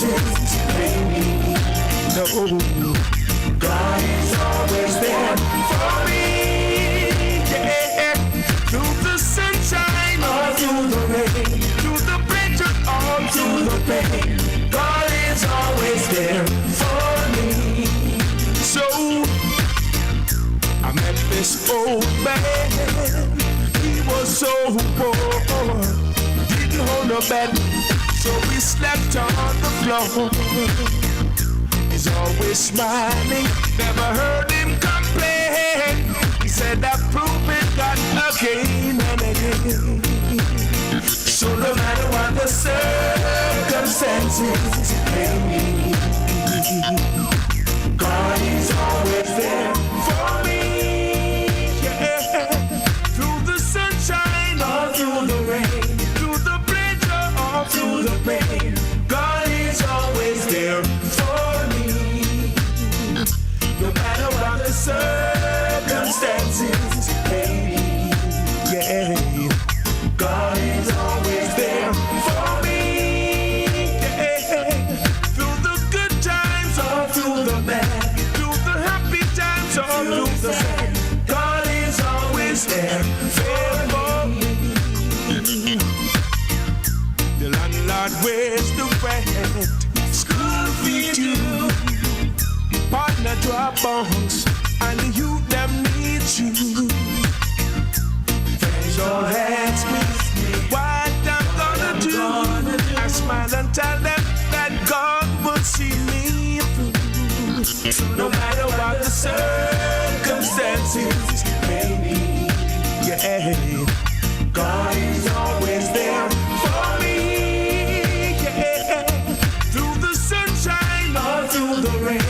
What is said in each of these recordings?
circumstances, baby. No, God is always there for me. Yeah, through the sunshine or through the rain, through the pleasure or through the pain, God is always there for me. So I met this old man. He was so poor, didn't hold no bed, so we slept on the floor. He's always smiling, never heard him complain. He said I've proven God again and again. So no matter what the circumstances may be, God is always there for me. Yeah. Through the sunshine or through the rain, through the pleasure or through the pain, God is always there for me. No matter what the circumstances may be, yeah, God is always there for me. Yeah. Through the good times or through the bad, through the happy times or through the sad, God is always there for me. The landlord wears the rent, school fee too, partner drop bombs, and the youth them need you. Friends all ask me what I'm gonna do. I smile and tell them that God will see me through. No matter what the circumstances may be, yeah, God is always there for me. Yeah, through the sunshine or through the rain,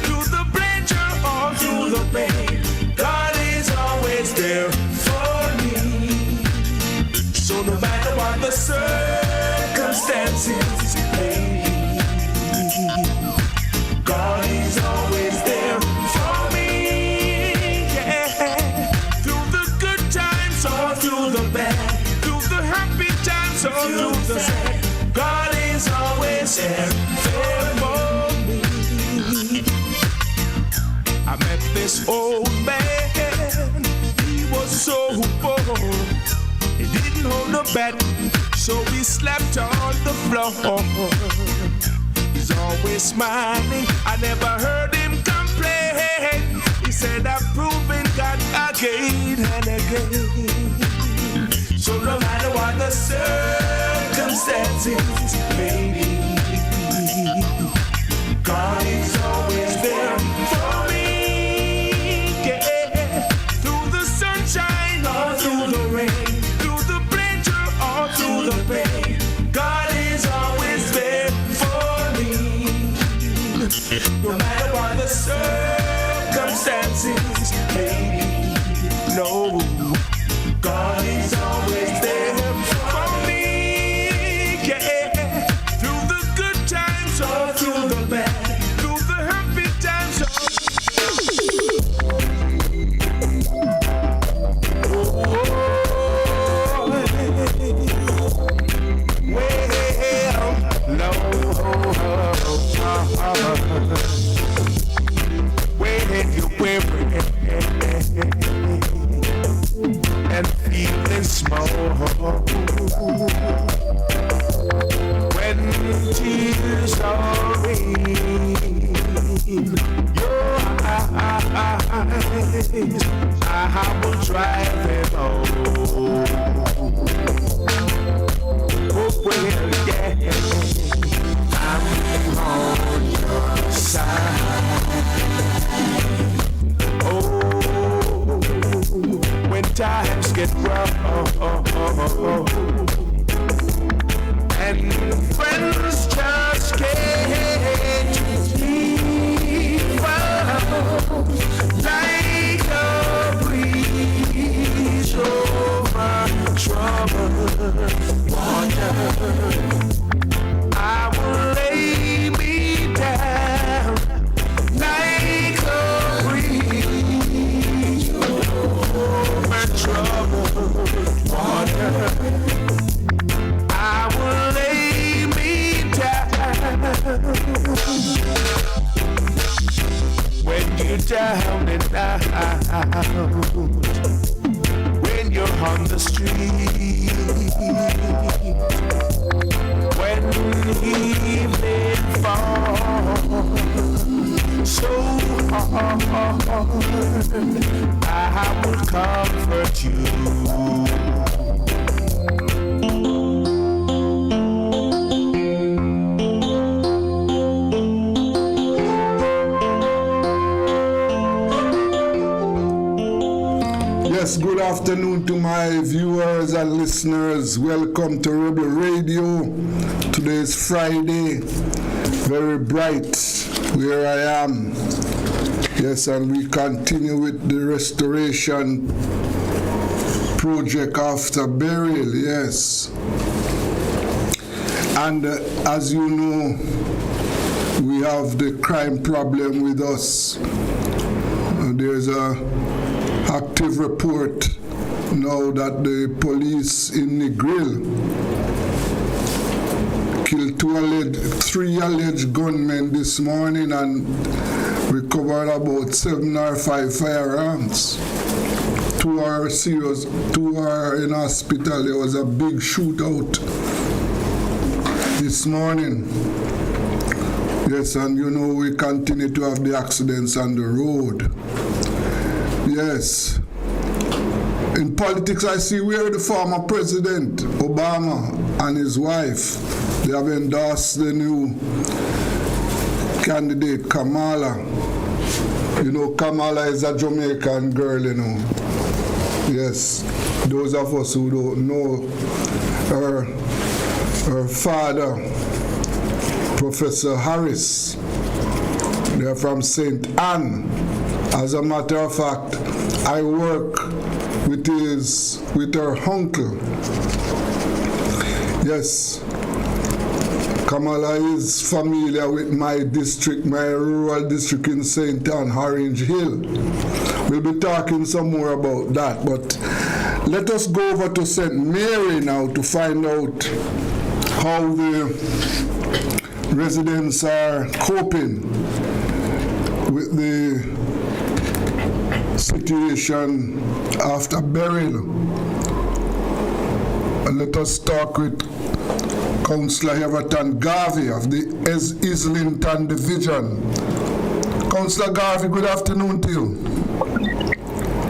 through the pleasure or through the pain, God is always there for me. So no matter what the circumstances may be, God is always there for me. Yeah, through the good times or through the bad, through the happy times or through the sad, God is always there for me. I met this old man. He was so poor, he didn't hold a bed, so we slept on the floor. He's always smiling, I never heard him complain. He said I've proven God again and again. So no matter what the circumstances may be, God is always there for me. Yeah. Through the sunshine or through the rain, through the pleasure or through the pain, God is always there for me. No matter what the circumstances may be, no, God is always there for me. Yeah, through the good times or through the bad, through the happy times or when you're weary and feeling small, when tears are in your eyes, I will drive it home. Oh, well, yeah, I'm on your side. Oh, when times get rough and friends just can't be found, like a breeze over troubled water, I will lay me down like a breeze over troubled water. I will lay me down when you're on the street. When evening falls so hard, I will comfort you. Yes, good afternoon to my viewers and listeners. Welcome to Rebel Radio. Today is Friday, very bright where I am. Yes, and we continue with the restoration project after burial, yes. And as you know, we have the crime problem with us. There's a active report now that the police in Negril killed three alleged gunmen this morning and recovered about 7 or 5 firearms. Two are serious, 2 are in hospital. There was a big shootout this morning. Yes, and you know we continue to have the accidents on the road. Yes. In politics, I see where the former president, Obama, and his wife, they have endorsed the new candidate, Kamala. You know, Kamala is a Jamaican girl, you know. Yes. Those of us who don't know her father, Professor Harris, they're from St. Anne. As a matter of fact, I work with her uncle. Yes, Kamala is familiar with my district, my rural district in St. Anne, Orange Hill. We'll be talking some more about that, but let us go over to St. Mary now to find out how the residents are coping with the situation after burial. And let us talk with Councillor Everton Garvey of the Islington Division. Councillor Garvey, good afternoon to you.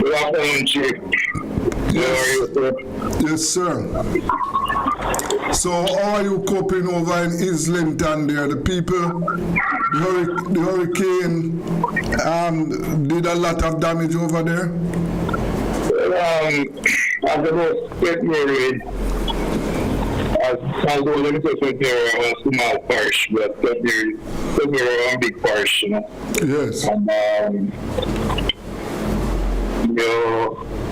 Good afternoon, Chief. Yes, sir. So how are you coping over in Islington there? The people, the hurricane did a lot of damage over there? As the most St. Mary, although the little St. Mary was a small parish, but St. Mary was a big parish, you know. Yes. And, you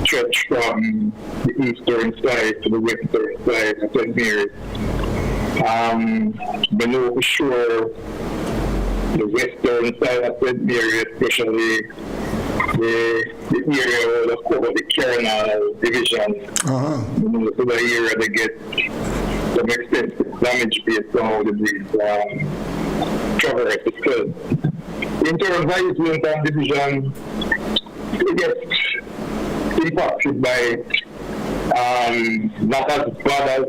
stretch from the eastern side to the western side of St. Mary. Below for sure, the western side of St. Mary, especially the area where they cover the Carnal Division. You know, so the area they get some extensive damage based on how the breeze traverse the flood. In terms of Islington Division, it gets impacted by not as bad as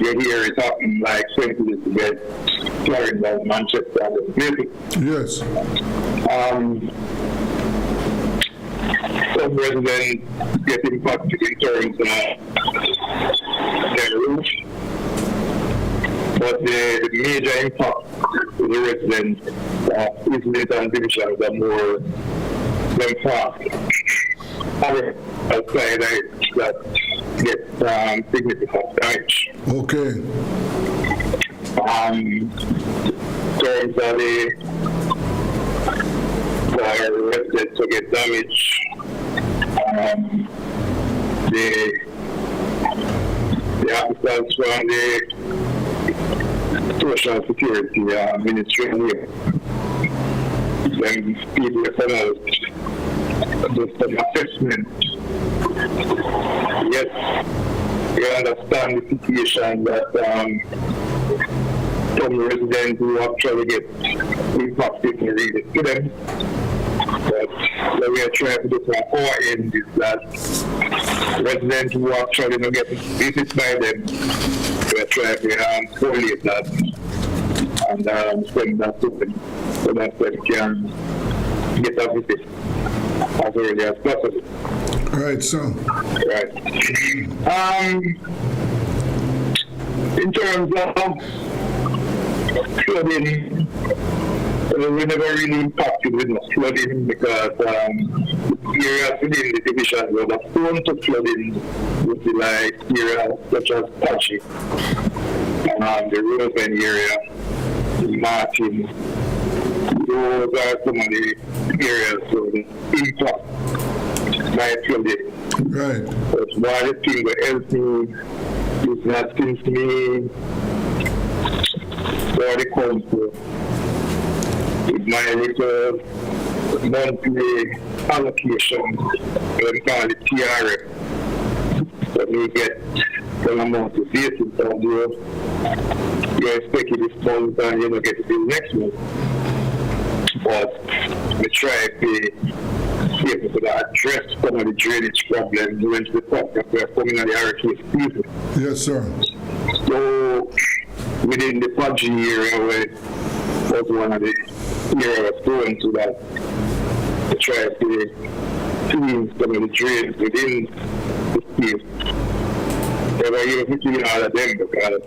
you hear it happen like St. Elizabeth, Florida, Manchester, and Mayfield. Yes. Some residents get impacted in terms of their roof, but the major impact to the residents of Islington Division are more than fast. Outside that get significant damage. Okay. Terms of the residents to get damage, the officers from the Social Security Ministry here, then people sent out just an assessment. Yes, you understand the situation that some residents who actually get impacted and read it to them. But what we are trying to do from our end is that residents who actually don't get visits by them, we are trying to collate that and send that to them so that they can get a visit as early as possible. Right, so. Right. In terms of flooding, we never really impacted with no flooding because areas within the division were prone to flooding with the like areas such as Pachi, the Roseland area, the Martin. Those are some of the areas where the impact by flooding. Right. But one of the things that helped me is that since me where the council with my little monthly allocation, we call it TRF, that we get some amount of basis from you. You're expecting this month and you don't get it in next month. But we try to be able to address some of the drainage problems when the fact that we are coming on the hurricane season. Yes, sir. So within the Pachi area where was one of the areas going to that to try to clean some of the drains within the space. But I even clean all of them because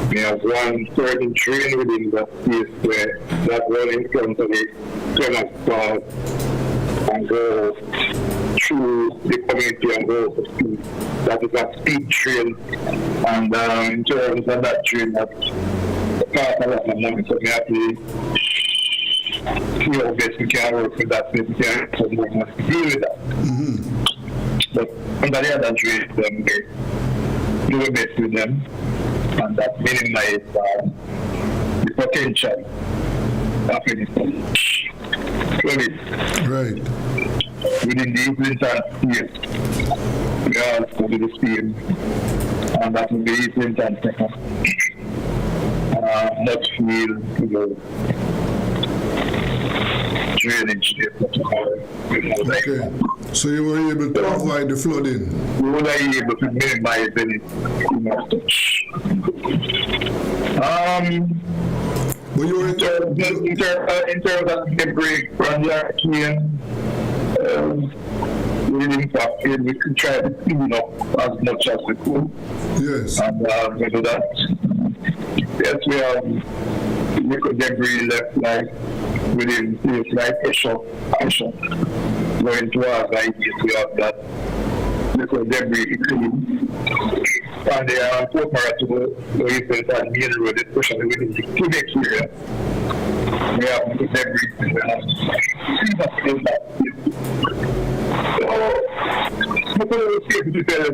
we have one certain drain within that space where that run in front of the Clement Park and go through the community and go to speed. That is a speed train, and in terms of that train, that costs a lot of money, so we have to see how best we can work with that, so we can have some more money to deal with that. Mm-hmm. But under the other trains, we do the best with them, and that minimizes the potential of any flooding. Right. Within the Islington space, we also do the same, and that will be Islington second. Much field, drainage there. Okay. So you were able to avoid the flooding? We were able to minimize any but you were in terms of debris from the hurricane, we could try to clean up as much as we could. Yes. And we do that. Yes, we have liquid debris left like within place like Action. Going towards the ideas, we have that liquid debris clean. And the Port Maratu, where you can find main road, especially within the Quebec area. We have liquid debris. We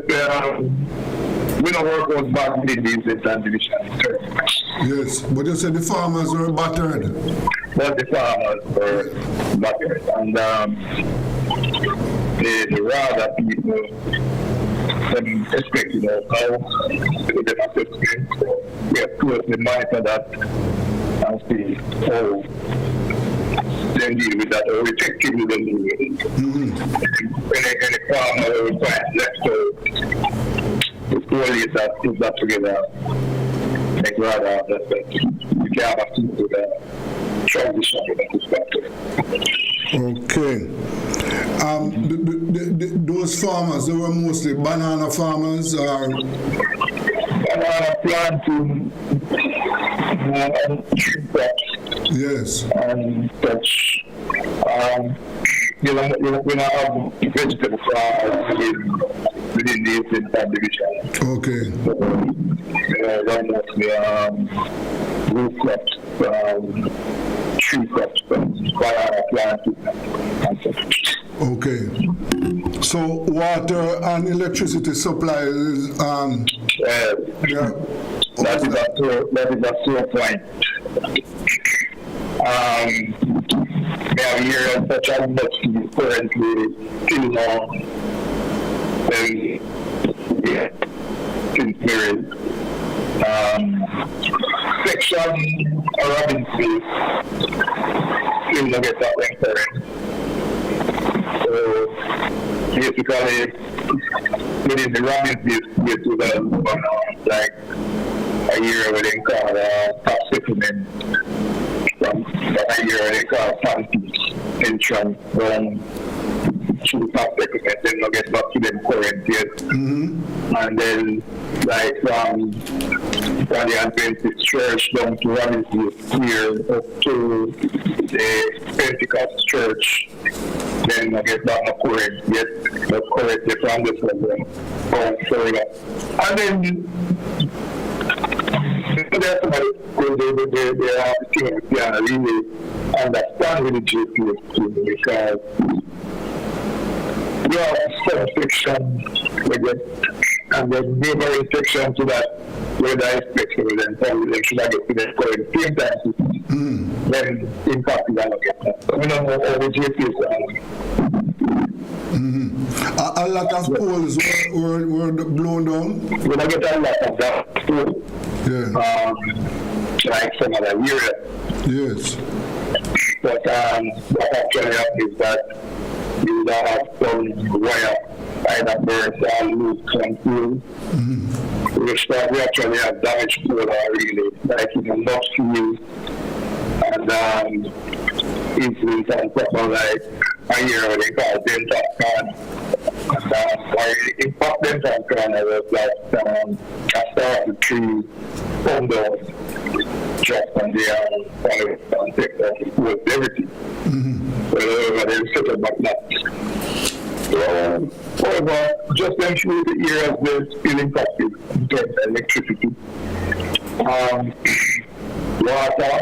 have we don't work on bad buildings in that division. Yes, but you said the farmers were battered. But the farmers were battered, and the rather people expect, how they must expect. So we have closely monitor that and see how they deal with that, or effectively they deal with it. Mm-hmm. Any farmer will find left out. The goal is that put that together, make rather that we can have a good transition with that perspective. Okay. Those farmers, they were mostly banana farmers or? Banana planting, tree crops. Yes. And such. We don't have vegetable farmers within the Islington division. Okay. That mostly root crops, tree crops, banana planting, and such. Okay. So water and electricity supply is yeah. That is a sore point. We have areas such as Butsy currently still on since Mary. Section Robinson still don't get that link current. basically within the rabbit this was like a year where they call top settlement from a year where they call panties entrance through top settlement, then they'll get back to them current years. And then like from the Adventist Church down to Ramsey here up to the Pentecost Church, then I get back to current yet, but current from this one going further. And then there's somebody they have the thing can really understand with the JPS because you have some section and then neighboring section to that where I expect for them probably should I get to the current same time then impact is going to get that. So we don't know how the JPS a lot of poles were blown down. When I get a lot of that too, like some other area. Yes. But what actually happens is that you will have some wire either burst or loose come through, which we actually have damage to really, like in not fuel and incidents and stuff like a year what they call dental can. And why it impact dental can was that I started to come down just on the and take off with everything. But then set up back that. So, however, just then through the years there's still impacted in terms of electricity. Water.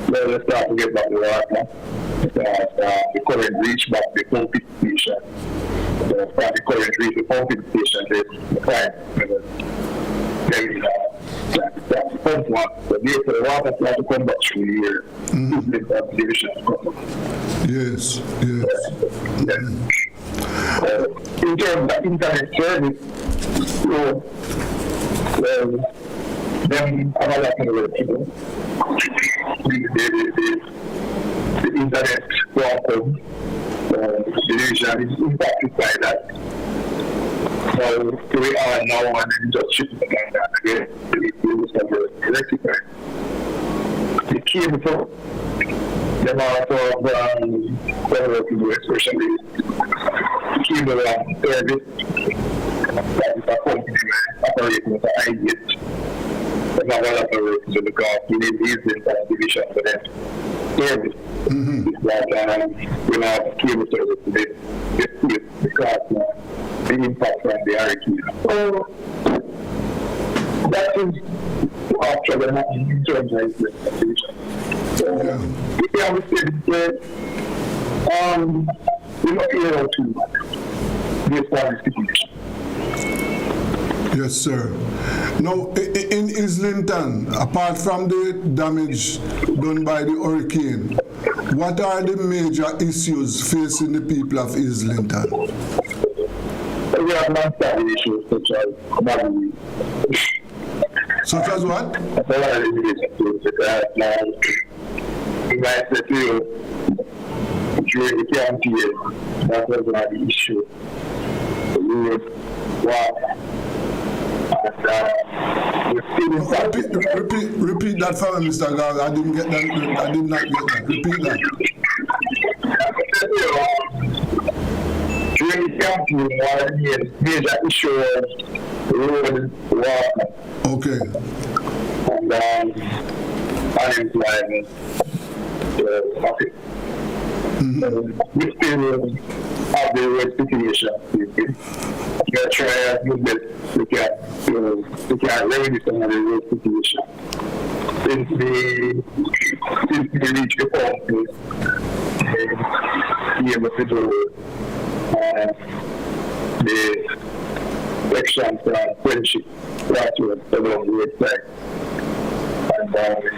Let's start to get back to water. The current reach back the pumping station. The current reach the pumping station is fine. That's the pump one. But the water has to come back through here. Yes. In terms of internet service, so, then I'm a lot of people. The internet welcome, the region is impacted by that. So we are now and just shipping like that again. We will start to rectify. The key for the amount of several people, especially the cable service that is a company operating with the ideas. There's not a lot of work to look at. We need these in that division for them. Service. That we have cable service today. Because the impact from the hurricane. So that is actually happening in terms of the division. So we have to say we're not able to this one is situation. Yes, sir. Now, in Islington, apart from the damage done by the hurricane, what are the major issues facing the people of Islington? We have non-standard issues such as money. Such as what? We might say to you, during the campaign, that was not the issue. We would walk. Repeat that for me, Mr. Gall. I didn't get that. I did not get that. Repeat that. During the campaign, one major issue was road water. Okay. And unemployment. Okay. We still have the road situation. We are trying to do this. We can remedy some of the road situation. Since we reach the point, be able to do the section from friendship graduates along the website. And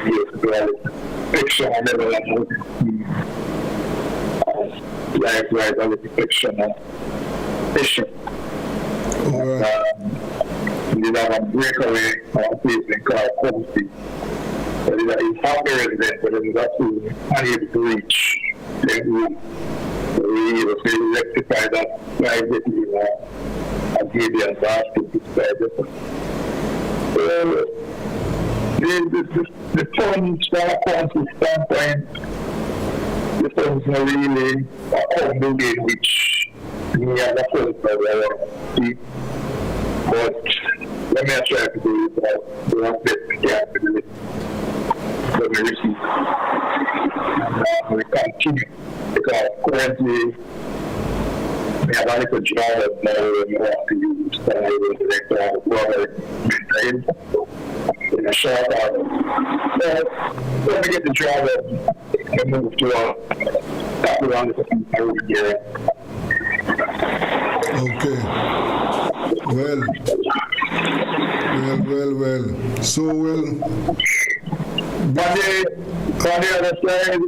be able to do a section on level and likewise on the section on fishing. We have a breakaway place in called Comfy. So it's a happy resident, but it's actually unable to reach the room. We will rectify that by getting a Gideon basket beside it. The funds from a council standpoint, the funds are really a building which me as a council see. But let me try to do it the best we can to do it. So we receive. And we continue because currently we have a little job now we want to use the government in a short order. So when we get the job we move to top around the over here. Okay. Well. So But on the other side,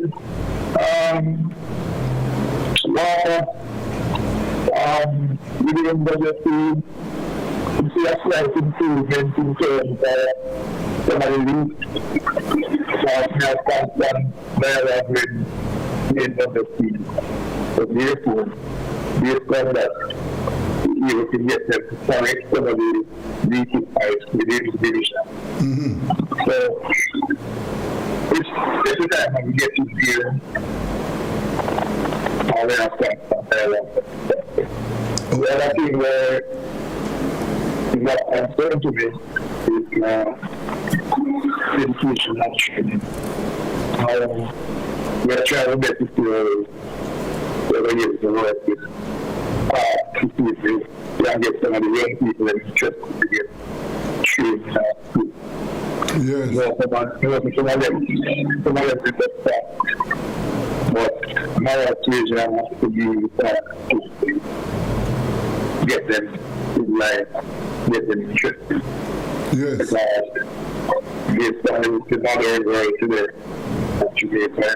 we didn't budget to see a slight improvement in terms of some of the leaks. We have constant dialogue with the team. So therefore, based on that, you can get them to correct some of the leaking pipes within the division. mm-hmm. So, every time when we get to here, all we have to the other thing where is not concerned to me is education and training. We are trying to get this to whether it's the work with to get some of the young people that are interested to get trained in our school. Yes. Some of them did that. But my situation has to be to get them in life, get them interested. Yes. Because based on the modern world today, at Jamaica,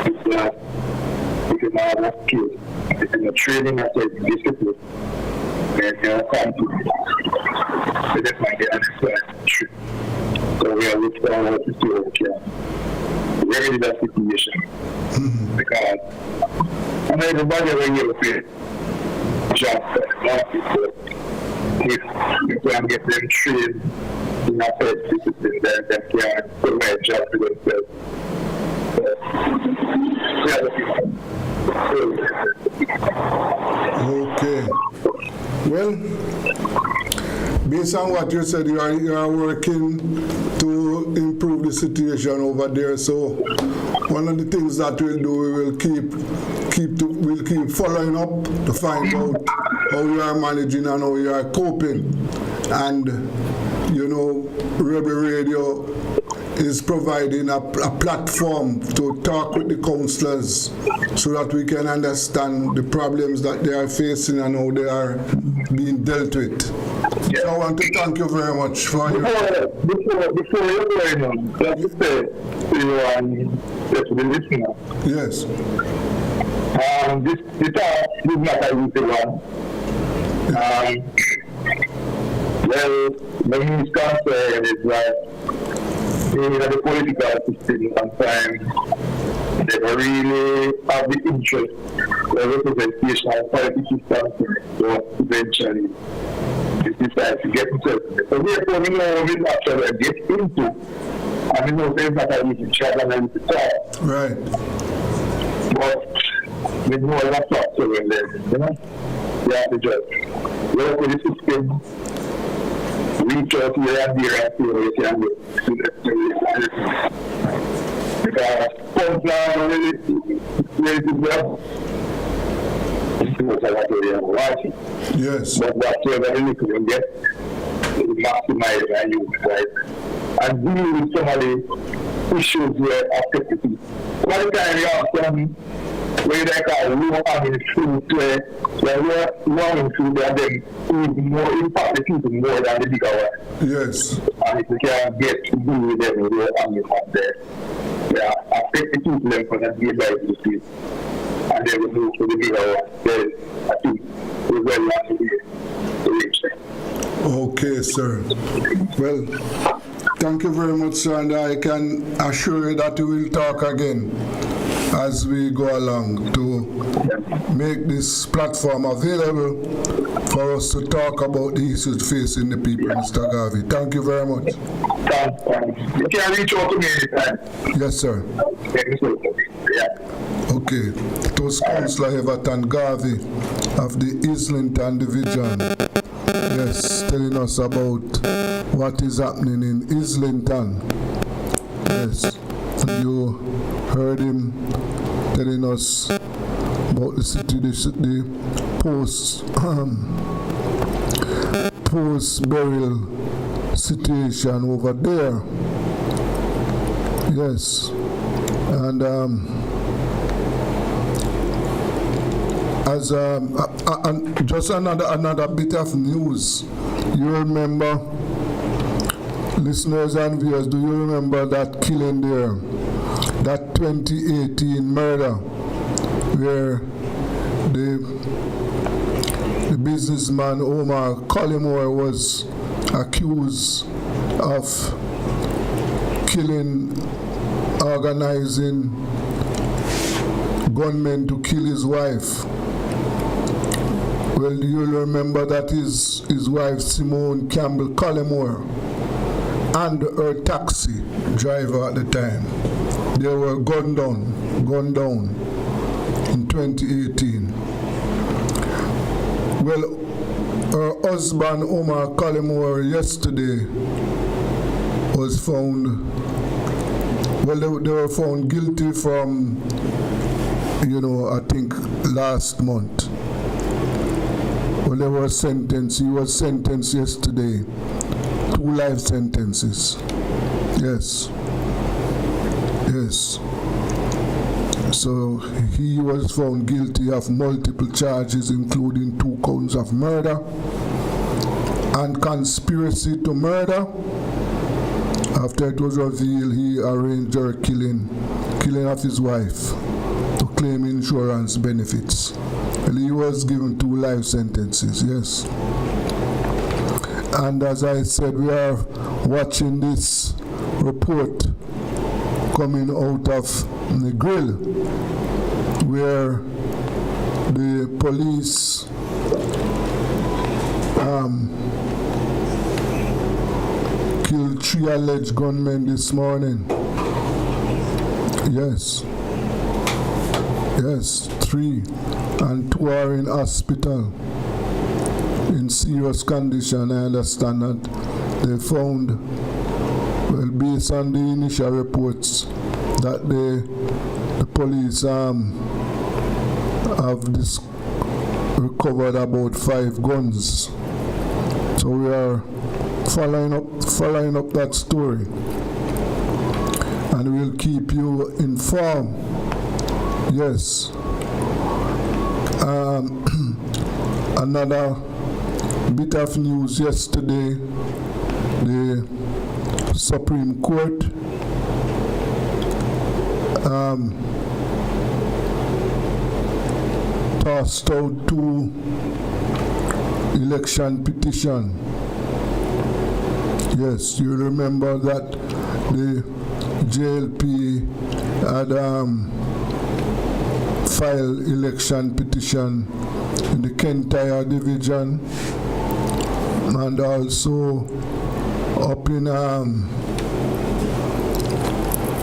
it's not a skill. It's in the training of discipline. And come to so that's why they understand. So we are looking forward to see what we can remedy that situation. Mm-hmm. Because I know everybody will give a fair job for the long people. If we can get them trained in a fair discipline, then they can provide a job to themselves. We are looking Okay. Well, based on what you said, you are working to improve the situation over there. So one of the things that we'll do, we will keep following up to find out how you are managing and how you are coping. And you know, Rebel Radio is providing a platform to talk with the councillors so that we can understand the problems that they are facing and how they are being dealt with. Yeah. So I want to thank you very much for your... Before you're going on, let me say to the listener. Yes. This task is not an easy one. Well, the main concern is that the political system sometimes they don't really have the interest, the representation of political systems, so eventually they decide to get into it. So therefore, we know we actually get into, and we know there's not a easy job and a easy talk. Right. But we know what's up so when they have to just work with the system, reach out here and there and see what you can do. Because some plan really well. Yes. But whatever you can get, maximize and use it. And deal with some of the issues where affect people. One time you have some where they call low hanging fruit where low hanging fruit and then even more impact the people more than the bigger one. Yes. And if you can get to deal with them low hanging fruit there, affect the people them for that give by the people. And then we move to the bigger one. Then I think we're well on the way to reach them. Okay, sir. Well, thank you very much, sir, and I can assure you that we will talk again. as we go along to make this platform available for us to talk about the issues facing the people, Mr. Garvey. Thank you very much. You can reach out to me anytime. Yes, sir. Yeah. Okay. It was Councillor Everton Garvey of the Islington Division. Yes, telling us about what is happening in Islington. Yes. You heard him telling us about the city, the post-burial situation over there. Yes. And just another bit of news. You remember, listeners and viewers, do you remember that killing there? That 2018 murder where the businessman Omar Collymore was accused of organizing gunmen to kill his wife. Well, you'll remember that his wife Simone Campbell Collymore and her taxi driver at the time, they were gunned down in 2018. Well, her husband Omar Collymore yesterday was found, well, they were found guilty from, I think last month. Well, he was sentenced yesterday, 2 life sentences. Yes. So he was found guilty of multiple charges, including 2 counts of murder and conspiracy to murder. After it was revealed he arranged her killing of his wife to claim insurance benefits. Well, he was given 2 life sentences, yes. And as I said, we are watching this report coming out of the grill, where the police killed 3 alleged gunmen this morning. Yes, 3, and 2 are in hospital in serious condition. I understand that they found, well, based on the initial reports, that the police have recovered about 5 guns. So we are following up that story, and we'll keep you informed. Yes. Another bit of news yesterday, the Supreme Court tossed out 2 election petitions. Yes, you remember that the JLP had filed election petition in the Kentire division, and also up in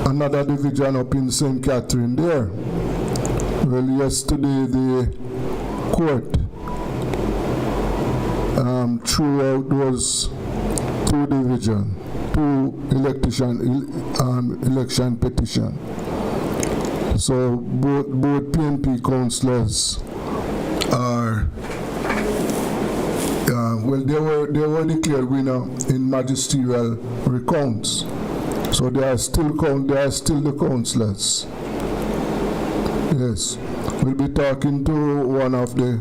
another division up in St. Catherine there. Well, yesterday the court threw out those 2 divisions, 2 election petition. So both PNP councillors are they were declared winner in magisterial recounts. So they are still the councillors. Yes, we'll be talking to one of the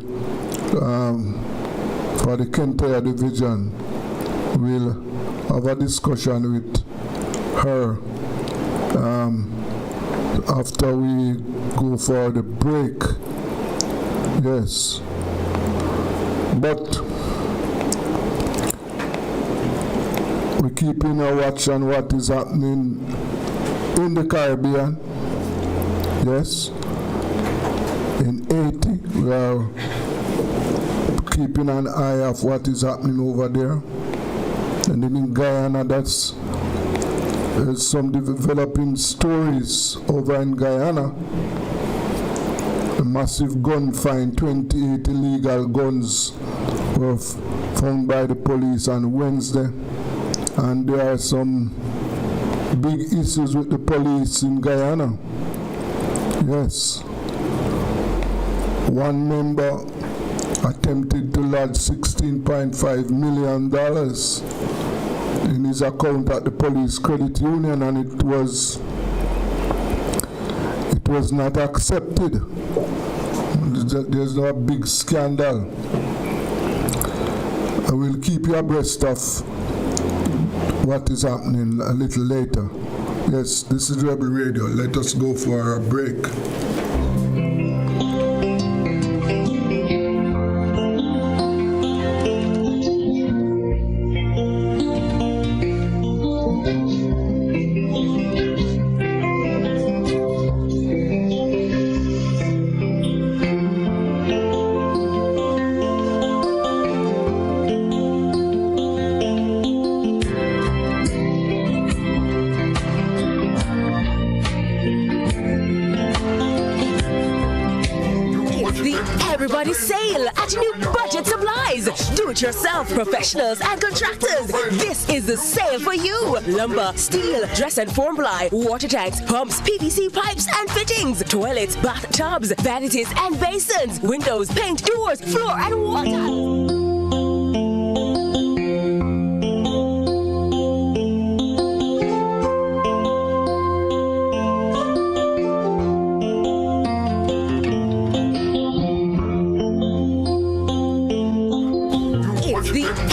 for the Kentire division. We'll have a discussion with her after we go for the break. Yes, but we're keeping a watch on what is happening in the Caribbean. Yes. In Haiti, we are keeping an eye of what is happening over there. And then in Guyana, there's some developing stories over in Guyana. A massive gun find, 28 illegal guns were found by the police on Wednesday. And there are some big issues with the police in Guyana. Yes. One member attempted to lodge $16.5 million in his account at the police credit union, and it was not accepted. There's no big scandal. I will keep you abreast of what is happening a little later. Yes, this is Rebel Radio. Let us go for a break. Everybody sale at New Budget Supplies. Do-it-yourself professionals and contractors. This is the sale for you. Lumber, steel, dress and form ply, water tanks, pumps, PVC pipes and fittings, toilets, bathtubs, vanities and basins, windows, paint, doors, floor and water.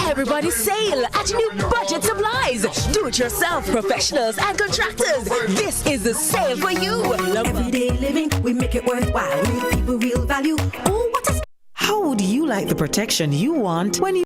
Everybody sale at New Budget Supplies. Do-it-yourself professionals and contractors. This is the sale for you. Everyday living, we make it worthwhile. Real people, real value. Oh, what is... How would you like the protection you want when you...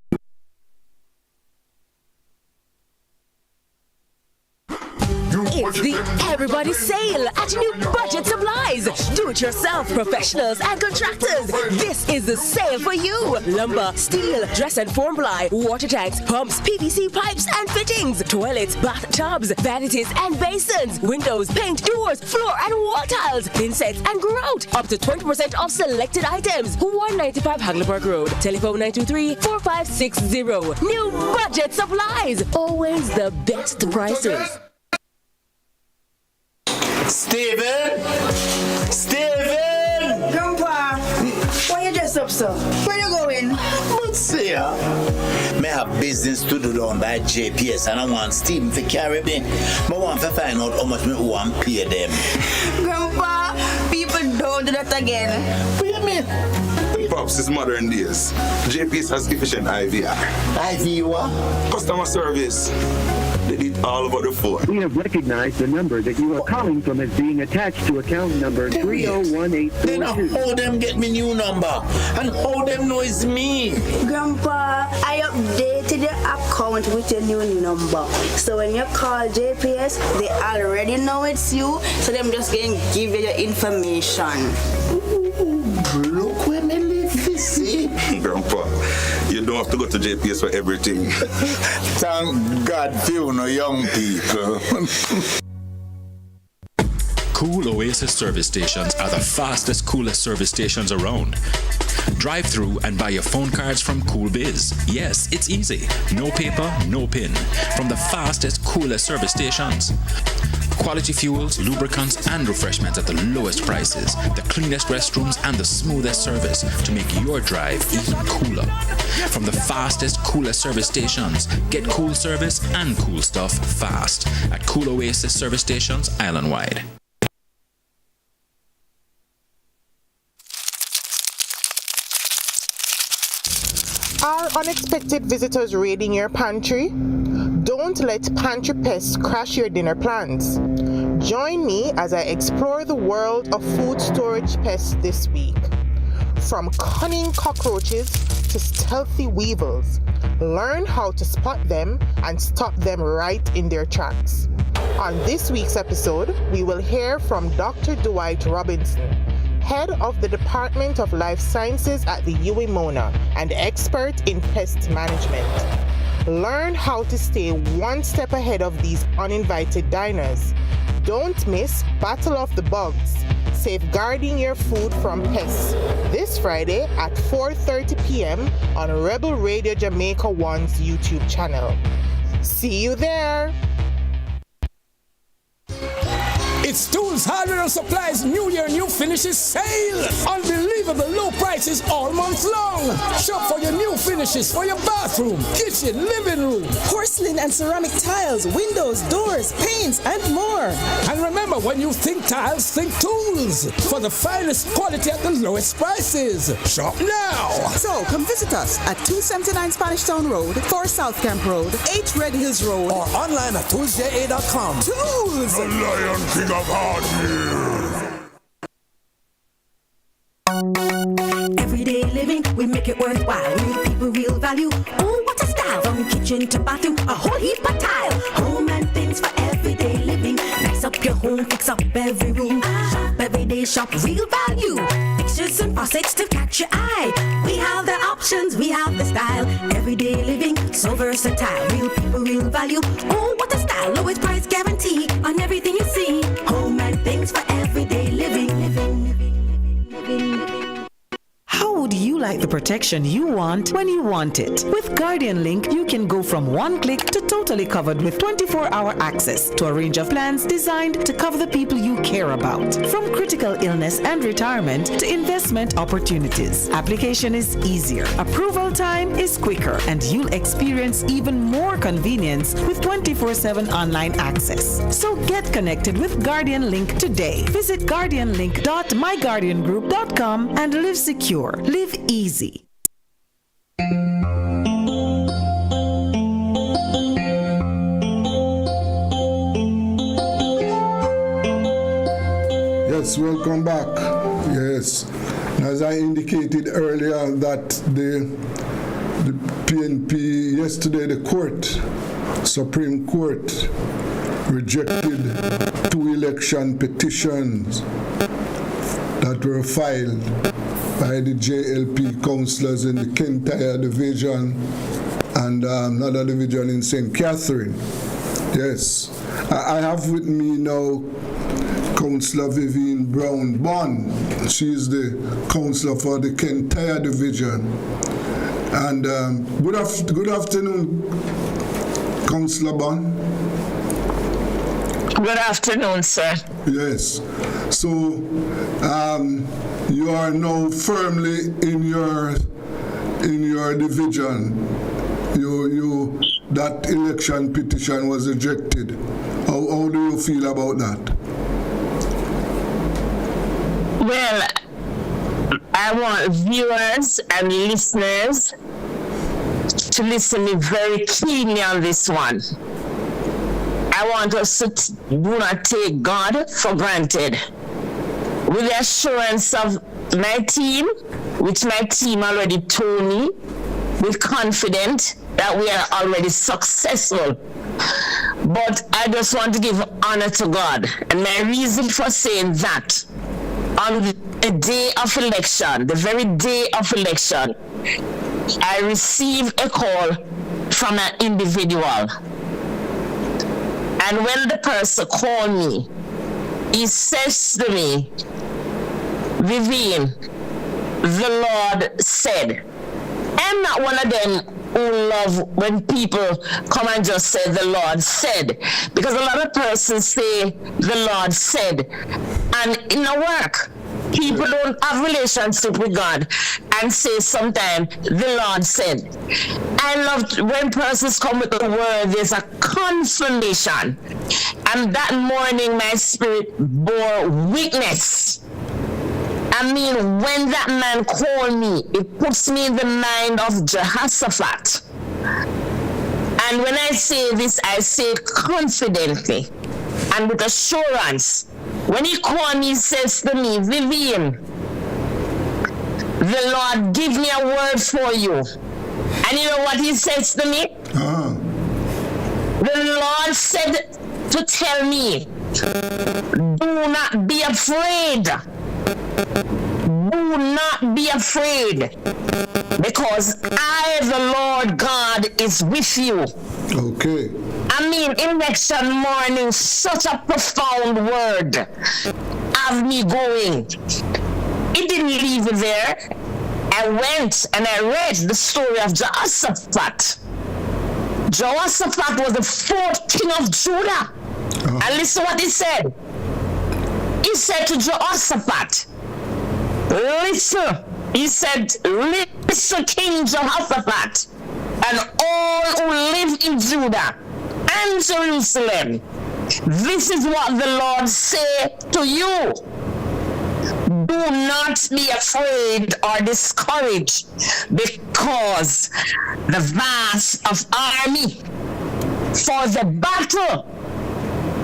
It's the Everybody sale at New Budget Supplies. Do-it-yourself professionals and contractors. This is the sale for you. Lumber, steel, dress and form ply, water tanks, pumps, PVC pipes and fittings, toilets, bathtubs, vanities and basins, windows, paint, doors, floor and wall tiles, thin sets and grout. Up to 20% off selected items. 195 Hagleyburg Road. Telephone 923-4560. New Budget Supplies. Always the best prices. Steven! Grandpa, why you dress up, sir? Where you going? But see ya. Me have business to do down by JPS and I want Steven to carry me. I want to find out how much me want to pay them. Grandpa, people don't do that again. What do you mean? Pops, it's modern days. JPS has efficient IVR. IVR? Customer service. They did all about the phone. We have recognized the number that you are calling from as being attached to account number 301842. Then how them get me new number? And how them know it's me? Grandpa, I updated your account with your new number. So when you call JPS, they already know it's you. So them just going to give you your information. Look where me live, see? Grandpa, you don't have to go to JPS for everything. Thank God for you, no young people. Cool Oasis service stations are the fastest, coolest service stations around. Drive through and buy your phone cards from Cool Biz. Yes, it's easy. No paper, no pin. From the fastest, coolest service stations. Quality fuels, lubricants, and refreshments at the lowest prices. The cleanest restrooms and the smoothest service to make your drive even cooler. From the fastest, coolest service stations, get cool service and cool stuff fast at Cool Oasis service stations island-wide. Are unexpected visitors raiding your pantry? Don't let pantry pests crash your dinner plans. Join me as I explore the world of food storage pests this week. From cunning cockroaches to stealthy weevils, learn how to spot them and stop them right in their tracks. On this week's episode, we will hear from Dr. Dwight Robinson, head of the Department of Life Sciences at the UWI Mona and expert in pest management. Learn how to stay one step ahead of these uninvited diners. Don't miss Battle of the Bugs, safeguarding your food from pests, this Friday at 4:30 p.m. on Rebel Radio Jamaica 1's YouTube channel. See you there! It's Tools, Hardware and Supplies New Year, New Finishes sale. Unbelievable low prices all month long. Shop for your new finishes for your bathroom, kitchen, living room. Porcelain and ceramic tiles, windows, doors, paints, and more. And remember, when you think tiles, think Tools. For the finest quality at the lowest prices. Shop now. So, come visit us at 279 Spanish Town Road, 4 South Camp Road, 8 Red Hills Road. Or online at toolsja.com. Tools! The Lion King of Hardware. Everyday living, we make it worthwhile. Real people, real value. Oh, what a style! From kitchen to bathroom, a whole heap of tile. Home and things for everyday living. Nice up your home, fix up every room. Shop everyday, shop real value. Fixtures and faucets to catch your eye. We have the options, we have the style. Everyday living, so versatile. Real people, real value. Oh, what a style! Lowest price guarantee on everything you see. Home and things for everyday living. How would you like the protection you want when you want it? With Guardian Link, you can go from one click to totally covered with 24-hour access to a range of plans designed to cover the people you care about. From critical illness and retirement to investment opportunities. Application is easier, approval time is quicker, and you'll experience even more convenience with 24/7 online access. So get connected with Guardian Link today. Visit guardianlink.myguardiangroup.com and live secure. Live easy. Yes, welcome back. Yes, as I indicated earlier that the PNP yesterday, the Supreme Court rejected 2 election petitions that were filed by the JLP councillors in the Kintyre division and another division in St. Catherine. Yes, I have with me now Councillor Vivian Brown-Bond. She's the councillor for the Kintyre division. And good afternoon, Councillor Bond. Good afternoon, sir. Yes. So you are now firmly in your division. That election petition was rejected. How do you feel about that? Well, I want viewers and listeners to listen me very keenly on this one. I want us to do not take God for granted. With the assurance of my team, which my team already told me, we're confident that we are already successful. But I just want to give honor to God. And my reason for saying that, on the day of election, the very day of election, I received a call from an individual. And when the person called me, he says to me, Vivian, the Lord said. I'm not one of them who love when people come and just say the Lord said. Because a lot of persons say the Lord said. And in our work, people don't have relationship with God and say sometimes the Lord said. I love when persons come with the word, there's a confirmation. And that morning my spirit bore witness. I mean, when that man called me, it puts me in the mind of Jehoshaphat. And when I say this, I say it confidently and with assurance. When he called me, he says to me, Vivian, the Lord give me a word for you. And you know what he says to me? The Lord said to tell me, do not be afraid. Do not be afraid, because I, the Lord God, is with you. Okay. I mean, election morning, such a profound word of me going. It didn't leave me there. I went and I read the story of Jehoshaphat. Jehoshaphat was the fourth king of Judah. And listen what he said. He said to Jehoshaphat, listen. He said, listen, King Jehoshaphat, and all who live in Judah and Jerusalem. This is what the Lord say to you. Do not be afraid or discouraged, because the vast of army, for the battle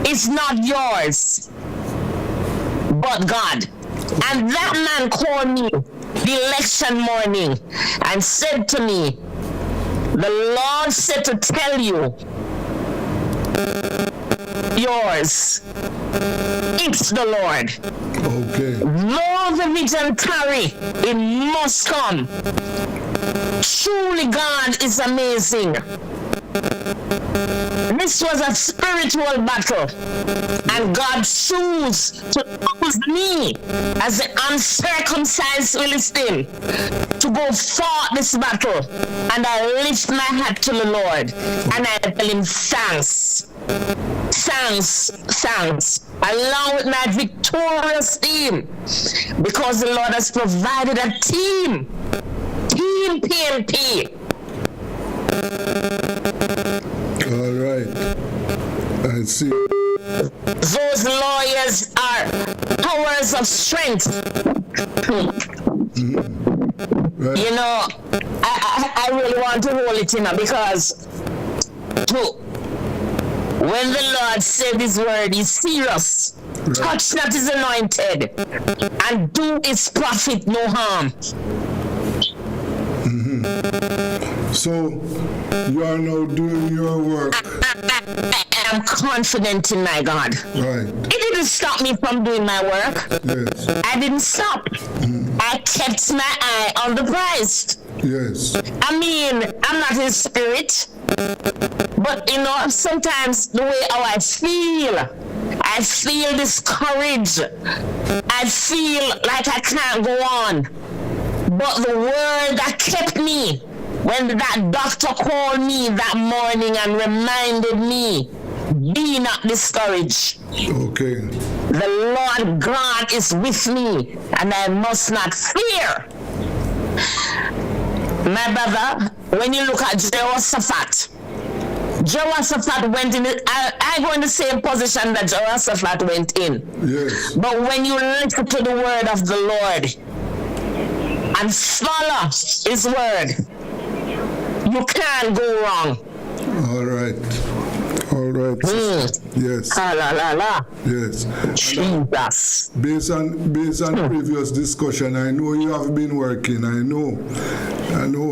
is not yours, but God. And that man called me the election morning and said to me, the Lord said to tell you, yours, it's the Lord. Okay. Though the vision tarry, it must come. Truly God is amazing. This was a spiritual battle, and God chose to use me as the uncircumcised Philistine to go fight this battle. And I lift my hat to the Lord and I tell him thanks. Thanks, along with my victorious team, because the Lord has provided a team PNP. All right, I see. Those lawyers are powers of strength. Right. You know, I really want to hold it in because when the Lord said his word, he's serious. Right. Touch not his anointed, and do his prophet no harm. So, you are now doing your work. I am confident in my God. Right. It didn't stop me from doing my work. Yes. I didn't stop. I kept my eye on the prize. Yes. I mean, I'm not in spirit, but you know, sometimes the way how I feel discouraged. I feel like I can't go on. But the word that kept me, when that doctor called me that morning and reminded me, be not discouraged. Okay. The Lord God is with me, and I must not fear. My brother, when you look at Jehoshaphat went in, I go in the same position that Jehoshaphat went in. Yes. But when you listen to the word of the Lord and follow his word, you can't go wrong. All right. Yes. Yes. Jesus. Based on previous discussion, I know you have been working. I know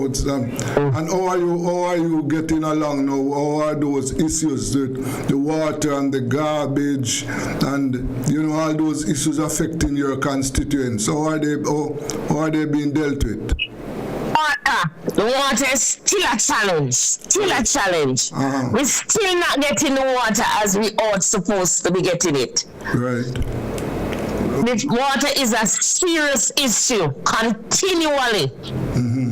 it's and how are you getting along now? How are those issues, the water and the garbage, and all those issues affecting your constituents? How are they being dealt with? The water is still a challenge. We're still not getting the water as we ought supposed to be getting it. Right. The water is a serious issue continually.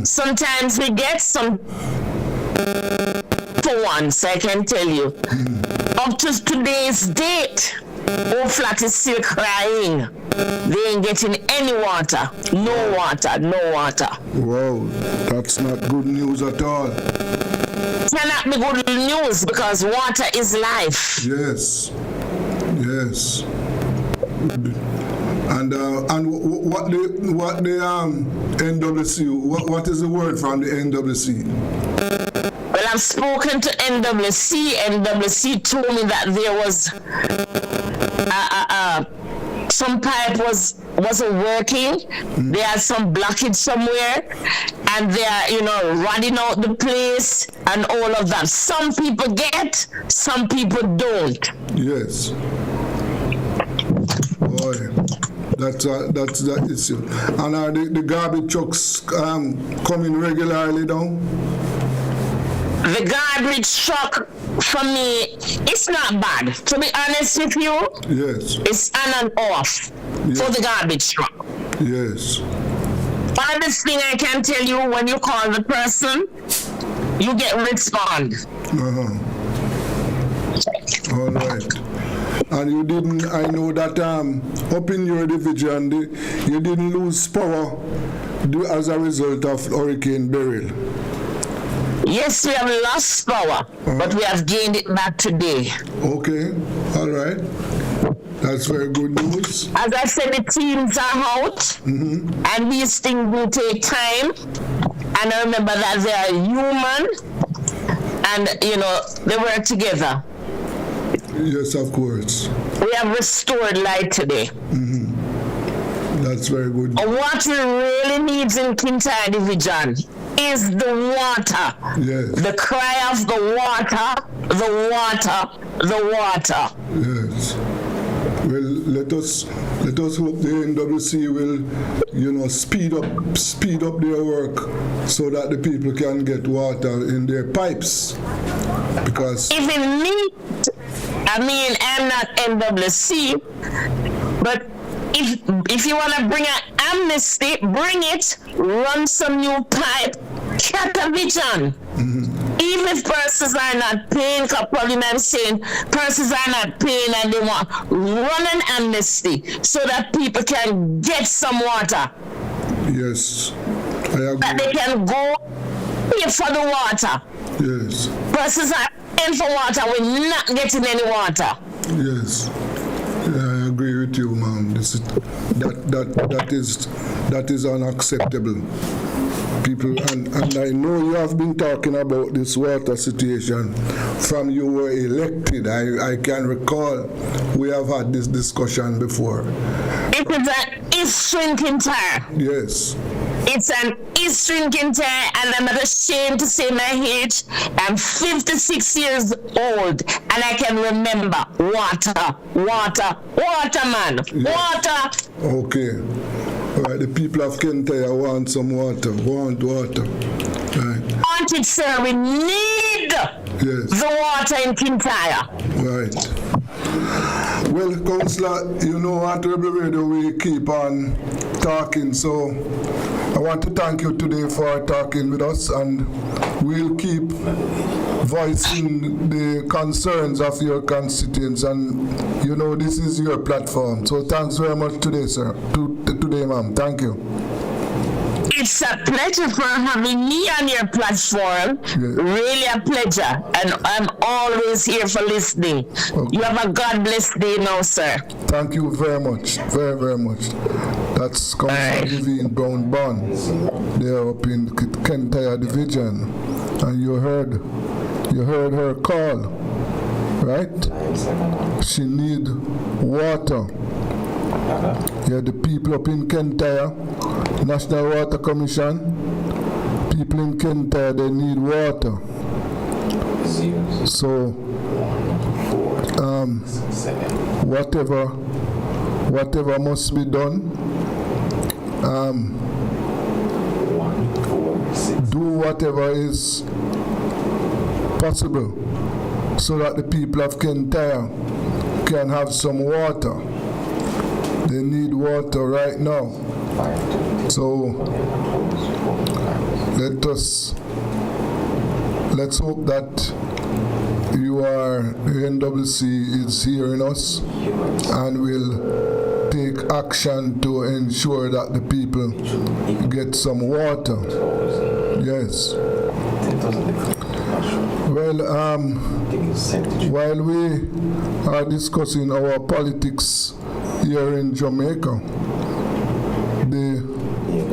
Sometimes we get some. For once, I can tell you, up to today's date, Flat is still crying. They ain't getting any water. No water. Wow, that's not good news at all. It cannot be good news because water is life. Yes. And what the NWC? What is the word from the NWC? Well, I've spoken to NWC. NWC told me that there was some pipe wasn't working. They had some blockage somewhere, and they are, running out the place and all of that. Some people get, some people don't. Yes. Boy, that's the issue. And are the garbage trucks coming regularly down? The garbage truck, for me, it's not bad. To be honest with you, yes, it's on and off for the garbage truck. Yes. Hardest thing I can tell you, when you call the person, you get respond. All right. And you didn't, I know that up in your division, you didn't lose power as a result of Hurricane Beryl. Yes, we have lost power, but we have gained it back today. Okay, all right. That's very good news. As I said, the teams are out, and these things will take time. And I remember that they are human, and, they work together. Yes, of course. We have restored light today. That's very good. What we really need in Kintyre Division is the water. Yes. The cry of the water, the water, the water. Yes. Well, let us hope the NWC will, speed up their work so that the people can get water in their pipes. Because if it needs, I'm not NWC, but if you want to bring an amnesty, bring it, run some new pipe, cut a vision. Even if persons are not paying, because probably I'm saying persons are not paying and they want run an amnesty so that people can get some water. Yes, I agree. That they can go pay for the water. Yes. Persons are paying for water, we're not getting any water. Yes. I agree with you, ma'am. That is unacceptable. People, and I know you have been talking about this water situation from you were elected. I can recall we have had this discussion before. It is an issue in Kintyre. Yes. It's an issue in Kintyre, and I'm not ashamed to say my age. I'm 56 years old, and I can remember water, man, water. Okay. All right, the people of Kintyre want some water, want water. Right. Want it, sir. We need the water in Kintyre. Right. Well, Councillor, you know, on Rebel Radio we keep on talking, so I want to thank you today for talking with us, and we'll keep voicing the concerns of your constituents, and you know this is your platform. So thanks very much today, sir. Today, ma'am. Thank you. It's a pleasure for having me on your platform. Really a pleasure. And I'm always here for listening. Okay. You have a God bless day now, sir. Thank you very much. Very, very much. That's Councillor Vivian Brown Bonds. They're up in Kintyre Division. And you heard her call, right? She need water. Yeah, the people up in Kintyre, National Water Commission, people in Kintyre, they need water. So, whatever must be done, do whatever is possible so that the people of Kintyre can have some water. They need water right now. So let's hope that the NWC is hearing us and will take action to ensure that the people get some water. Yes. Well, while we are discussing our politics here in Jamaica, the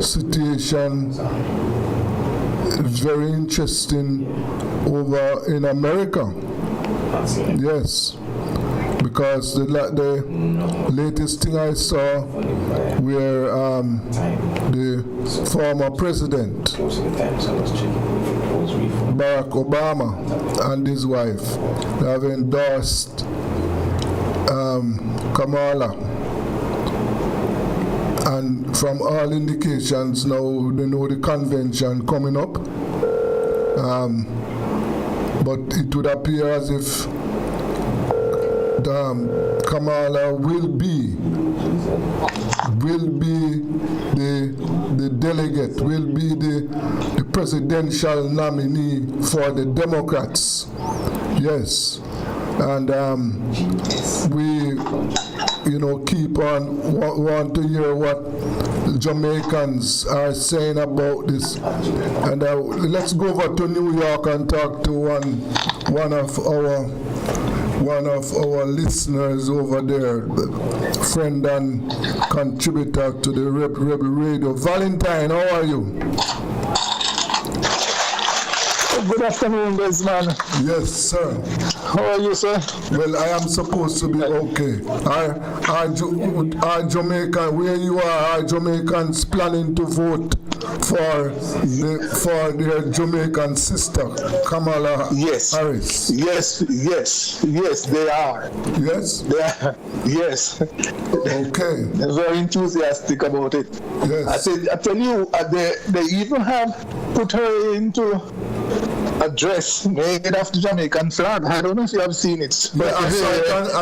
situation is very interesting over in America. Yes, because the latest thing I saw where the former president Barack Obama and his wife have endorsed Kamala, and from all indications now they know the convention coming up, but it would appear as if Kamala will be the delegate, will be the presidential nominee for the Democrats. Yes, and we, keep on want to hear what Jamaicans are saying about this. And let's go over to New York and talk to one of our listeners over there, friend and contributor to the Rebel Radio. Valentine, how are you? Good afternoon, Desmond. Yes, sir. How are you, sir? Well, I am supposed to be okay. Are Jamaica, where you are Jamaicans planning to vote for their Jamaican sister, Kamala Harris? Yes, they are. Yes? They are. Yes. Okay. They're very enthusiastic about it. Yes. I tell you, they even have put her into a dress made of the Jamaican flag. I don't know if you have seen it. But I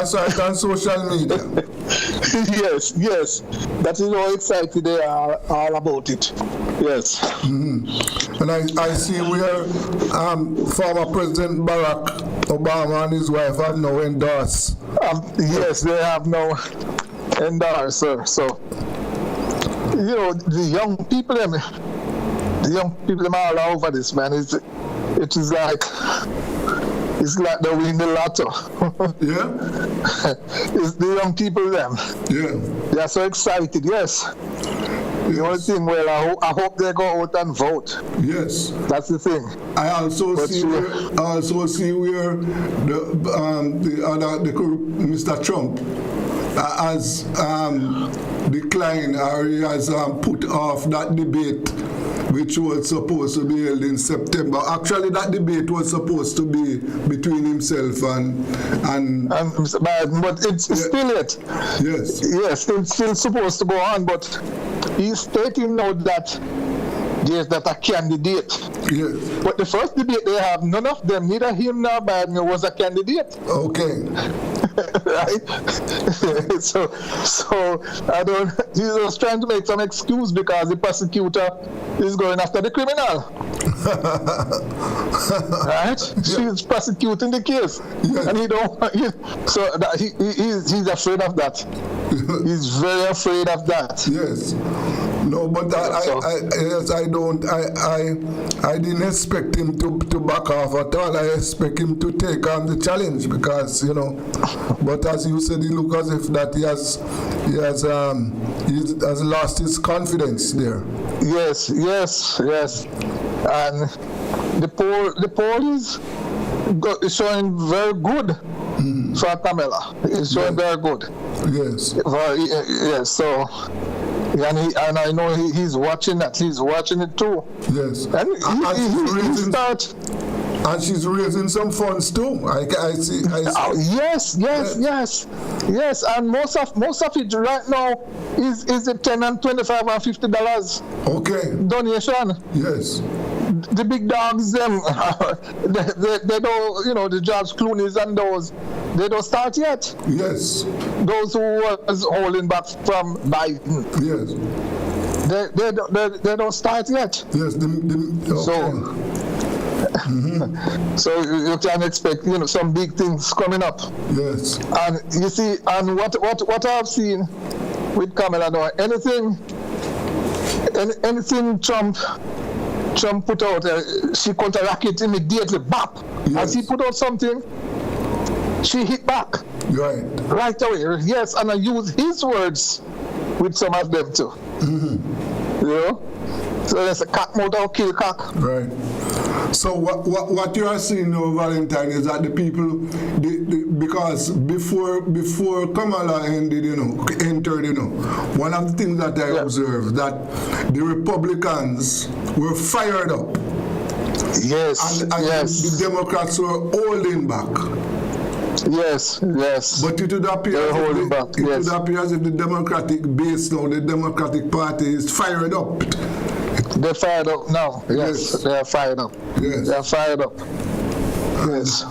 saw it on social media. Yes. That is how excited they are all about it. Yes. Mm-hmm. And I see where former President Barack Obama and his wife have now endorsed. Yes, they have now endorsed, sir. So, the young people, them all over this, man. It is like they win the lotto. Yeah. It's the young people, them. Yeah. They are so excited. Yes. The only thing, I hope they go out and vote. Yes. That's the thing. I also see where the Mr. Trump has declined, or he has put off that debate which was supposed to be held in September. Actually, that debate was supposed to be between himself and Mr. Biden, but it's still it. Yes. Yes, it's still supposed to go on, but he's stating now that there's a candidate. Yes. But the first debate they have, none of them, neither him nor Biden, was a candidate. Okay. Right? so I don't. He's just trying to make some excuse because the prosecutor is going after the criminal. Right? She's prosecuting the case, and he don't. He's afraid of that. He's very afraid of that. Yes. No, but I didn't expect him to back off at all. I expect him to take on the challenge because, but as you said, it looks as if that he has lost his confidence there. Yes. And the poll is showing very good for Kamala. It's showing very good. Yes. Yes. So. And I know he's watching that. He's watching it too. Yes. And and she's raising some funds too. I see. Yes. And most of it right now is the $10 and $25 and $50. Okay. Donation. Yes. The big dogs, them, they don't, the George Clooney's and those, they don't start yet. Yes. Those who was holding back from Biden. Yes. They don't start yet. Yes. So you can expect, some big things coming up. Yes. And you see, and what I've seen with Kamala now, anything Trump put out, she counteract it immediately, bap. Yes. As he put out something, she hit back. Right away. Yes, and I use his words with some of them too. Mm-hmm. So there's a cock mouth or kill cock. Right. So what you are seeing now, Valentine, is that the people, because before Kamala entered, one of the things that I observed, that the Republicans were fired up. Yes, and yes. The Democrats were holding back. Yes. But it would appear as if the Democratic base now, the Democratic Party is fired up. They're fired up now. Yes. They are fired up. Yes. They are fired up. Yes.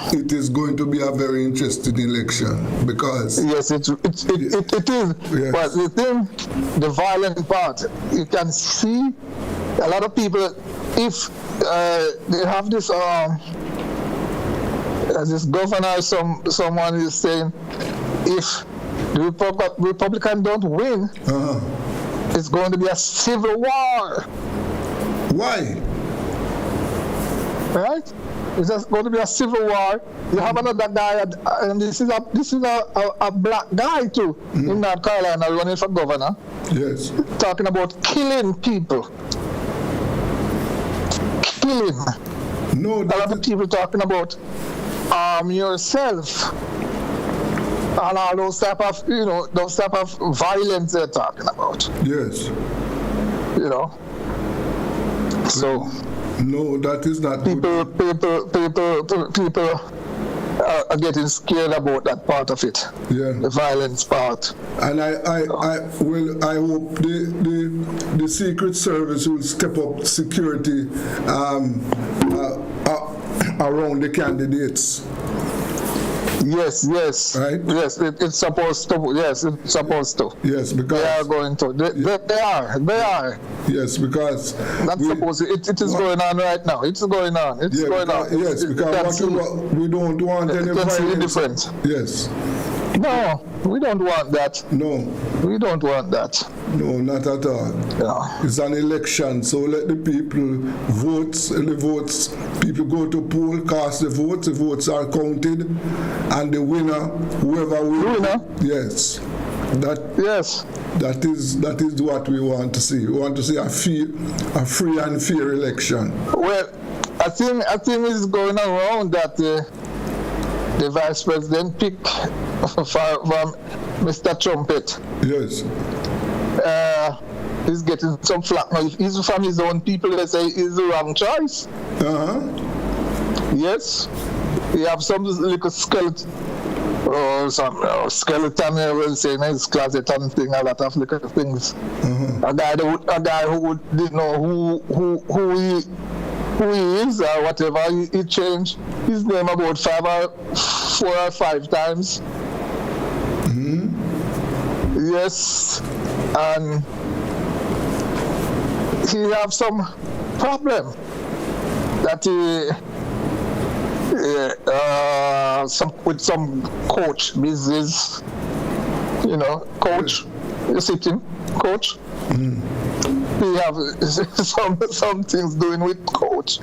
It is going to be a very interesting election because. Yes, it is. Yes. But the thing, the violent part, you can see a lot of people. If they have this, as this governor, someone is saying, if the Republicans don't win. It's going to be a civil war. Why? Right? It's just going to be a civil war. You have another guy, and this is a black guy too in North Carolina running for governor. Yes. Talking about killing people. Killing. No. A lot of people talking about arm yourself. And all those type of violence they're talking about. Yes. So. No, that is not people are getting scared about that part of it. Yeah. The violence part. And I hope the Secret Service will step up security around the candidates. Yes. Right? Yes, it's supposed to. Yes, it's supposed to. Yes, because they are going to. They are. Yes, because that's supposed to. It is going on right now. It's going on. It's going on. Yes, because we don't want any violence. Different. Yes. No, we don't want that. No. We don't want that. No, not at all. Yeah. It's an election, so let the people vote. People go to poll, cast the votes are counted, and the winner, whoever wins. Yes. That is what we want to see. We want to see a free and fair election. Well, I think it's going around that the vice president picked from Mr. Trumpet. Yes. He's getting some flack now. If he's from his own people, they say he's the wrong choice. Yes. He have some little skeleton or some skeleton, will say his closet and thing, a lot of little things. A guy who didn't know who he is or whatever, he changed his name about 4 or 5 times. Yes, and he have some problem that with some coach business, coach, sitting coach. He have some things doing with coach,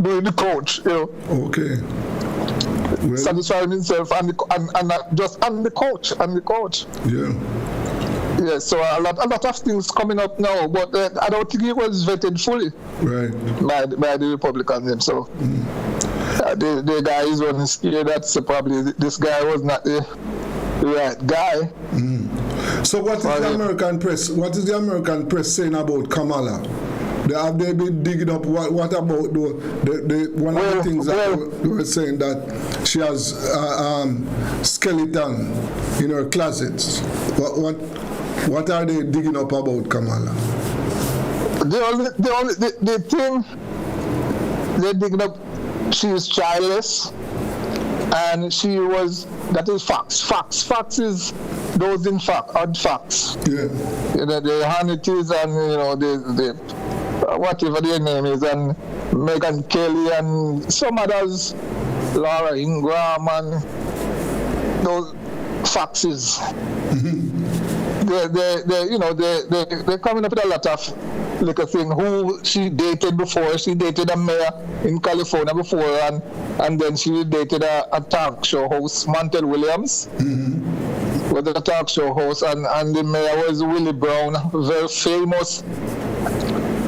doing the coach, Okay. Well, satisfying himself and just the coach. Yeah. Yeah, so a lot of things coming up now, but I don't think it was vetted fully. Right. By the Republicans. So the guy is running scared that probably this guy was not the right guy. So what is the American press? What is the American press saying about Kamala? Have they been digging up? What about the one of the things that they were saying that she has skeleton in her closets? What are they digging up about Kamala? The thing they're digging up, she is childless, and she was. That is facts. Facts is those in fact, odd facts. Yeah. The Hannity's and the whatever their name is, and Meghan Kelly and some others, Laura Ingraham and those faxes. They're coming up with a lot of little thing. Who she dated before? She dated a mayor in California before, and then she dated a talk show host, Montel Williams. Was a talk show host, and the mayor was Willie Brown, very famous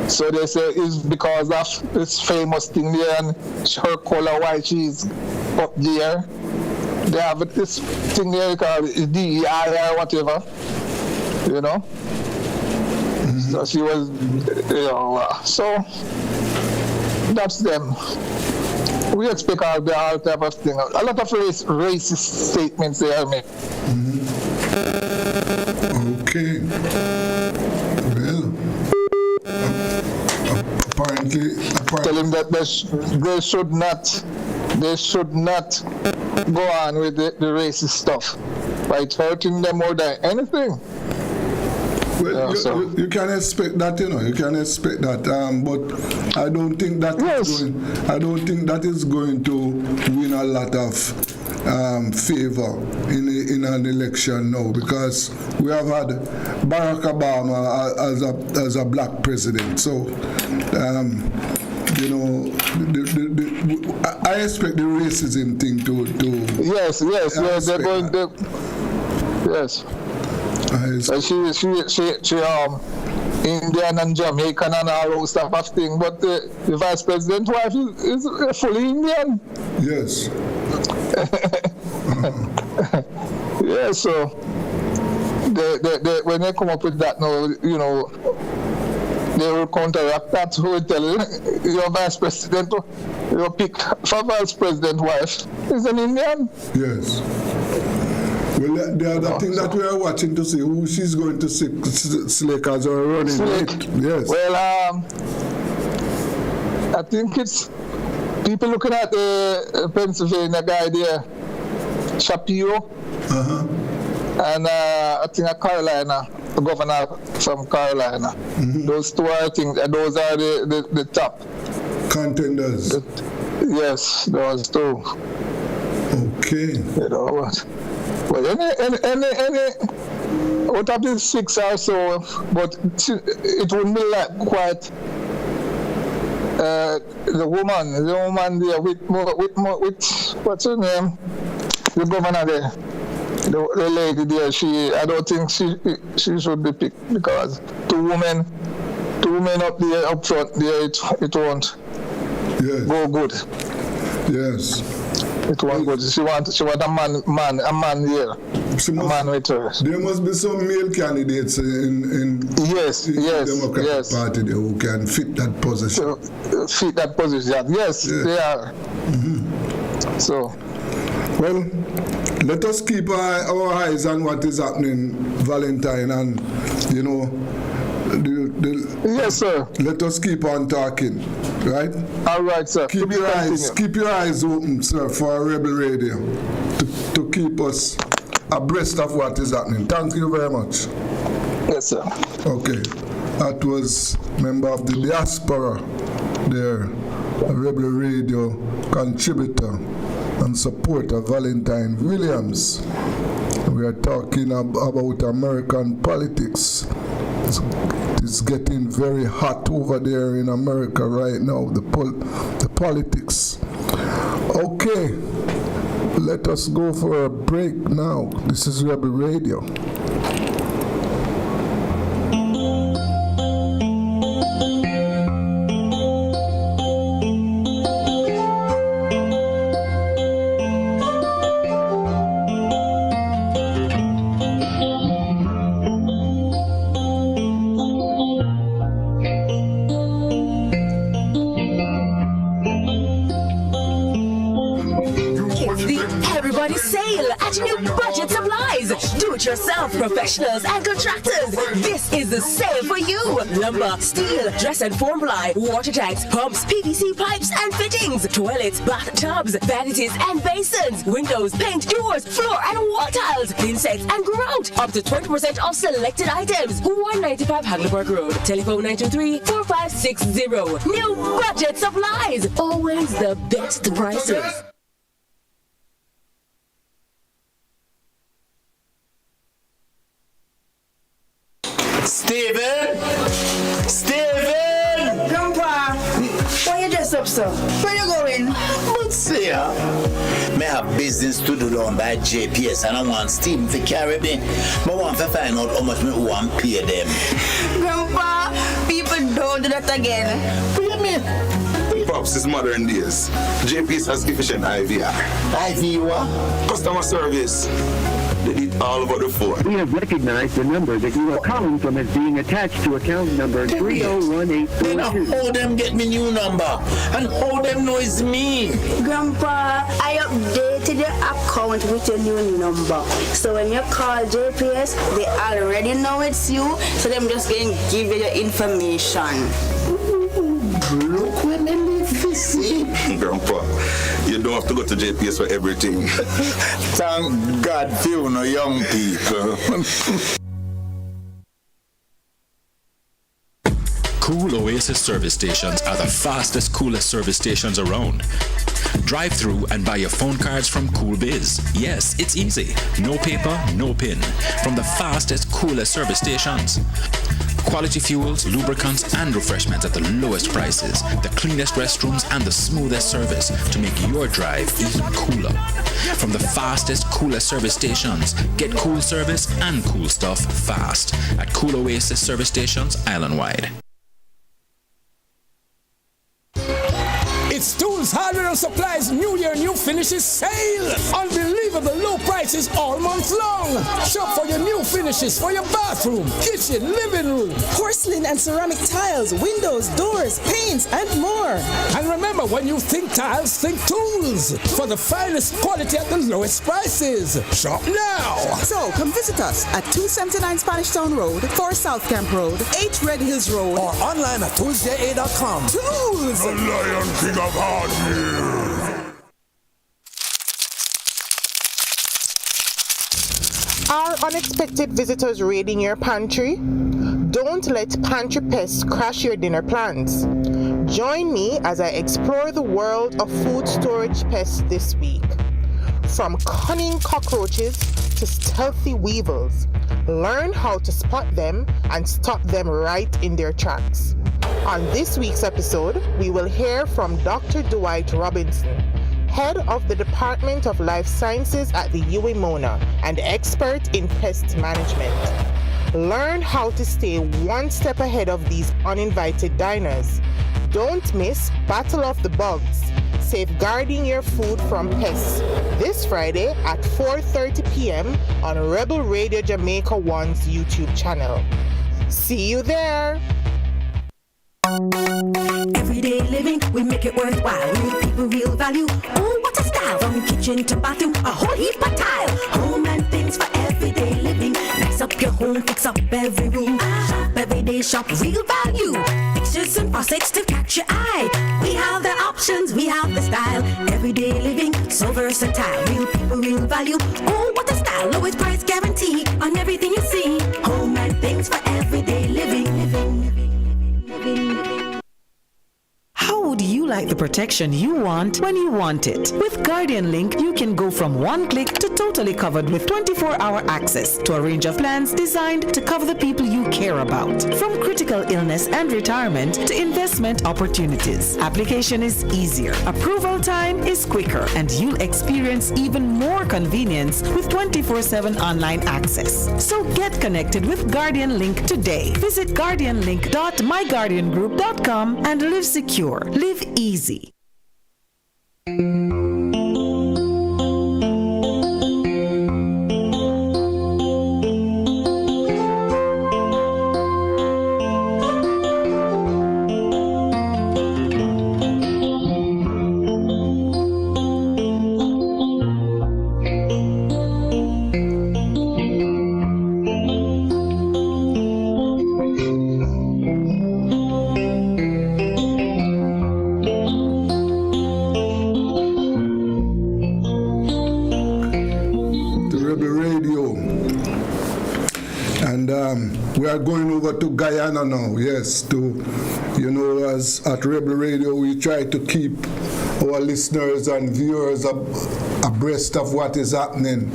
So they say it's because of this famous thing there and her color why she's up there. They have this thing there called DEI or whatever, you know. So she was, you know, so that's them. We expect all type of thing. A lot of racist statements they are made. Okay. Well, apparently, tell him that they should not go on with the racist stuff by hurting them more than anything. Well, you can expect that, you know. You can expect that, but I don't think that is going to win a lot of favor in an election now, because we have had Barack Obama as a black president. So, you know, I expect the racism thing to. Yes, they're going to. Yes. She Indian and Jamaican and all those type of thing, but the vice president wife is fully Indian. Yes. Yeah, so they when they come up with that now, you know, they will counteract that. Who will tell you your vice president, your pick for vice president wife is an Indian? Yes. Well, the other thing that we are watching to see who she's going to select as a running mate. Yes. Well, I think it's people looking at the Pennsylvania guy there, Shapiro, and I think Carolina, the governor from Carolina. Those two, I think, those are the top contenders. Yes, those two. Okay. You know what? Well, any out of the 6 or so, but it wouldn't be like quite the woman there with what's her name? The governor there, the lady there. I don't think she should be picked, because two women up there up front there, it won't go good. Yes. It won't go. She want a man here. A man with her. There must be some male candidates in the Democratic Party there who can fit that position. Fit that position. Yes. They are. So, well, let us keep our eyes on what is happening Valentine, and you know. Yes, sir. Let us keep on talking, right? All right, sir. Keep your eyes open, sir, for Rebel Radio to keep us abreast of what is happening. Thank you very much. Yes, sir. Okay, that was member of the diaspora there, a Rebel Radio contributor and supporter, Valentine Williams. We are talking about American politics. It's getting very hot over there in America right now, the politics. Okay, let us go for a break now. This is Rebel Radio. Yourself, professionals and contractors. This is the sale for you. Lumber, steel, dress and form ply, water tanks, pumps, PVC pipes and fittings, toilets, bathtubs, vanities and basins, windows, paint, doors, floor and wall tiles, insects and grout. Up to 20% off selected items. 195 Hagleyburg Road. Telephone 923-4560. New budget supplies. Always the best prices. Steven! Grandpa, why you dress up, sir? Where you going? But see, me have business to do down by JPS, and I want Stephen to carry me. I want to find out how much me want to pay them. Grandpa, people Don't do that again. What do you mean? Pops, is modern days. JPS has efficient IVR. IVR? Customer service. They did all over the phone. We have recognized the number that you are calling from as being attached to account number 301842. Then how them get me new number? And how them know it's me? Grandpa, I updated your account with your new number. So when you call JPS, they already know it's you. So them just going to give you your information. Look when they live this. Grandpa, you don't have to go to JPS for everything. Thank God for you, no young people. Cool Oasis service stations are the fastest, coolest service stations around. Drive through and buy your phone cards from Cool Biz. Yes, it's easy. No paper, no pin. From the fastest, coolest service stations. Quality fuels, lubricants, and refreshments at the lowest prices, the cleanest restrooms, and the smoothest service to make your drive even cooler. From the fastest, coolest service stations, get cool service and cool stuff fast at Cool Oasis service stations island-wide. It's Tools, Hardware and Supplies New Year, New Finishes sale. Unbelievable low prices all month long. Shop for your new finishes for your bathroom, kitchen, living room. Porcelain and ceramic tiles, windows, doors, paints, and more. And remember, when you think tiles, think tools. For the finest quality at the lowest prices. Shop now. So come visit us at 279 Spanish Town Road, 4 South Camp Road, 8 Red Hills Road. Or online at toolsja.com. Tools! The Lion King of Hardware. Are unexpected visitors raiding your pantry? Don't let pantry pests crash your dinner plans. Join me as I explore the world of food storage pests this week. From cunning cockroaches to stealthy weevils, learn how to spot them and stop them right in their tracks. On this week's episode, we will hear from Dr. Dwight Robinson, head of the Department of Life Sciences at the UWI Mona and expert in pest management. Learn how to stay one step ahead of these uninvited diners. Don't miss Battle of the Bugs, safeguarding your food from pests, this Friday at 4:30 p.m. on Rebel Radio Jamaica 1's YouTube channel. See you there! Everyday living, we make it worthwhile. Real people, real value. Oh, what a style! From kitchen to bathroom, a whole heap of tile. Home and things for everyday living. Nice up your home, fix up every room. Shop every day, shop real value. Fixtures and faucets to catch your eye. We have the options, we have the style. Everyday living, so versatile. Real people, real value. Oh, what a style! Lowest price guarantee on everything you see. Home and things for everyday living. How would you like the protection you want when you want it? With Guardian Link, you can go from one click to totally covered with 24-hour access to a range of plans designed to cover the people you care about. From critical illness and retirement to investment opportunities. Application is easier, approval time is quicker, and you'll experience even more convenience with 24/7 online access. So get connected with Guardian Link today. Visit guardianlink.myguardiangroup.com and live secure. Live easy. We are going over to Guyana now, yes, as at Rebel Radio, we try to keep our listeners and viewers abreast of what is happening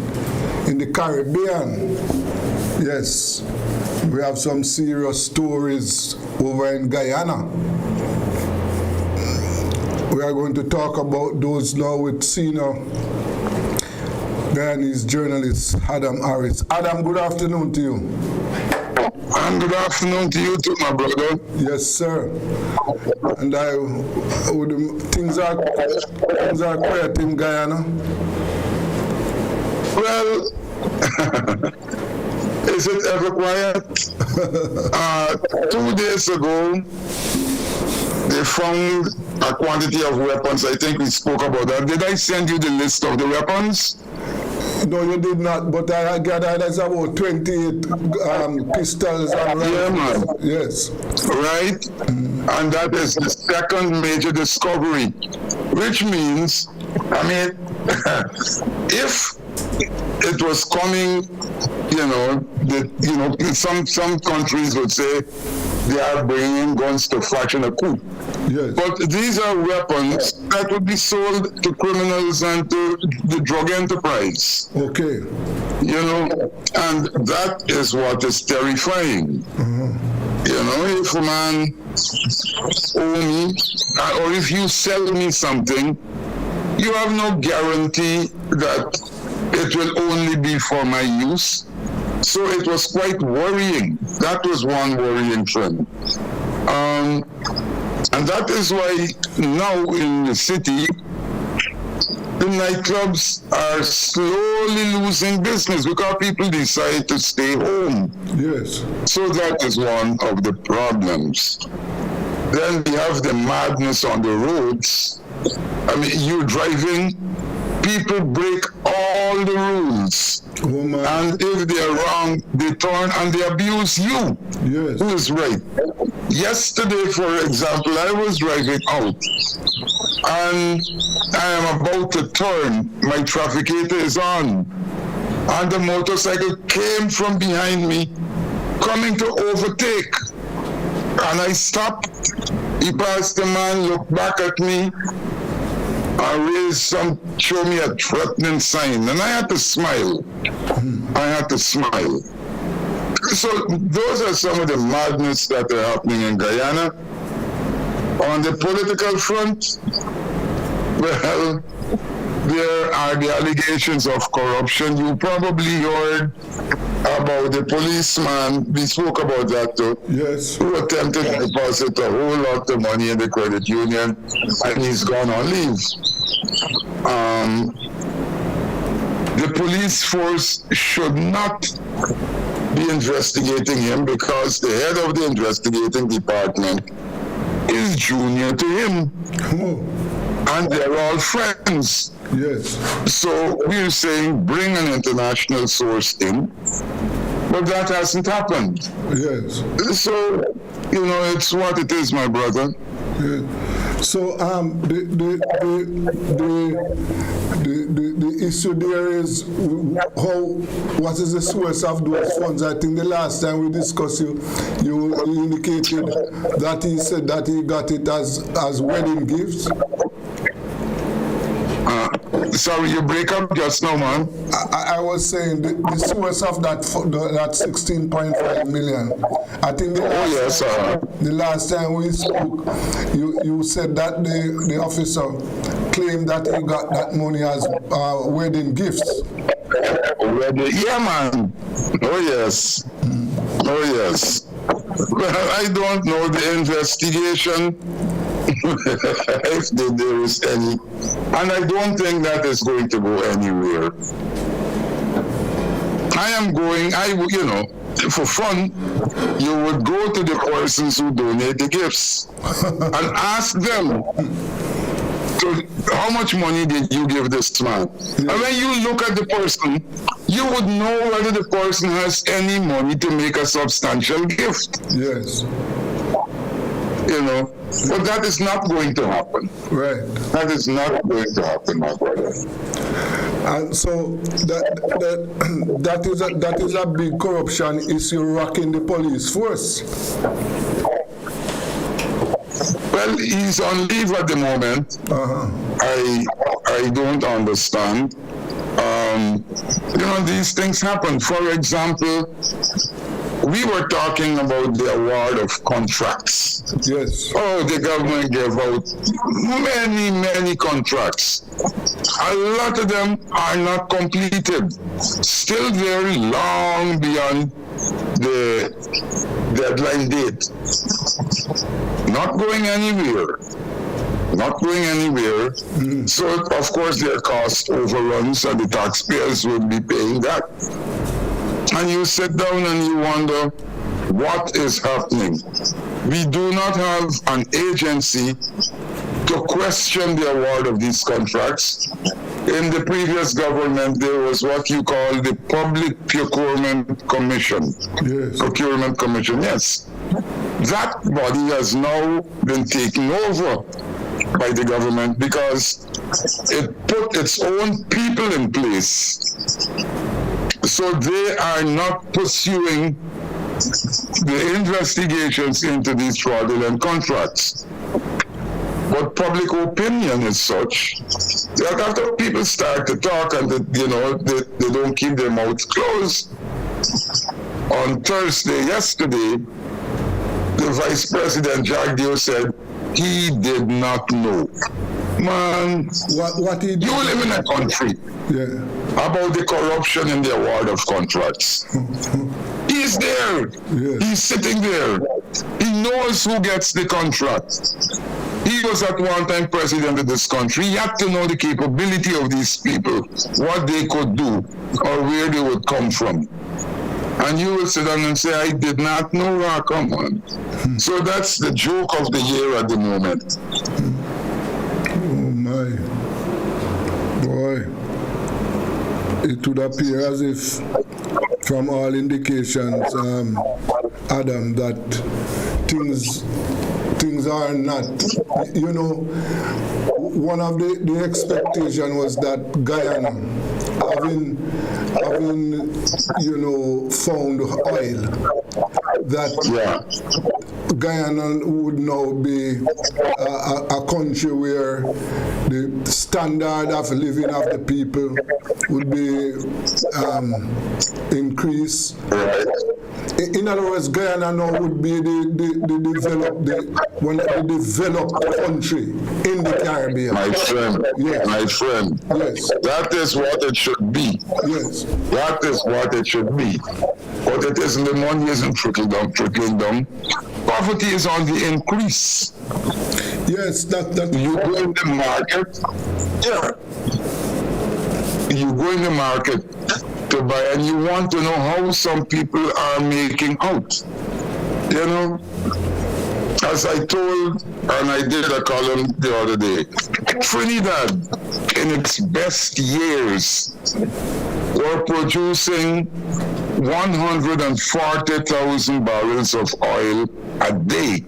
in the Caribbean. Yes, we have some serious stories over in Guyana. We are going to talk about those now with senior Guyanese journalist Adam Harris. Adam, good afternoon to you. And good afternoon to you too, my brother. Yes, sir. And things are quiet in Guyana. Well, is it ever quiet? 2 days ago, they found a quantity of weapons. I think we spoke about that. Did I send you the list of the weapons? No, you did not, but I gathered there's about 28 pistols and rifles. Yeah, man. Yes. Right? And that is the second major discovery, which means, I mean, if it was coming, some countries would say they are bringing guns to fashion a coup. Yes. But these are weapons that would be sold to criminals and to the drug enterprise. Okay. And that is what is terrifying. If a man owe me, or if you sell me something, you have no guarantee that it will only be for my use. So it was quite worrying. That was one worrying trend. And that is why now in the city, the nightclubs are slowly losing business because people decide to stay home. Yes. So that is one of the problems. Then we have the madness on the roads. I mean, you're driving, people break all the rules. And if they're wrong, they turn and they abuse you. Yes. Who is right? Yesterday, for example, I was driving out and I am about to turn. My trafficator is on. And the motorcycle came from behind me, coming to overtake. And I stopped. He passed the man, looked back at me, and showed me a threatening sign. And I had to smile. So those are some of the madness that are happening in Guyana. On the political front, well, there are the allegations of corruption. You probably heard about the policeman, we spoke about that too, yes, who attempted to deposit a whole lot of money in the credit union, and he's gone on leave. The police force should not be investigating him because the head of the investigating department is junior to him. And they're all friends. Yes. So we're saying bring an international source in, but that hasn't happened. Yes. So, it's what it is, my brother. Yeah. So the issue there is what is the source of those funds? I think the last time we discussed, you indicated that he said that he got it as wedding gifts. Sorry, you break up just now, man. I was saying the source of that 16.5 million. I think the last time we spoke, you said that the officer claimed that he got that money as wedding gifts. Yeah, man. Oh yes. Oh yes. Well, I don't know the investigation. If there is any, and I don't think that is going to go anywhere. For fun, you would go to the persons who donate the gifts and ask them, how much money did you give this man? And when you look at the person, you would know whether the person has any money to make a substantial gift. Yes. But that is not going to happen. Right. That is not going to happen, my brother. And so that is a big corruption issue rocking the police force. Well, he's on leave at the moment. I don't understand. These things happen. For example, we were talking about the award of contracts. Yes. Oh, the government gave out many, many contracts. A lot of them are not completed. Still very long beyond the deadline date. Not going anywhere. Not going anywhere. So, of course, their cost overruns and the taxpayers will be paying that. And you sit down and you wonder, what is happening? We do not have an agency to question the award of these contracts. In the previous government, there was what you call the Public Procurement Commission. Yes. Procurement Commission, yes. That body has now been taken over by the government because it put its own people in place. So they are not pursuing the investigations into these fraudulent contracts. But public opinion is such that after people start to talk and they don't keep their mouths closed. On Thursday, yesterday, the Vice President Jagdeo said he did not know. Man, what he did? You live in a country about the corruption in the award of contracts. He's there. He's sitting there. He knows who gets the contract. He was at one time president of this country. He had to know the capability of these people, what they could do, or where they would come from. And you will sit down and say, I did not know. Come on. So that's the joke of the year at the moment. Oh my. Boy. It would appear as if, from all indications, Adam, that things are not, one of the expectation was that Guyana, having found oil, that Guyana would now be a country where the standard of living of the people would be increased. In other words, Guyana now would be the developed country in the Caribbean. My friend, yes. My friend, yes. That is what it should be. Yes. That is what it should be. But it isn't, the money isn't trickling down. Poverty is on the increase. Yes, that you go in the market, you go in the market to buy, and you want to know how some people are making out. As I told, and I did a column the other day, Trinidad, in its best years, were producing 140,000 barrels of oil a day.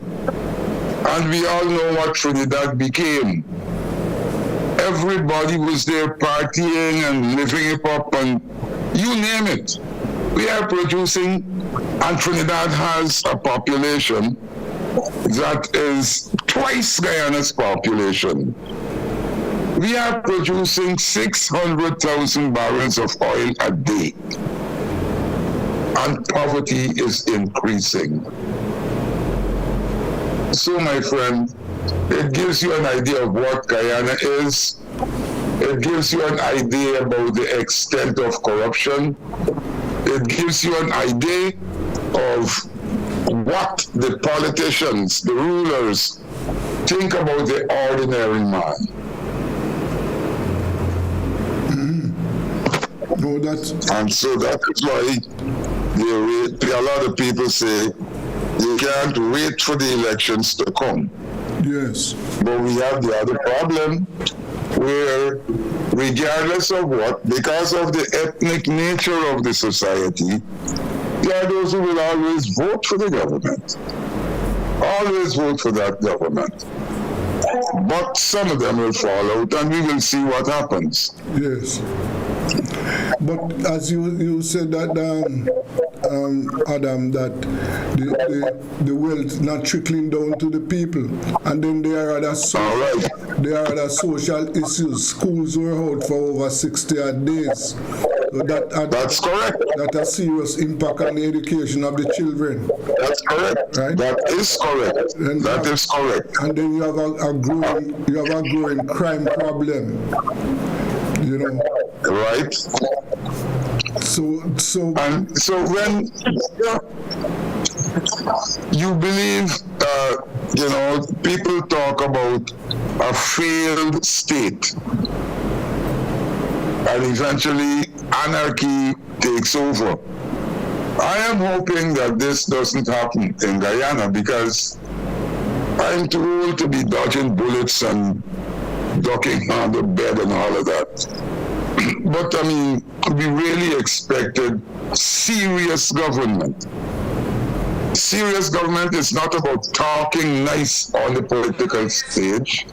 And we all know what Trinidad became. Everybody was there partying and living it up, and you name it. We are producing, and Trinidad has a population that is twice Guyana's population. We are producing 600,000 barrels of oil a day, and poverty is increasing. So, my friend, it gives you an idea of what Guyana is. It gives you an idea about the extent of corruption. It gives you an idea of what the politicians, the rulers, think about the ordinary man. No, and so that is why a lot of people say you can't wait for the elections to come. Yes. But we have the other problem where, regardless of what, because of the ethnic nature of the society, there are those who will always vote for the government. Always vote for that government. But some of them will fall out, and we will see what happens. Yes. But as you said that, Adam, that the wealth not trickling down to the people, and then there are other social issues. Schools were out for over 60 odd days. So that's correct. That has serious impact on the education of the children. That's correct. Right? That is correct. That is correct. And then you have a growing crime problem. Right. So when you believe, people talk about a failed state, and eventually anarchy takes over. I am hoping that this doesn't happen in Guyana, because I'm too old to be dodging bullets and ducking under bed and all of that. But I mean, we really expected serious government. Serious government is not about talking nice on the political stage.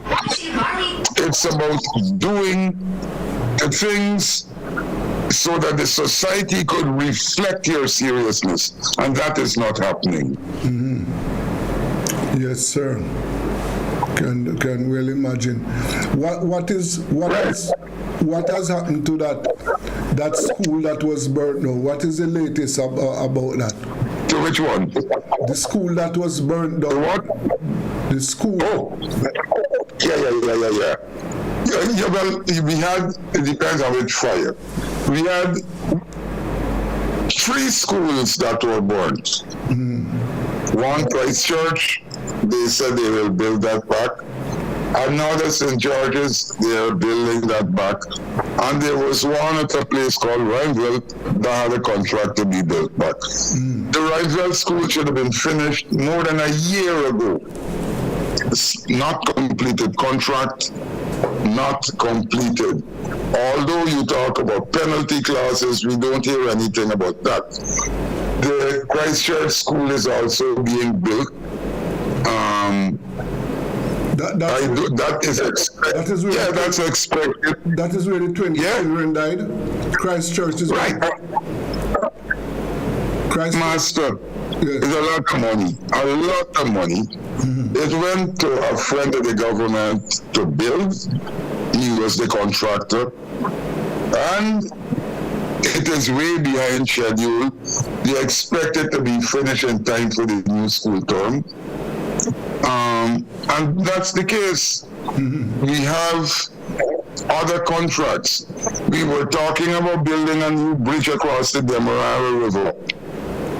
It's about doing things so that the society could reflect your seriousness, and that is not happening. Mm-hmm. Yes, sir. Can well imagine. What has happened to that school that was burnt down? What is the latest about that? To which one? The school that was burnt down. The what? The school. Oh, yeah. Yeah, well, we had, it depends on which fire. We had 3 schools that were burnt. One Christchurch, they said they will build that back. Another St. George's, they are building that back. And there was one at a place called Rhineville that had a contract to be built back. The Rhineville school should have been finished more than a year ago. It's not completed contract, not completed. Although you talk about penalty clauses, we don't hear anything about that. The Christchurch school is also being built. That's expected. That is where the 20 children died. Christchurch is right. Master, it's a lot of money. A lot of money. It went to a friend of the government to build. He was the contractor. And it is way behind schedule. They expect it to be finished in time for the new school term. And that's the case. We have other contracts. We were talking about building a new bridge across the Demerara River.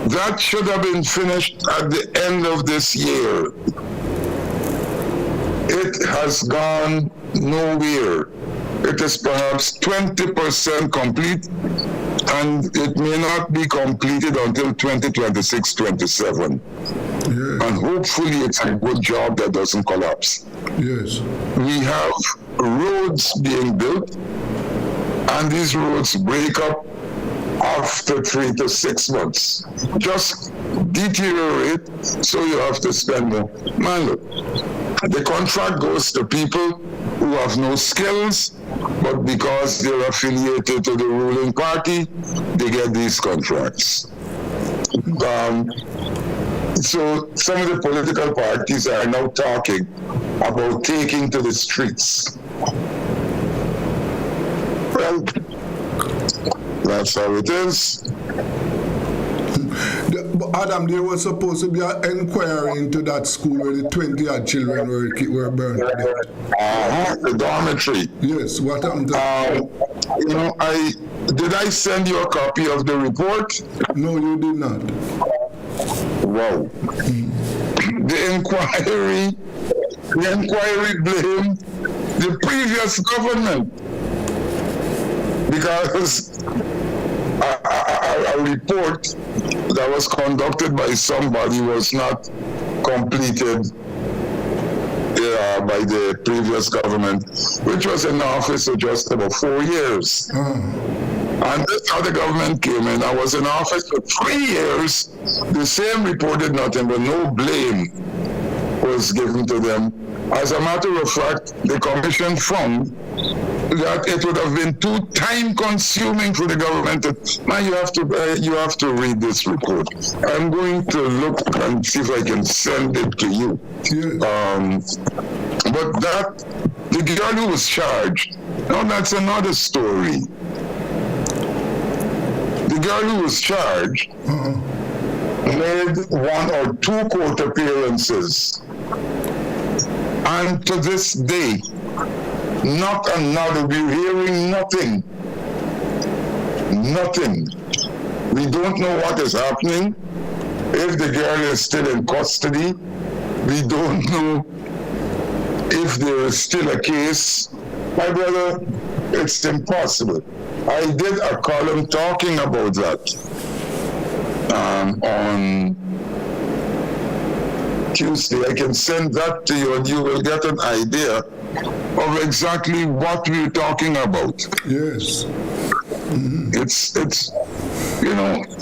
That should have been finished at the end of this year. It has gone nowhere. It is perhaps 20% complete, and it may not be completed until 2026-27. And hopefully it's a good job that doesn't collapse. Yes. We have roads being built, and these roads break up after 3 to 6 months. Just deteriorate, so you have to spend more. Man, look, the contract goes to people who have no skills, but because they're affiliated to the ruling party, they get these contracts. So some of the political parties are now talking about taking to the streets. Well, that's how it is. Adam, there was supposed to be an inquiry into that school where the 20-odd children were burned to death. The dormitory. Yes, what happened to did I send you a copy of the report? No, you did not. Wow. The inquiry blamed the previous government because a report that was conducted by somebody was not completed by the previous government, which was in office for just about 4 years. And that's how the government came in. I was in office for 3 years. The same report did nothing, but no blame was given to them. As a matter of fact, the commission found that it would have been too time-consuming for the government. Man, you have to read this report. I'm going to look and see if I can send it to you. But the girl who was charged, no, that's another story. The girl who was charged made 1 or 2 court appearances. And to this day, not another, we're hearing nothing. Nothing. We don't know what is happening. If the girl is still in custody, we don't know if there is still a case. My brother, it's impossible. I did a column talking about that on Tuesday. I can send that to you and you will get an idea of exactly what we're talking about. Yes. Mm-hmm. It's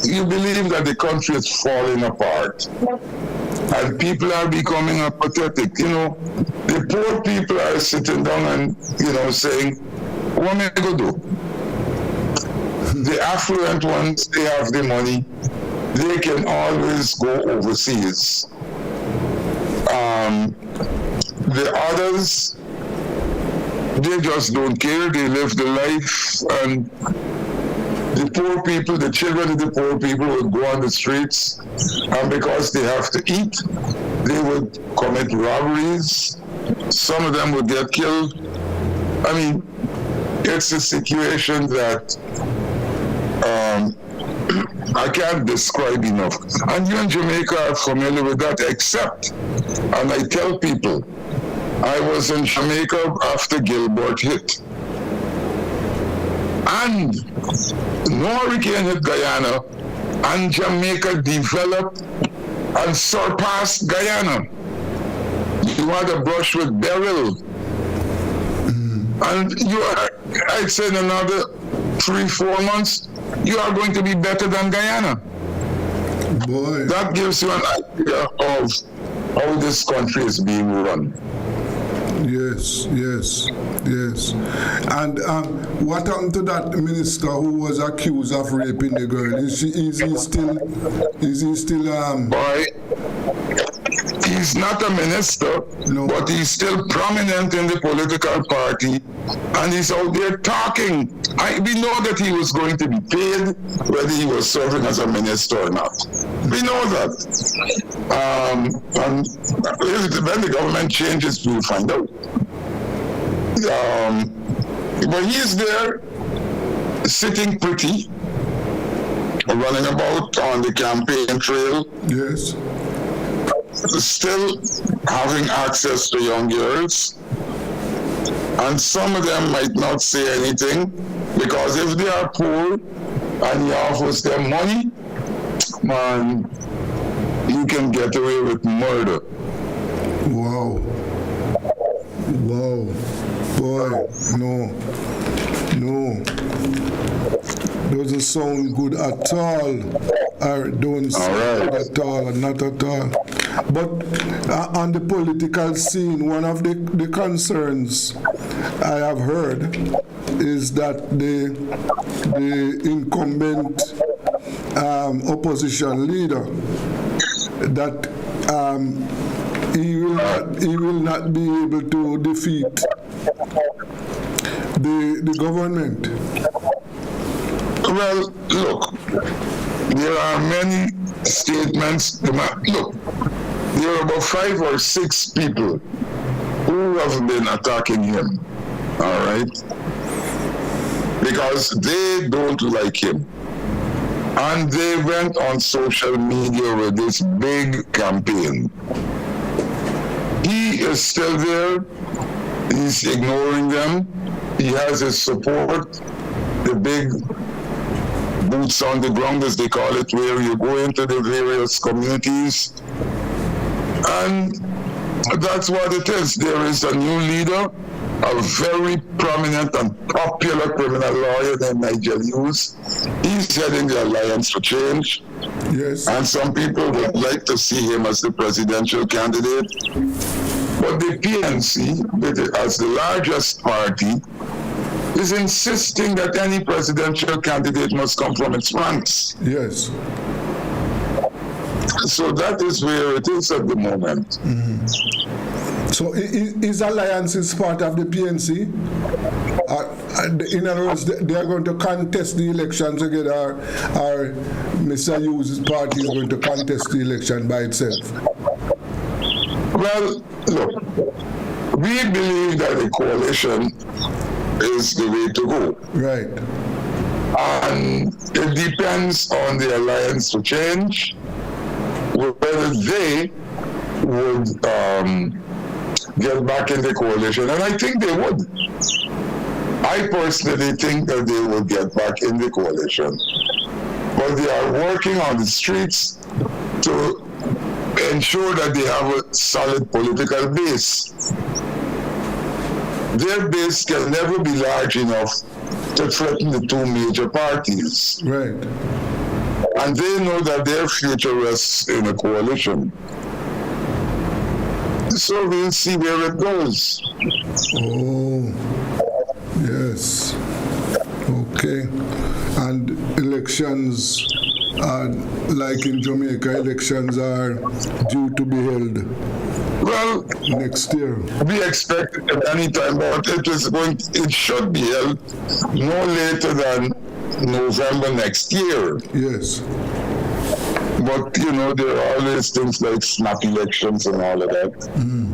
you believe that the country is falling apart and people are becoming apathetic. The poor people are sitting down and saying, what am I going to do? The affluent ones, they have the money, they can always go overseas. The others, they just don't care, they live the life, and the poor people, the children of the poor people would go on the streets, and because they have to eat, they would commit robberies. Some of them would get killed. I mean, it's a situation that I can't describe enough. And you in Jamaica are familiar with that, except, and I tell people, I was in Jamaica after Gilbert hit. And no hurricane hit Guyana, and Jamaica developed and surpassed Guyana. You had a brush with Beryl. And I'd say in another 3-4 months, you are going to be better than Guyana. Boy. That gives you an idea of how this country is being run. Yes. And what happened to that minister who was accused of raping the girl? Is he still? Boy, he's not a minister, but he's still prominent in the political party, and he's out there talking. We know that he was going to be paid, whether he was serving as a minister or not. We know that. And when the government changes, we'll find out. But he's there, sitting pretty, running about on the campaign trail. Yes. Still having access to young girls. And some of them might not say anything, because if they are poor and he offers them money, man, you can get away with murder. Wow. Boy, no. Doesn't sound good at all. Or don't sound good at all, not at all. But on the political scene, one of the concerns I have heard is that the incumbent opposition leader, that he will not be able to defeat the government. Well, look, there are many statements. Look, there are about 5 or 6 people who have been attacking him, all right? Because they don't like him. And they went on social media with this big campaign. He is still there. He's ignoring them. He has his support, the big boots on the ground, as they call it, where you go into the various communities. And that's what it is. There is a new leader, a very prominent and popular criminal lawyer named Nigel Hughes. He's heading the Alliance for Change. Yes. And some people would like to see him as the presidential candidate. But the PNC, as the largest party, is insisting that any presidential candidate must come from its ranks. Yes. So that is where it is at the moment. Mm-hmm. So is Alliance part of the PNC? In other words, they are going to contest the election together, or Mr. Hughes' party is going to contest the election by itself? Well, look, we believe that the coalition is the way to go. Right. And it depends on the Alliance for Change whether they would get back in the coalition, and I think they would. I personally think that they would get back in the coalition, but they are working on the streets to ensure that they have a solid political base. Their base can never be large enough to threaten the two major parties. Right. And they know that their future rests in a coalition. So we'll see where it goes. Oh, yes. Okay. And elections are, like in Jamaica, elections are due to be held. Well, next year. We expect it at any time, but it should be held no later than November next year. Yes. But, you know, there are always things like snap elections and all of that. Mm.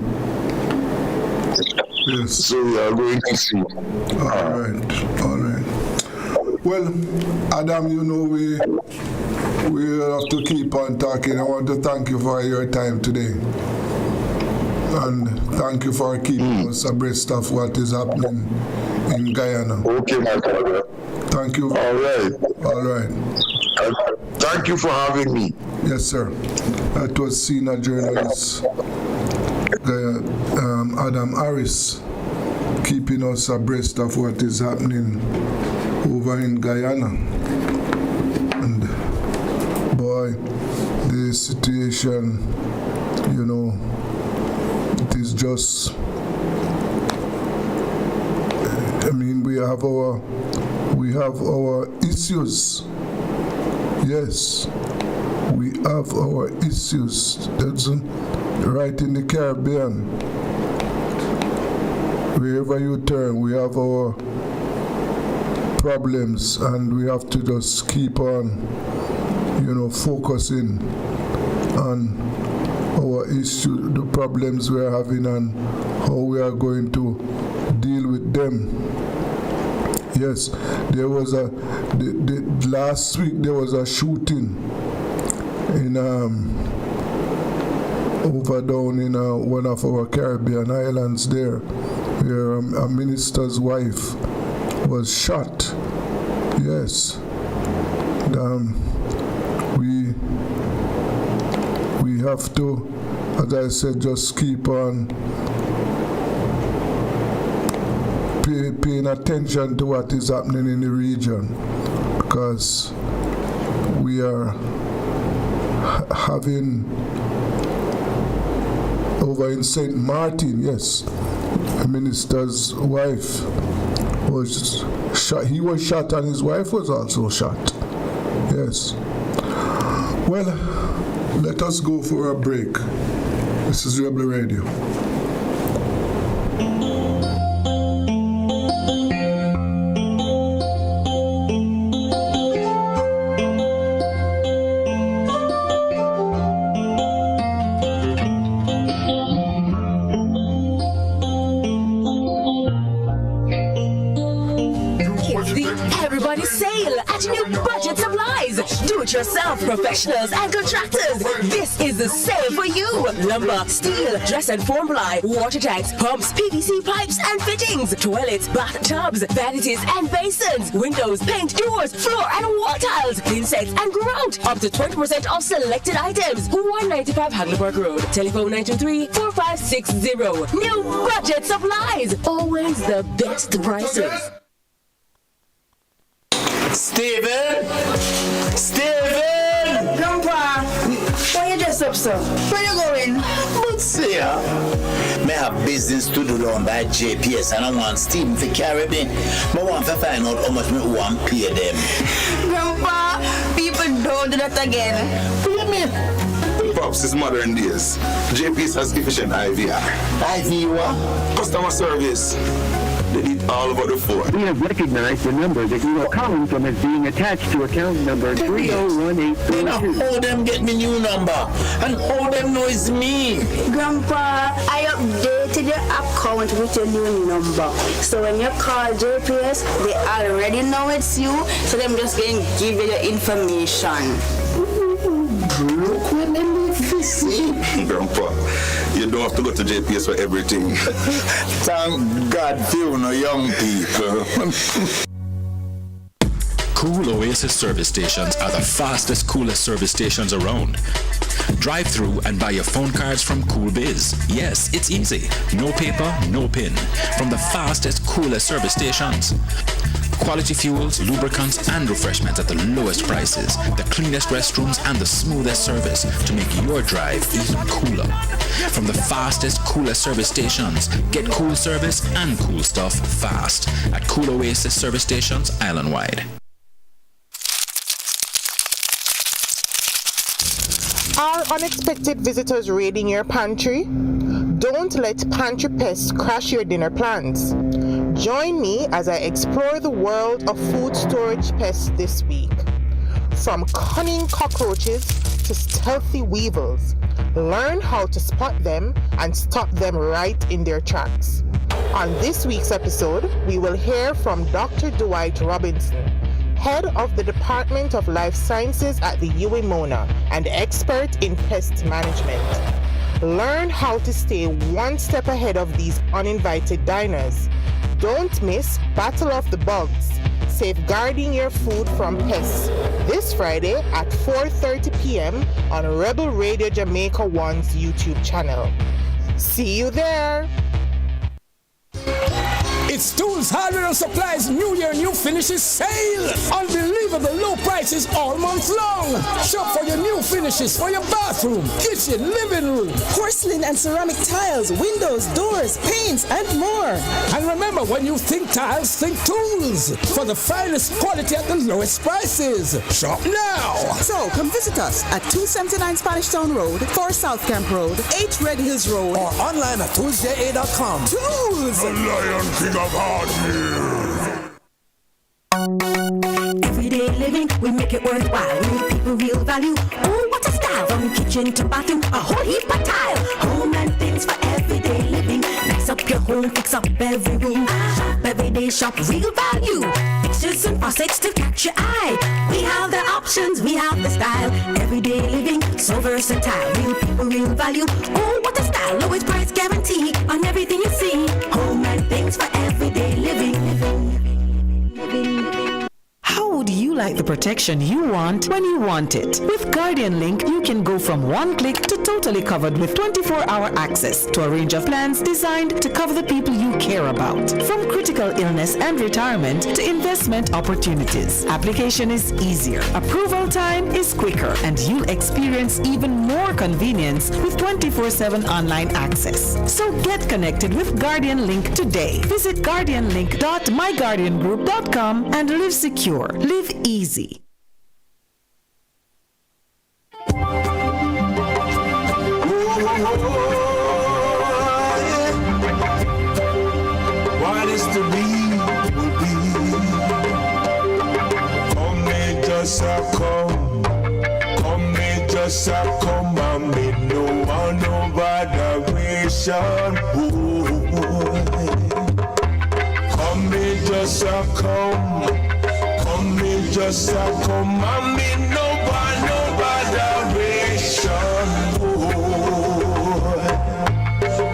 Yes. So we are going to see. All right. Well, Adam, you know, we have to keep on talking. I want to thank you for your time today. And thank you for keeping us abreast of what is happening in Guyana. Okay, my brother. Thank you. All right. Thank you for having me. Yes, sir. That was senior journalist Adam Harris, keeping us abreast of what is happening over in Guyana. And boy, the situation, you know, it is just, I mean, we have our issues. Yes, we have our issues. That's right in the Caribbean. Wherever you turn, we have our problems, and we have to just keep on, you know, focusing on our issue, the problems we are having, and how we are going to deal with them. Yes, there was last week there was a shooting in over down in one of our Caribbean islands there, where a minister's wife was shot. Yes, we have to, as I said, just keep on paying attention to what is happening in the region, because we are having over in St. Martin, yes, a minister's wife was shot. He was shot and his wife was also shot. Yes. Well, let us go for a break. This is Rebel Radio. Yourself, professionals and contractors. This is the sale for you. Lumber, steel, dress and form ply, water tanks, pumps, PVC pipes and fittings, toilets, bathtubs, vanities and basins, windows, paint, doors, floor and wall tiles, insects and grout. Up to 20% off selected items. 195 Hagleyburg Road. Telephone 923-4560. New budget supplies. Always the best prices. Steven! Grandpa! Why you dressed up, sir? Where you going? But see, me have business to do down by JPS, and I want Stephen to carry me. I want to find out how much me want to pay them. Grandpa, people don't do that again. What do you mean? Pops, it's modern days. JPS has efficient IVR. IVR? Customer service. They did all about the phone. We have recognized the number that you are calling from as being attached to account number 301842. You know how them get me new number and how them know it's me. Grandpa, I updated your account with your new number. So when you call JPS, they already know it's you. So them just going to give you your information. Look when them see. Grandpa, you don't have to go to JPS for everything. Thank God for you know young people. Cool Oasis service stations are the fastest, coolest service stations around. Drive through and buy your phone cards from Cool Biz. Yes, it's easy. No paper, no pin. From the fastest, coolest service stations. Quality fuels, lubricants, and refreshments at the lowest prices. The cleanest restrooms and the smoothest service to make your drive even cooler. From the fastest, coolest service stations, get cool service and cool stuff fast at Cool Oasis service stations island-wide. Are unexpected visitors raiding your pantry? Don't let pantry pests crash your dinner plans. Join me as I explore the world of food storage pests this week. From cunning cockroaches to stealthy weevils, learn how to spot them and stop them right in their tracks. On this week's episode, we will hear from Dr. Dwight Robinson, head of the Department of Life Sciences at the UWI-MONA and expert in pest management. Learn how to stay one step ahead of these uninvited diners. Don't miss Battle of the Bugs, safeguarding your food from pests, this Friday at 4:30 p.m. on Rebel Radio Jamaica 1's YouTube channel. See you there! It's Tools, Hardware and Supplies New Year, New Finishes sale. Unbelievable low prices all month long. Shop for your new finishes for your bathroom, kitchen, living room. Porcelain and ceramic tiles, windows, doors, paints, and more. And remember, when you think tiles, think tools. For the finest quality at the lowest prices. Shop now. So come visit us at 279 Spanish Town Road, 4 South Camp Road, 8 Red Hills Road. Or online at toolsja.com. Tools! The Lion King of Hardware. Everyday living, we make it worthwhile. We give people real value. Oh, what a style! From kitchen to bathroom, a whole heap of tile. Home and things for everyday living. Nice up your home, fix up every room. Shop every day, shop real value. Fixtures and faucets to catch your eye. We have the options, we have the style. Everyday living, so versatile. Real people, real value. Oh, what a style! Lowest price guarantee on everything you see. Home and things for everyday living. How would you like the protection you want when you want it? With Guardian Link, you can go from one click to totally covered with 24-hour access to a range of plans designed to cover the people you care about. From critical illness and retirement to investment opportunities. Application is easier, approval time is quicker, and you'll experience even more convenience with 24/7 online access. So get connected with Guardian Link today. Visit guardianlink.myguardiangroup.com and live secure. Live easy. What is to be will be. Come me just a come. Come me just a come and me no one no botheration. Come me just a come. Come me just a come and me no botheration.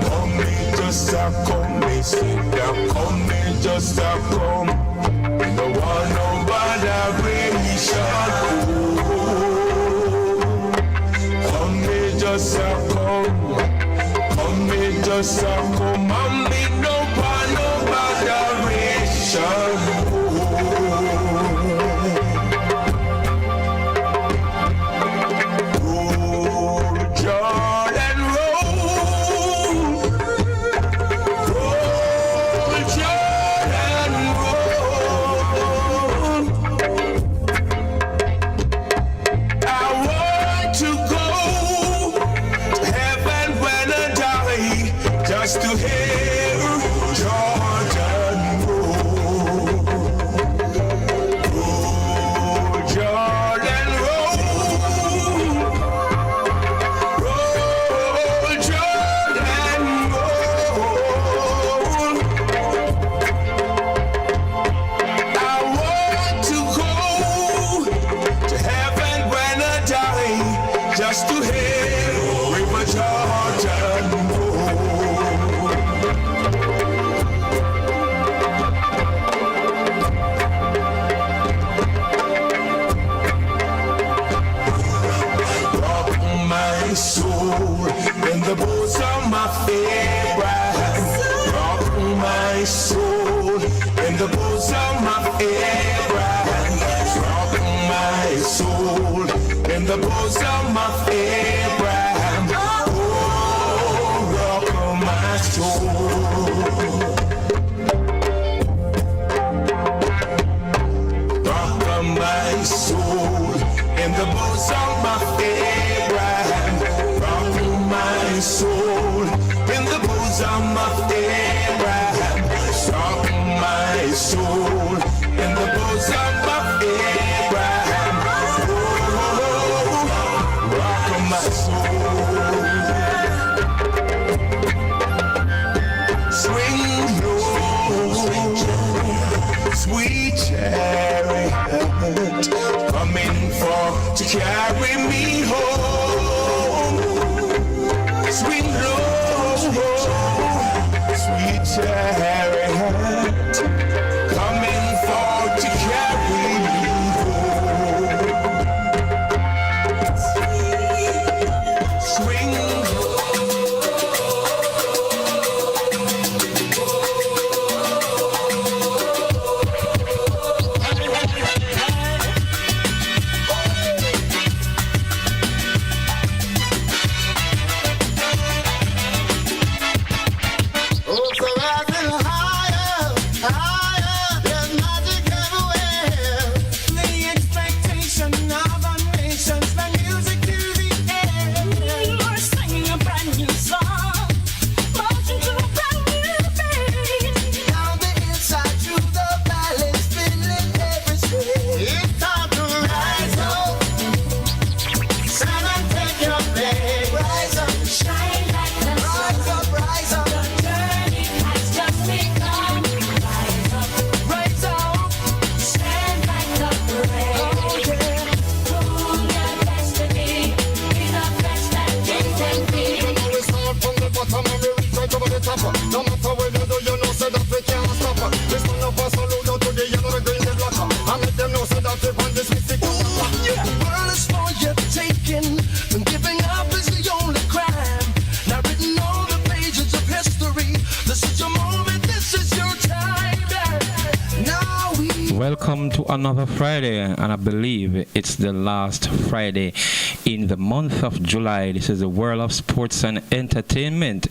Come me just a come, me sit down. Come me just a come. Me no want no botheration. Come me just a come. Come me just a come and me no want no botheration. Just to hear Jordan in the bosom of Abraham. Rock my soul in the bosom of Abraham. Rock my soul in the bosom of Abraham. Oh, rock my soul. Rock my soul in the bosom of Abraham. Rock my soul in the bosom of Abraham. Rock my soul in the bosom of Abraham. Oh, rock my soul. Swing low, sweet chariot, coming for to carry me home. Swing low, sweet chariot, coming for to carry me home. Swing Welcome to another Friday, and I believe it's the last Friday in the month of July. This is the world of sports and entertainment.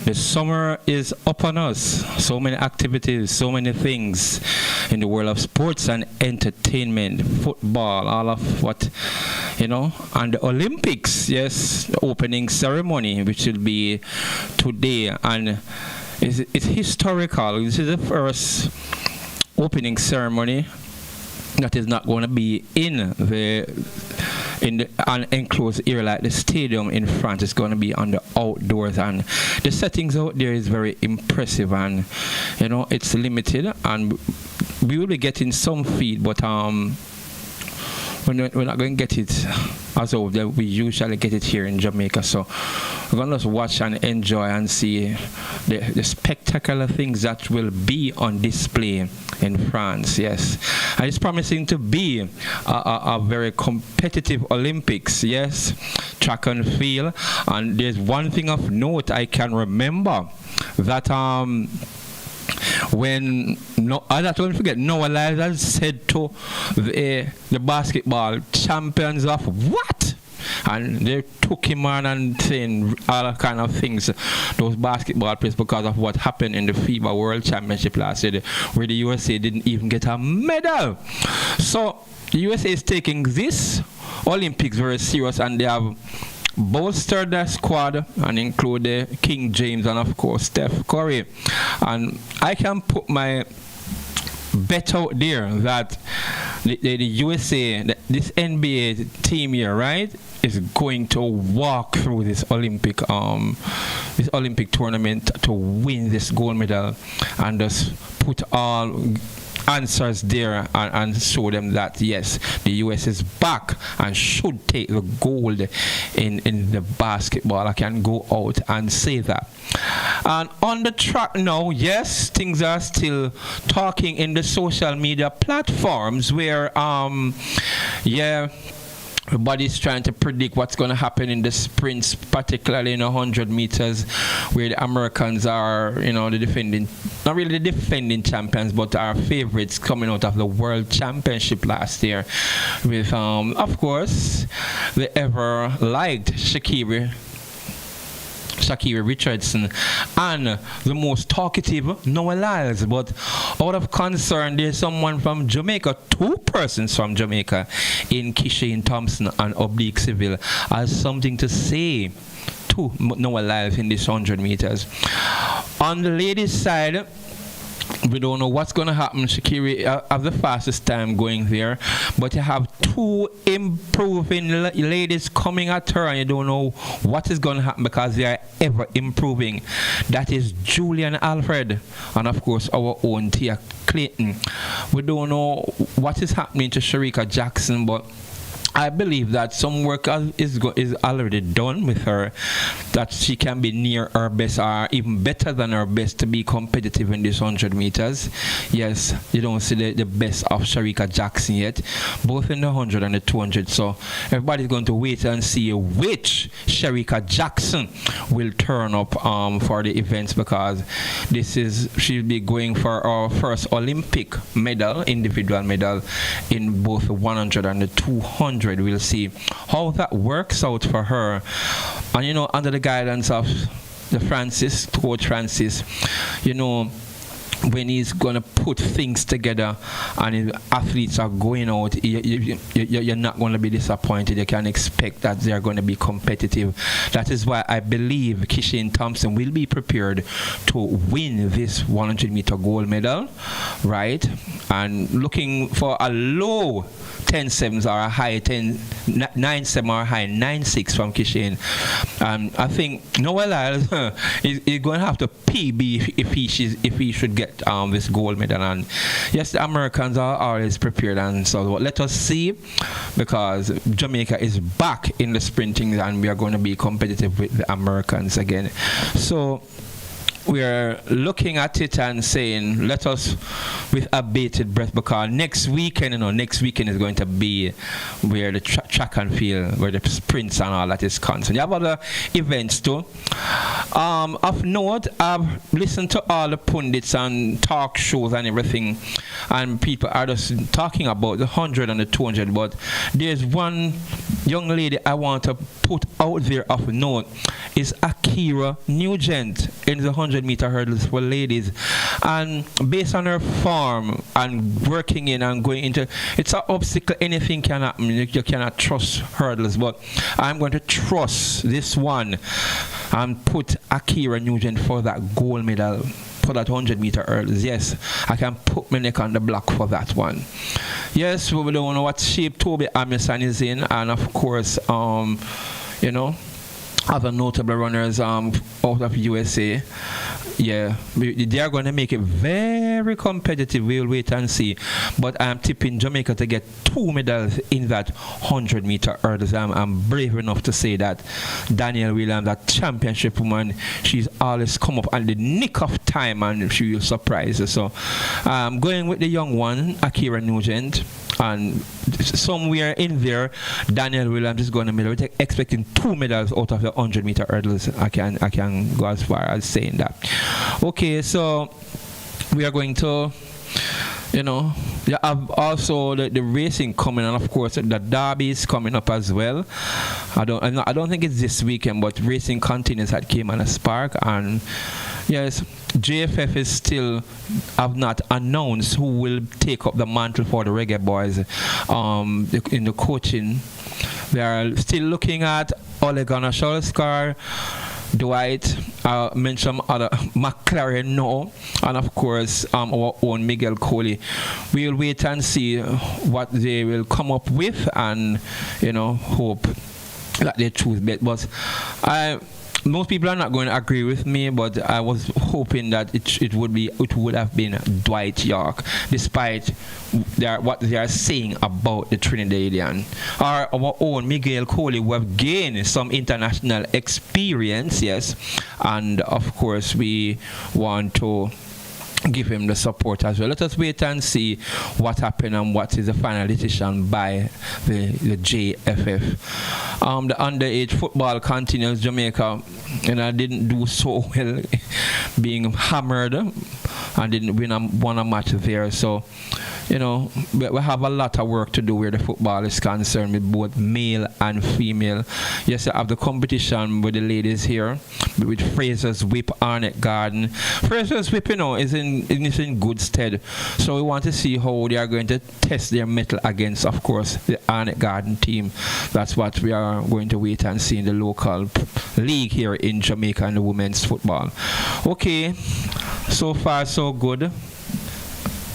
The summer is upon us. So many activities, so many things in the world of sports and entertainment, football, all of what, you know, and the Olympics, yes, the opening ceremony, which will be today, and it's historical. This is the first opening ceremony that is not going to be in an enclosed area like the stadium in France. It's going to be on the outdoors, and the settings out there is very impressive, and you know it's limited, and we will be getting some feed, but we're not going to get it as of that we usually get it here in Jamaica. So we're going to just watch and enjoy and see the spectacular things that will be on display in France. Yes, and it's promising to be a very competitive Olympics. Yes, track and field. And there's one thing of note I can remember that when I don't forget, Noah Liza said to the basketball champions of what? And they took him on and saying all kind of things, those basketball players, because of what happened in the FIBA World Championship last year, where the USA didn't even get a medal. So the USA is taking this Olympics very serious, and they have bolstered their squad and include King James and of course Steph Curry. And I can put my bet out there that the USA, this NBA team here, right, is going to walk through this Olympic tournament to win this gold medal, and just put all answers there and show them that yes, the US is back and should take the gold in the basketball. I can go out and say that. And on the track now, yes, things are still talking in the social media platforms where Everybody's trying to predict what's going to happen in the sprints, particularly in 100 meters, where the Americans are, the defending, not really the defending champions, but our favorites coming out of the World Championship last year with, of course, the ever-liked Shakira Richardson and the most talkative Noah Lyles. But out of concern, there's someone from Jamaica, 2 persons from Jamaica in Kishane Thompson and Oblique Civil has something to say to Noah Lyles in this 100 meters. On the ladies' side, we don't know what's going to happen. Shakira have the fastest time going there, but you have 2 improving ladies coming at her, and you don't know what is going to happen because they are ever improving. That is Julian Alfred and, of course, our own Tia Clayton. We don't know what is happening to Sharika Jackson, but I believe that some work is already done with her, that she can be near her best or even better than her best to be competitive in this 100 meters. Yes, you don't see the best of Sharika Jackson yet, both in the 100 and the 200. So everybody's going to wait and see which Sharika Jackson will turn up for the events, because she'll be going for our first Olympic medal, individual medal, in both the 100 and the 200. We'll see how that works out for her. And under the guidance of Coach Francis, when he's going to put things together and his athletes are going out, you're not going to be disappointed. You can expect that they're going to be competitive. That is why I believe Kishane Thompson will be prepared to win this 100-meter gold medal, right? And looking for a low 10.7s or a high 9.7 or a high 9.6 from Kishane. I think Noah Lyles is going to have to PB if he should get this gold medal. And yes, the Americans are always prepared, and so let us see, because Jamaica is back in the sprinting and we are going to be competitive with the Americans again. So we are looking at it and saying, let us with a bated breath, because next weekend is going to be where the track and field, where the sprints and all that is concerned. You have other events too. Of note, I've listened to all the pundits and talk shows and everything, and people are just talking about the 100 and the 200, but there's one young lady I want to put out there of note, is Akira Nugent in the 100-meter hurdles for ladies. And based on her form and working in and going into, it's an obstacle, anything can happen. You cannot trust hurdles, but I'm going to trust this one and put Akira Nugent for that gold medal for that 100-meter hurdles. Yes, I can put my neck on the block for that one. Yes, we don't know what shape Toby Amison is in, and of course, other notable runners out of USA. Yeah, they are going to make it very competitive. We'll wait and see. But I'm tipping Jamaica to get 2 medals in that 100-meter hurdles. I'm brave enough to say that Danielle Williams, that championship woman, she's always come up at the nick of time and she will surprise us. So I'm going with the young one, Akira Nugent. And somewhere in there, Daniel Williams is going to medal. We're expecting 2 medals out of the 100-meter hurdles. I can go as far as saying that. Okay, so we are going to, you have also the racing coming, and of course the derby is coming up as well. I don't think it's this weekend, but racing continues at Cayman Spark, and yes, JFF is still have not announced who will take up the mantle for the Reggae Boys in the coaching. They are still looking at Ole Gunnar Solskjaer, Dwight, mention other McLaren no, and of course our own Miguel Coley. We'll wait and see what they will come up with, and hope that they choose best. But most people are not going to agree with me, but I was hoping that it would have been Dwight York, despite what they are saying about the Trinidadian. Or our own Miguel Coley, who have gained some international experience, yes, and of course we want to give him the support as well. Let us wait and see what happened and what is the final decision by the JFF. The underage football continues. Jamaica, didn't do so well, being hammered and didn't won a match there. So, we have a lot of work to do where the football is concerned with both male and female. Yes, I have the competition with the ladies here with Fraser's Whip, Arnett Garden. Fraser's Whip, is in good stead. So we want to see how they are going to test their mettle against, of course, the Arnett Garden team. That's what we are going to wait and see in the local league here in Jamaica and the women's football. Okay, so far so good.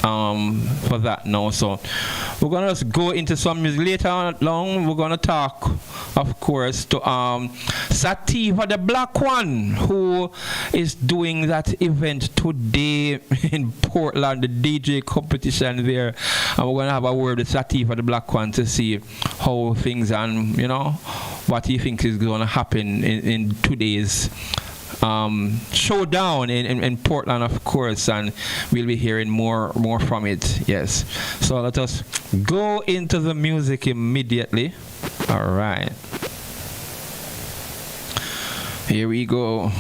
For that now, so we're gonna just go into some music later on. We're gonna talk, of course, to Sativa, the black one, who is doing that event today in Portland, the DJ competition there, and we're gonna have a word with Sativa, the black one, to see how things and what he thinks is gonna happen in today's showdown in Portland, of course, and we'll be hearing more from it. Yes, so let us go into the music immediately. All right, here we go.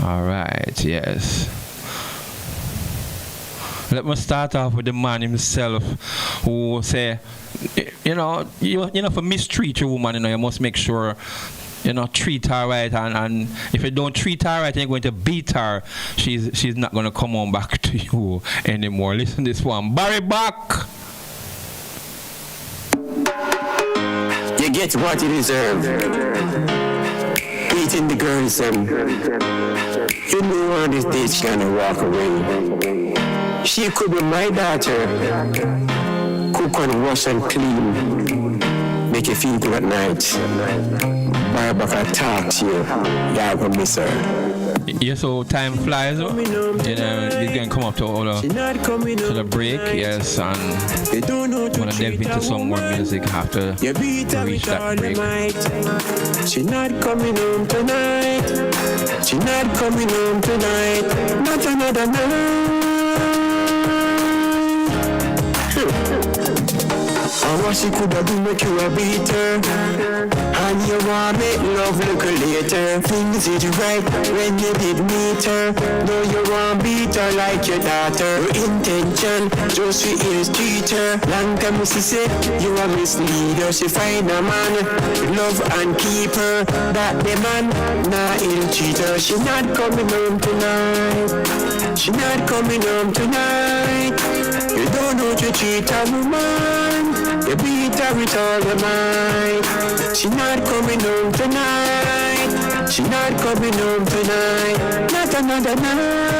All right, yes. Let me start off with the man himself, who say, for mistreat your woman, you must make sure, treat her right, and if you don't treat her right, you're going to beat her. She's not going to come on back to you anymore. Listen to this one, Barry Back. You get what you deserve. Beating the girls, you know on this day she's gonna walk away. She could be my daughter. Cook and wash and clean. Make you feel good at night. Barbara can talk to you. You're gonna miss her. Yeah, so time flies. We're going to come up to the break, yes, and we're going to delve into some more music after we reach that break. She's not coming home tonight. She's not coming home tonight. Not another night. And what she could have do make you a beater. And you want make love look later. Things did right when you did meet her. No, you want beat her like your daughter. Your intention just to ill-treat her. Long time she say you a misleader. She find a man, love and keep her. That the man, nah ill-treat her. She not coming home tonight. She not coming home tonight. You don't know to treat a woman. You beat her with all your might. She not coming home tonight. She not coming home tonight. Not another night.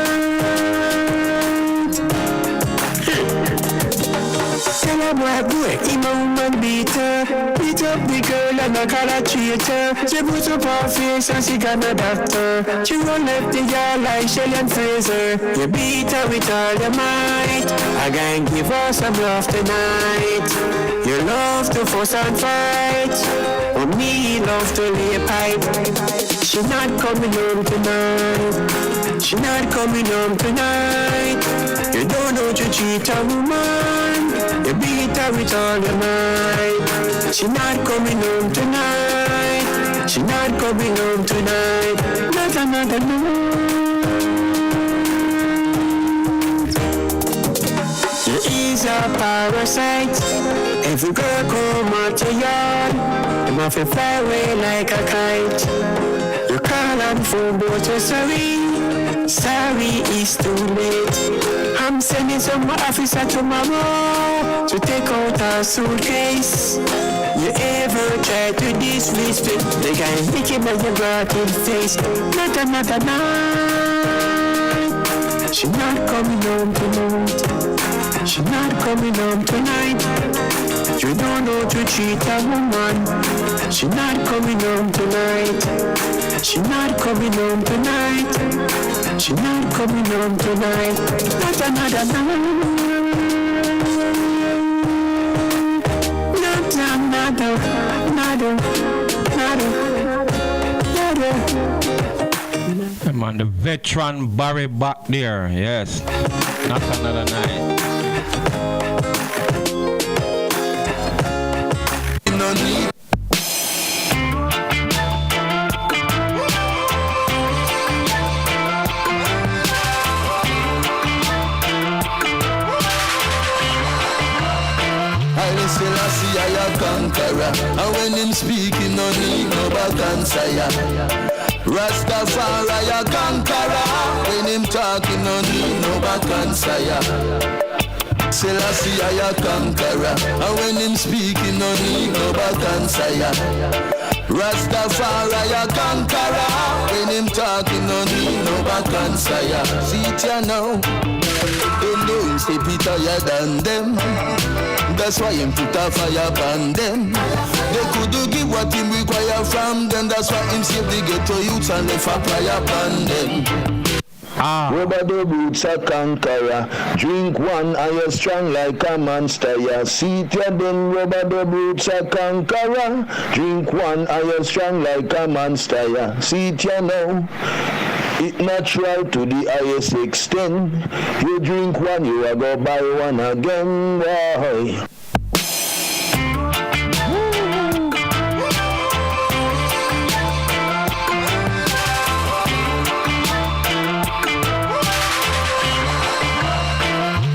Tell her boy, him a woman beater. Beat up the girl and a call her traitor. She put up her face and she got a doctor. She won't left the yard like Shelly and Fraser. You beat her with all your might. I can give her some love tonight. You love to fuss and fight. But me love to lay a pipe. She not coming home tonight. She not coming home tonight. You don't know to treat a woman. You beat her with all your might. She not coming home tonight. She not coming home tonight. Not another night. You is a parasite. Every girl come out your yard. You must fly away like a kite. You call on phone but you're sorry. Sorry is too late. I'm sending some officer tomorrow to take out our suitcase. You ever try to disrespect the guy making by your rotten face? Not another night. She's not coming home tonight. She's not coming home tonight. You don't know to treat a woman. She's not coming home tonight. She's not coming home tonight. She's not coming home tonight. Not another night. Not Man, the veteran Barry back there, yes. Not another night. No need. I still see I conqueror, and when him speaking, no need no back answer. Rastafari a conqueror, when him talking, no need no back answer. Selassie I a conqueror, and when him speaking, no need no back answer. Rastafari a conqueror, when him talking, no need no back answer. See it ya now, them know him say Peter higher than them. That's why him put a fire upon them. They could give what him require from them. That's why him save the ghetto youths and left a fire upon them. Rubber the boots a conqueror. Drink one and you're strong like a monster. Yeah, see it ya then. Rubber the boots a conqueror. Drink one and you're strong like a monster. Yeah, see it ya now. It natural to the highest extent. You drink one, you a go buy one again. Why?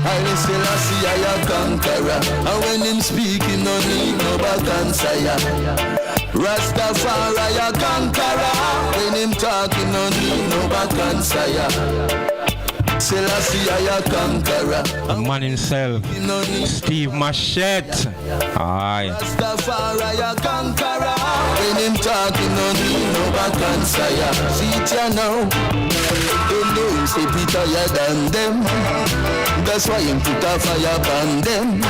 I still see I a conqueror, and when him speaking, no need no back answer. Rastafari a conqueror, when him talking, no need no back answer. Selassie I a conqueror. The man himself, Steve Machette. Aye. Rastafari a conqueror, when him talking, no need no back answer. See it ya now, them know him say Peter higher than them. That's why him put a fire upon them.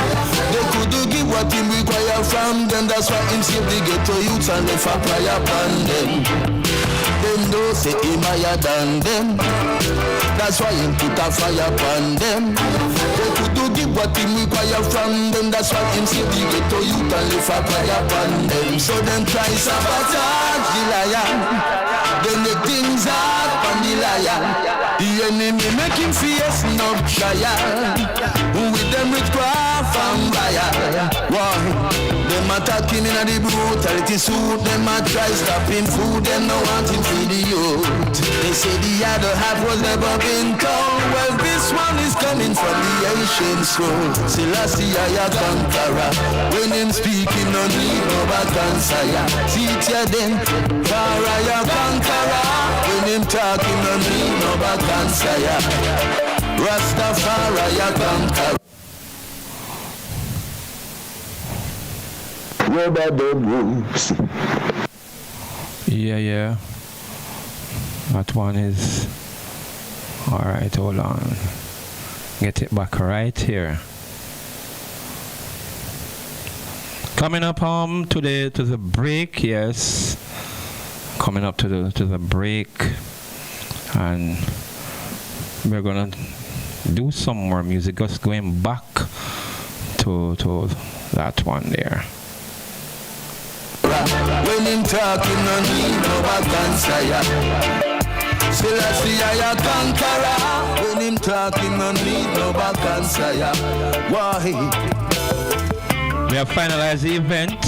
They could give what him require from them. That's why him save the ghetto youths and left a fire upon them. Them don't say him higher than them. That's why him put a fire upon them. They could give what him require from them. That's why him save the ghetto youth and left a fire upon them. So them try sabotage the lion. They make things hard on the lion. The enemy make him fierce, no trial. With them witchcraft and riot. Why? Them attack him in the brutality suit. Them a try stop him food. Them no want him for the youth. They say the other half was never been told. Well, this one is coming from the ancient scroll. Selassie I a conqueror. When him speaking, no need no back answer. See it ya then, far I a conqueror. When him talking, no need no back answer. Rastafari a conqueror. Rubber the boots. Yeah. That one is. Alright, hold on. Get it back right here. Coming up to the break, yes. Coming up to the break, and we're gonna do some more music. Just going back to that one there. When him talking, no need no back answer. Selassie I a conqueror. When him talking, no need no back answer. Why? We have finalized the event.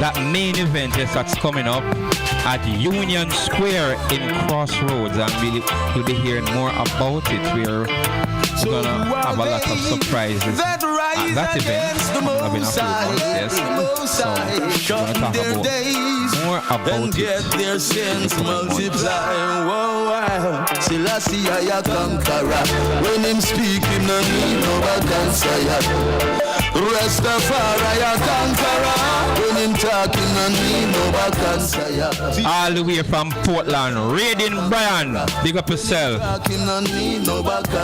That main event, yes, that's coming up at Union Square in Crossroads, and we'll be hearing more about it. We're gonna have a lot of surprises at that event. I've been a few months, yes. So we're gonna talk about more about it. Their sins multiply. Whoa, Selassie I a conqueror. When him speaking, no need no back answer. Rastafari a conqueror. When him talking, no need no back answer. All the way from Portland, Raiden Brian, big up yourself.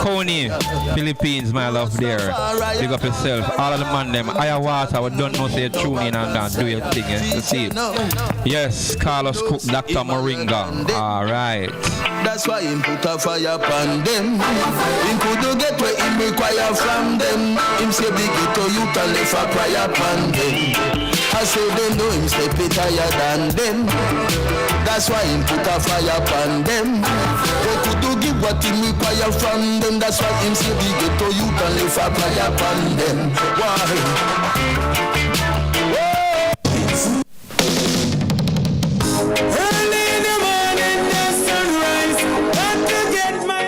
Coney, Philippines, my love there. Big up yourself. All of the man them. Ayahuasca, we don't know say you tune in and do your thing, yes, to see it. Yes, Carlos Cook, Dr. Moringa. Alright. That's why him put a fire upon them. Him could get what him require from them. Him say big ghetto youth and left a prayer upon them. I say they know him step it higher than them. That's why him put a fire upon them. They could do give what him require from them. That's why him say we get to you can live a fire upon them. Why?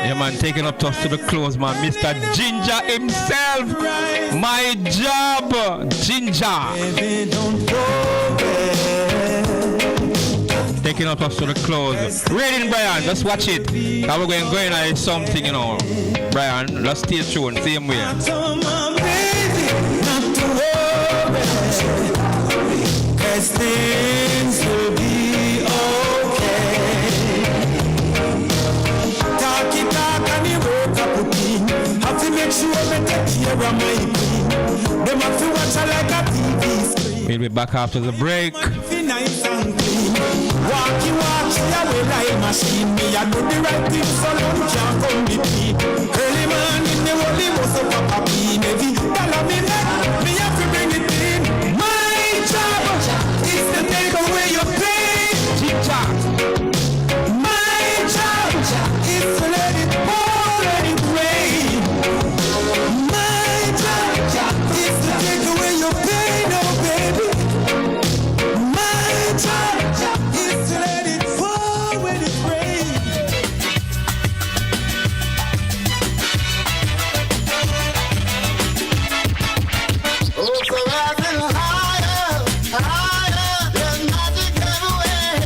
Yeah, man, taking up toss to the close, man. Mr. Ginger himself. My job, Ginger. Taking up toss to the close. Reading, Brian, just watch it. Now we're going at something, you know. Brian, let's stay tuned, same way. Cause things will be okay. Talk and you work up a team. Have to make sure we take care of my queen. Them have to watch her like a TV screen. We'll be back after the break. Nice and clean. Walk away like machine. Me I do the right thing so long can't come between. Early man in the holy most of Papa P. Maybe dollar me back. Me have to bring it in. My job is to take away your pain. My job is to let it pour, let it rain. My job is to take away your pain, oh baby. My job is to let it pour when it rains. Oh, so rising higher, higher than magic everywhere.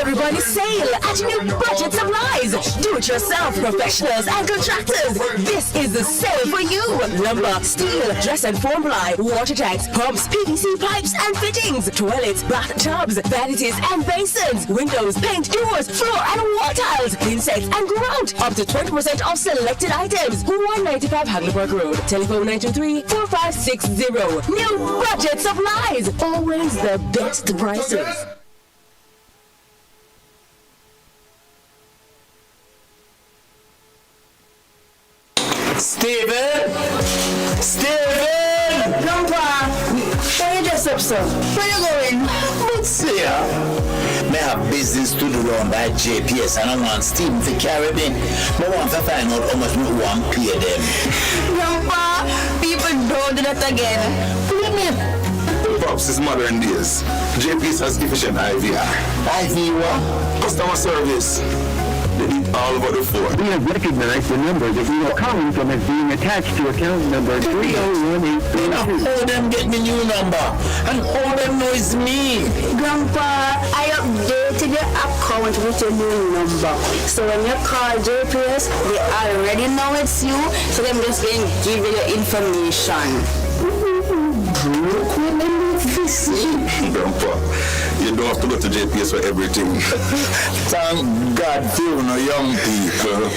Everybody sale at new budget supplies. Do-it-yourself professionals and contractors. This is the sale for you. Lumber, steel, dress and foam ply, water tanks, pumps, PVC pipes and fittings, toilets, bathtubs, vanities and basins, windows, paint, doors, floor and wall tiles, insects and grout. Up to 20% off selected items. 195 Hagleyburg Road. Telephone 923-4560. New budget supplies. Always the best prices. Steven! Grandpa, where you dress up, sir? Where you going? Let's see. Me have business to do around by JPS and I want Steven to carry me. I want to find out how much we want to pay them. Grandpa, people don't do that again. What do you mean? Pops is modern days. JPS has efficient IVR. IVR? Customer service. They did all about the phone. We have recognized the number that you are calling from as being attached to account number 301832. How them get me new number? And how them know it's me? Grandpa, I updated your account with your new number. So when you call JPS, they already know it's you. So them just going to give you your information. Grandpa, you don't have to go to JPS for everything. Thank God for you young people.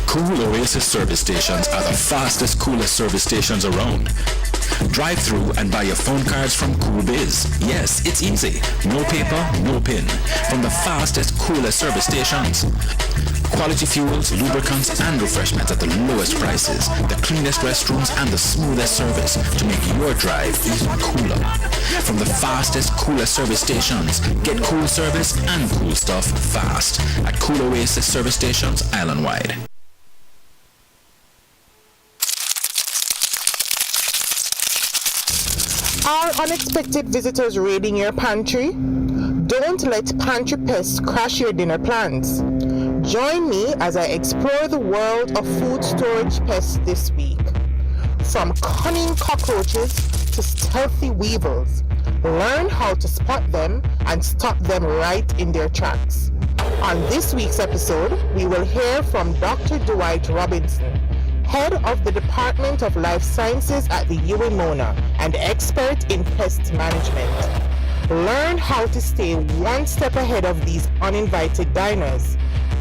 Cool Oasis service stations are the fastest, coolest service stations around. Drive through and buy your phone cards from Cool Biz. Yes, it's easy. No paper, no pin. From the fastest, coolest service stations. Quality fuels, lubricants, and refreshments at the lowest prices. The cleanest restrooms and the smoothest service to make your drive even cooler. From the fastest, coolest service stations, get cool service and cool stuff fast at Cool Oasis service stations island-wide. Are unexpected visitors raiding your pantry? Don't let pantry pests crash your dinner plans. Join me as I explore the world of food storage pests this week. From cunning cockroaches to stealthy weevils, learn how to spot them and stop them right in their tracks. On this week's episode, we will hear from Dr. Dwight Robinson, head of the Department of Life Sciences at the UWMONA and expert in pest management. Learn how to stay one step ahead of these uninvited diners.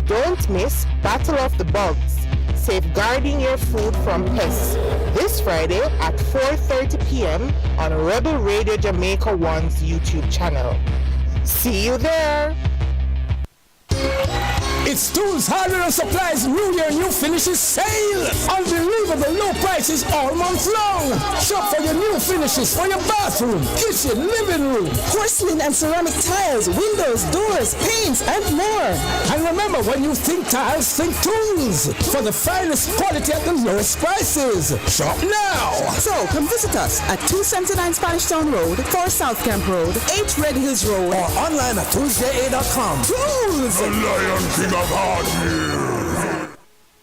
Don't miss Battle of the Bugs, safeguarding your food from pests, this Friday at 4:30 p.m. on Rebel Radio Jamaica 1's YouTube channel. See you there! It's Tools, Hardware and Supplies New Year, New Finishes Sale. Unbelievable unbelievable low prices all month long. Shop for your new finishes for your bathroom, kitchen, living room. Porcelain and ceramic tiles, windows, doors, paints, and more. And remember, when you think tiles, think tools. For the finest quality at the lowest prices. Shop now. So, come visit us at 279 Spanish Town Road, 4 South Camp Road, 8 Red Hills Road. Or online at tuesday.com. Tools! The Lion King of Hardware.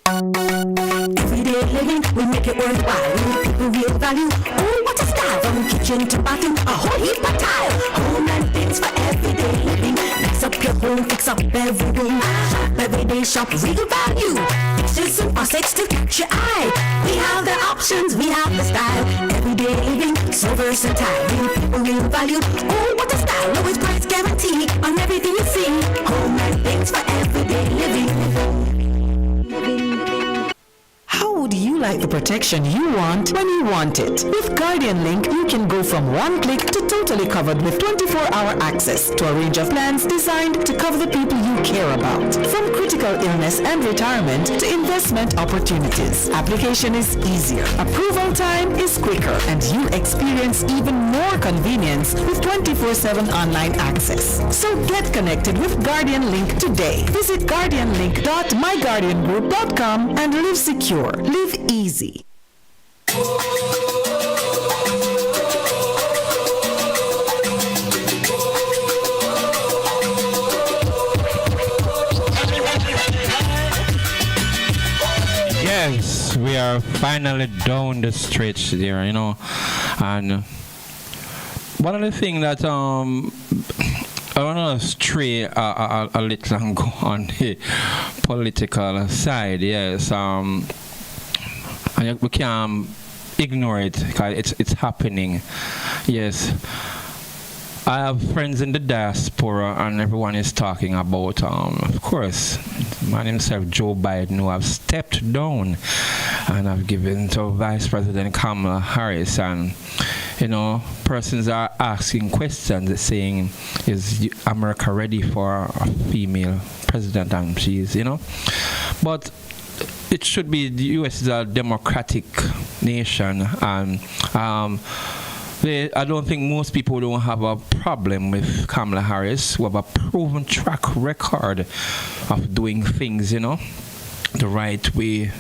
Everyday living, we make it worthwhile. We give people real value. Oh, what a style! From kitchen to bathroom, a whole heap of tile. Home and things for everyday living. Fix up your home, fix up every room. Shop everyday, shop real value. Fixtures and faucets to catch your eye. We have the options, we have the style. Everyday living, so versatile. Real people, real value. Oh, what a style! Lowest price guarantee on everything you see. Home and things for everyday living. How would you like the protection you want when you want it? With Guardian Link, you can go from one click to totally covered with 24-hour access to a range of plans designed to cover the people you care about. From critical illness and retirement to investment opportunities. Application is easier. Approval time is quicker. And you experience even more convenience with 24/7 online access. So get connected with Guardian Link today. Visit guardianlink.myguardiangroup.com and live secure. Live easy. Yes, we are finally down the stretch there, you know. And one of the things that I want to stray a little and go on the political side, yes. And we can't ignore it because it's happening. Yes. I have friends in the diaspora and everyone is talking about, of course, man himself, Joe Biden, who have stepped down and have given to Vice President Kamala Harris. And, you know, persons are asking questions saying, is America ready for a female president? And she's, you know. But it should be the U.S. is a democratic nation, and I don't think most people don't have a problem with Kamala Harris, who have a proven track record of doing things, you know, the right way.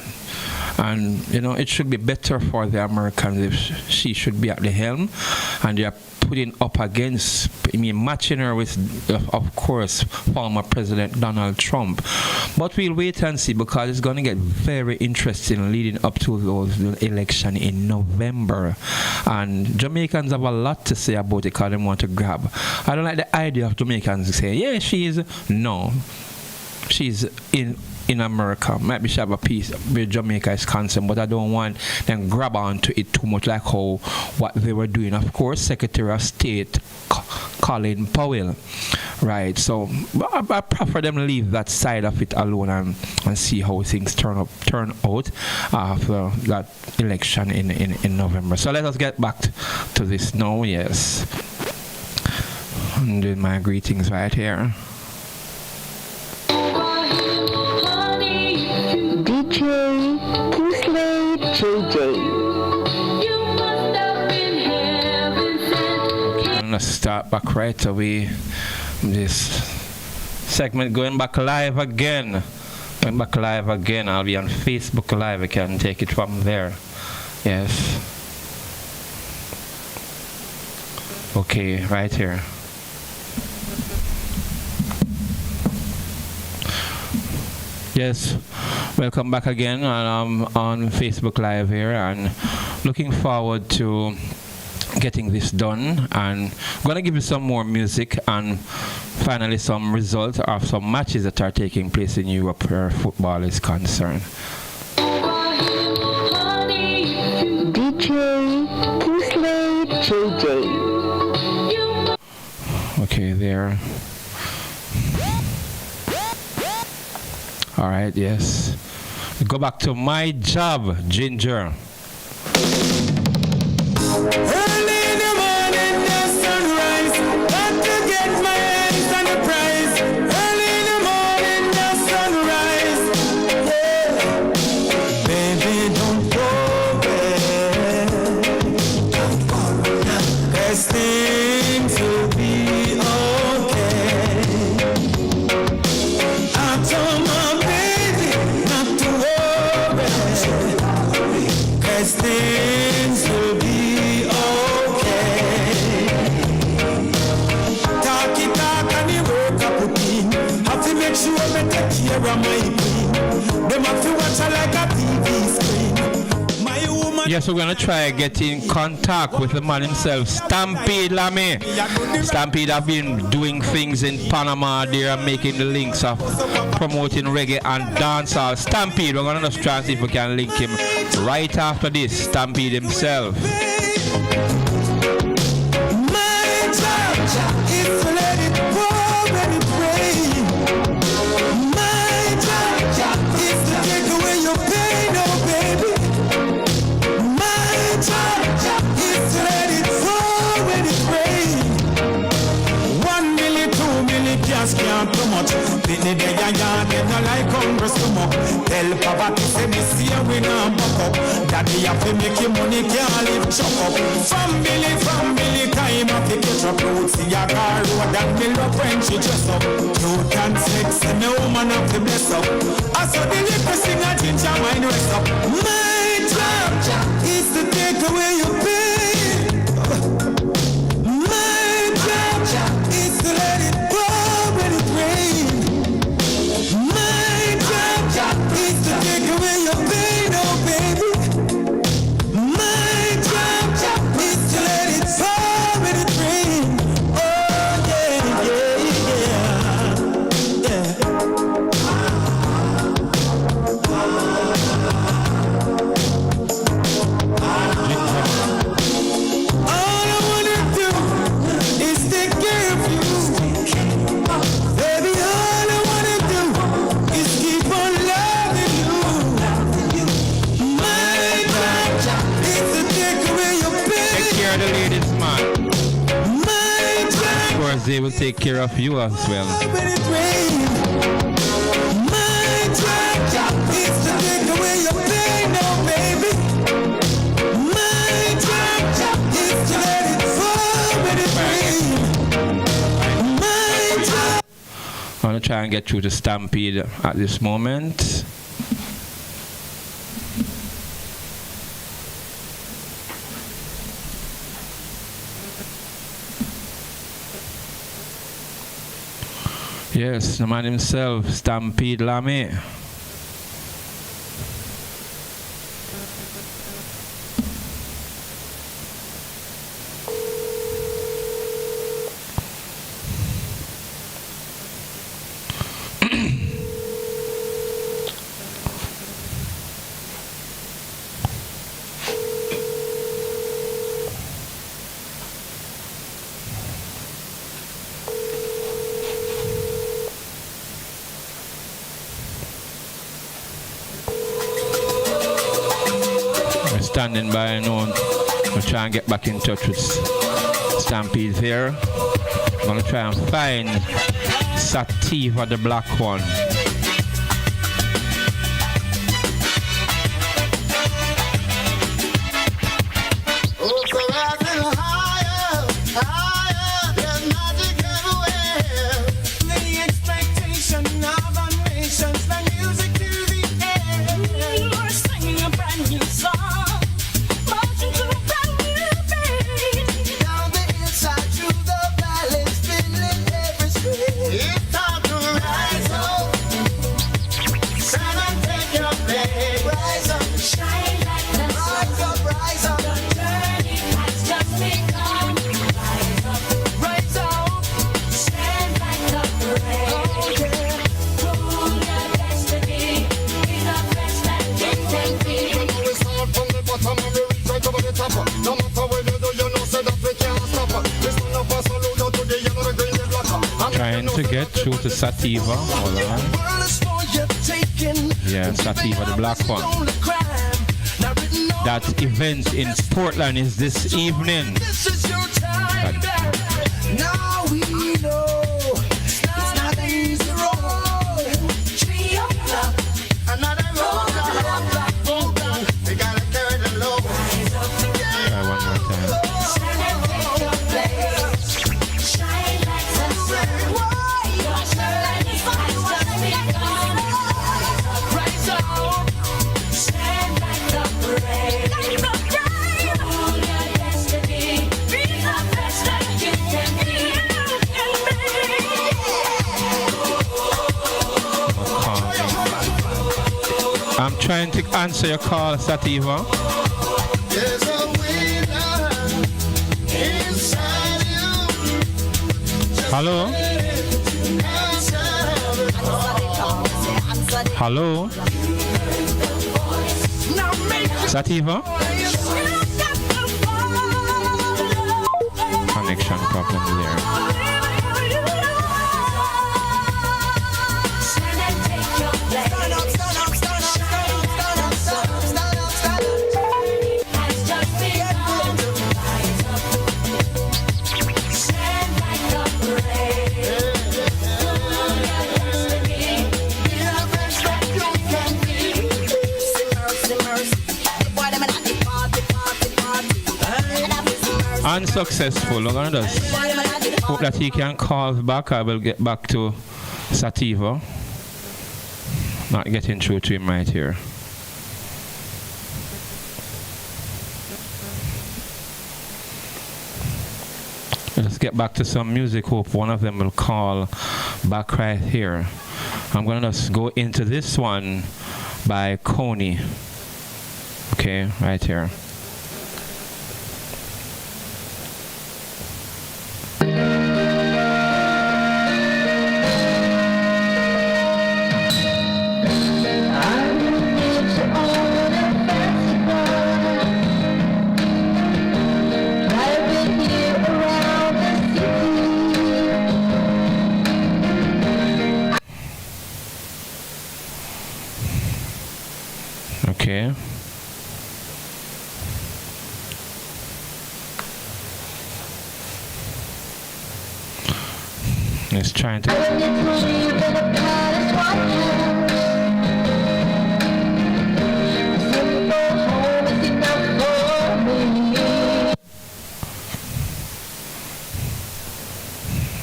And, you know, it should be better for the Americans if she should be at the helm. And they are putting up against, matching her with, of course, former President Donald Trump. But we'll wait and see, because it's going to get very interesting leading up to those election in November. And Jamaicans have a lot to say about it because they want to grab. I don't like the idea of Jamaicans saying, yeah, she's in America. Maybe she have a piece where Jamaica is concerned, but I don't want them grab onto it too much, like how what they were doing. Of course, Secretary of State Colin Powell, right? So I prefer them leave that side of it alone and see how things turn out after that election in November. So let us get back to this now. Yes, I'm doing my greetings right here. DJ Kingsley JJ. I'm gonna start back right away. This segment going back live again. I'll be on Facebook Live. I can take it from there. Yes. Okay, right here. Yes, welcome back again. I'm on Facebook Live here and looking forward to getting this done, and I'm going to give you some more music and finally some results of some matches that are taking place in Europe where football is concerned. DJ Kingsley JJ. Okay, there. All right, yes. Go back to my job, Ginger. Early in the morning, the sunrise. Got to get my hands on the prize. Early in the morning, the sunrise. Yeah. Baby, don't go. promise things will be okay. Talk it talk and the work I put in. Have to make sure me take care of my queen. Them have to watch her like a TV screen. My woman. Yes, we're gonna try get in contact with the man himself, Stampede Lame. Stampede have been doing things in Panama. They are making the links of promoting reggae and dancehall. Stampede, we're gonna just try and see if we can link him right after this. Stampede himself. My job is to let it pour and it rain. My job is to take away your pain, oh baby. My job is to let it pour when it rain. 1 million, 2 million, just can't too much. Pitney day and yard, they no like hungry stomach. Tell poverty say me see we not buck up. Daddy have to make your money, can't live chuck up. From Billy, time have to catch up. Road see a car road and me love when she dress up. Cute and sexy, me woman have to bless up. I saw the liquor sing a ginger wine rest up. My job is to take away your pain. My job is to let it pour when it rains. My job is to take away your pain, oh baby. My job is to let it pour when it rains. Oh yeah, yeah, all I wanna do is take care of you. Baby, all I wanna do is keep on loving you. My job is to take away your pain. Take care of the ladies, man. My job, Of course, they will take care of you as well. when it rains. My job is to take away your pain, oh baby. My job is to let it fall when it rains. My job. I'm gonna try and get through to Stampede at this moment. Yes, the man himself, Stampede Lame. Standing by now. We'll try and get back in touch with Stampede here. I'm gonna try and find Sativa the black one. Trying to get through to Sativa. Hold on. Yeah, Sativa the black one. That event in Portland is this evening. Now we know it's not an easy road. Trio club, another road. We gotta carry the load. Try one more time. trying to answer your call, Sativa. There's a winner inside you. Hello? Hello? Sativa? Connection problem there. Unsuccessful. We're gonna just hope that he can call back. I will get back to Sativa. Not getting through to him right here. Let's get back to some music. Hope one of them will call back right here. I'm gonna just go into this one by Coney. Okay, right here. Okay. Let's try to.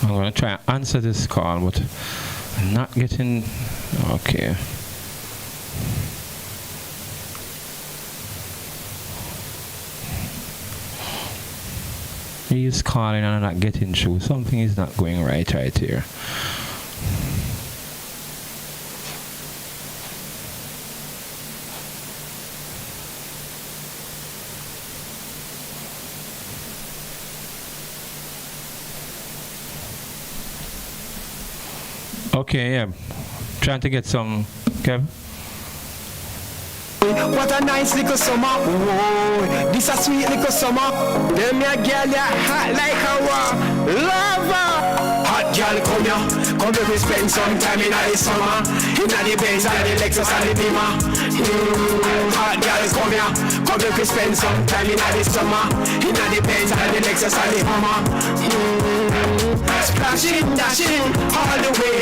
I'm gonna try and answer this call, but I'm not getting. Okay. He's calling and I'm not getting through. Something is not going right here. Okay, yeah. Trying to get some. Kev? What a nice little summer. Whoa, this a sweet little summer. Them ya girl ya hot like a lava. Hot girl come here, come let me spend some time in the summer. In the Benz and the Lexus and the Beamer. Hot girl come here, come let me spend some time in the summer. In the Benz and the Lexus and the Hummer. Splashing, dashing, all the way.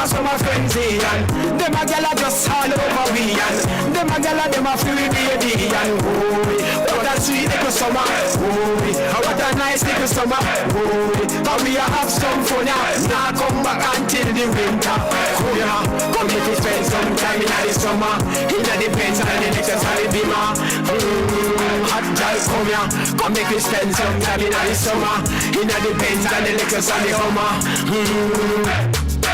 Summer frenzy. And them a girl a just all over we. And them a girl a them a free baby. And what a sweet little summer. What a nice little summer. And we a have some fun now. Now come back until the winter. Come let me spend some time in the summer. In the Benz and the Lexus and the Beamer. Hot girl come here. Come make me spend some time in the summer. In the Benz and the Lexus and the Hummer.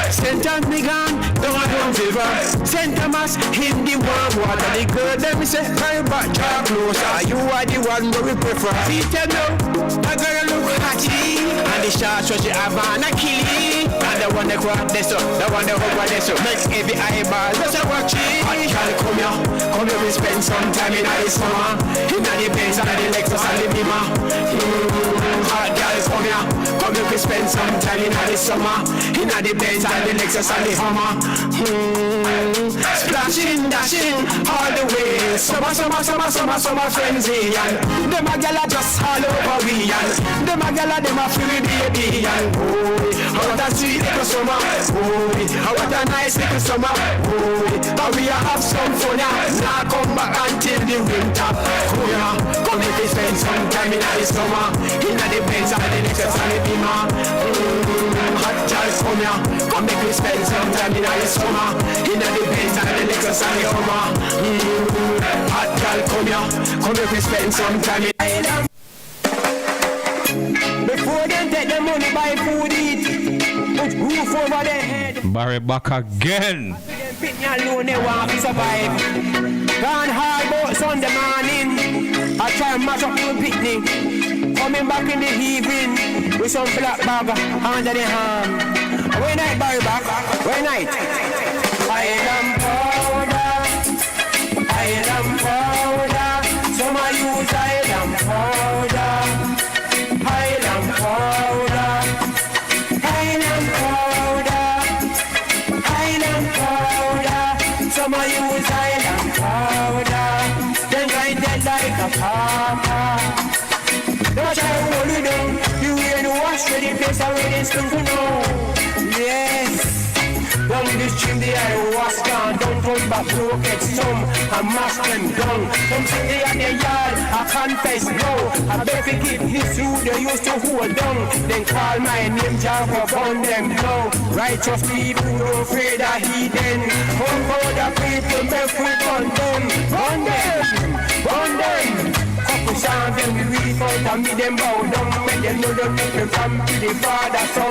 St. Anthony, don't fever. St. Thomas, in the warm water. The girl, them say, hurry back, draw closer. You are the one where we prefer. See, tell me, a girl look hatchy. And the short so she have on a killie. And the one that grab this up, the one that over this up. Make every eyeball, just a watch it. Hot girl, come here, we spend some time in the summer. In the Benz and the Lexus and the Beamer. Hot girl, come here, we spend some time in the summer. In the Benz and the Lexus and the Hummer. Splashing, dashing, all the way. Summer frenzy. And them a gyal a just all over we. And them a gyal a them a free baby. And what a sweet little summer. What a nice little summer. And we a have some fun. Now come back until the winter. Come if we spend some time in the summer. In the Benz and the Lexus and the Beamer. Hot girl come here. Come make we spend some time in the summer. In the Benz and the Lexus and the Hummer. Hot girl come here. Come make we spend some time in the before them take the money buy food eat. Put roof over their head. Barry back again. pick me alone, they want to survive. Gone hard boats on the morning. I try and mash up the picnic. Coming back in the evening with some black bag under the hand. When I buy back, when I am powder, I am powder. Some I use I am powder, I am powder, I am powder, I am powder. Some I use I am powder. Then grind it like a papa. Don't try to hold it down. You ain't wash for the place already still to know. Yes. Down the stream the ayahuasca. Don't come back broke it some and mash them down. Some say they at the yard. I confess no. I bet we keep this who they used to hold down. Then call my name Java on them now. Righteous people don't afraid of heathen. Come for the people make we burn them. Burn them. Burn them. Sound them we read out and me them bow down. Make them know them people from the Father. So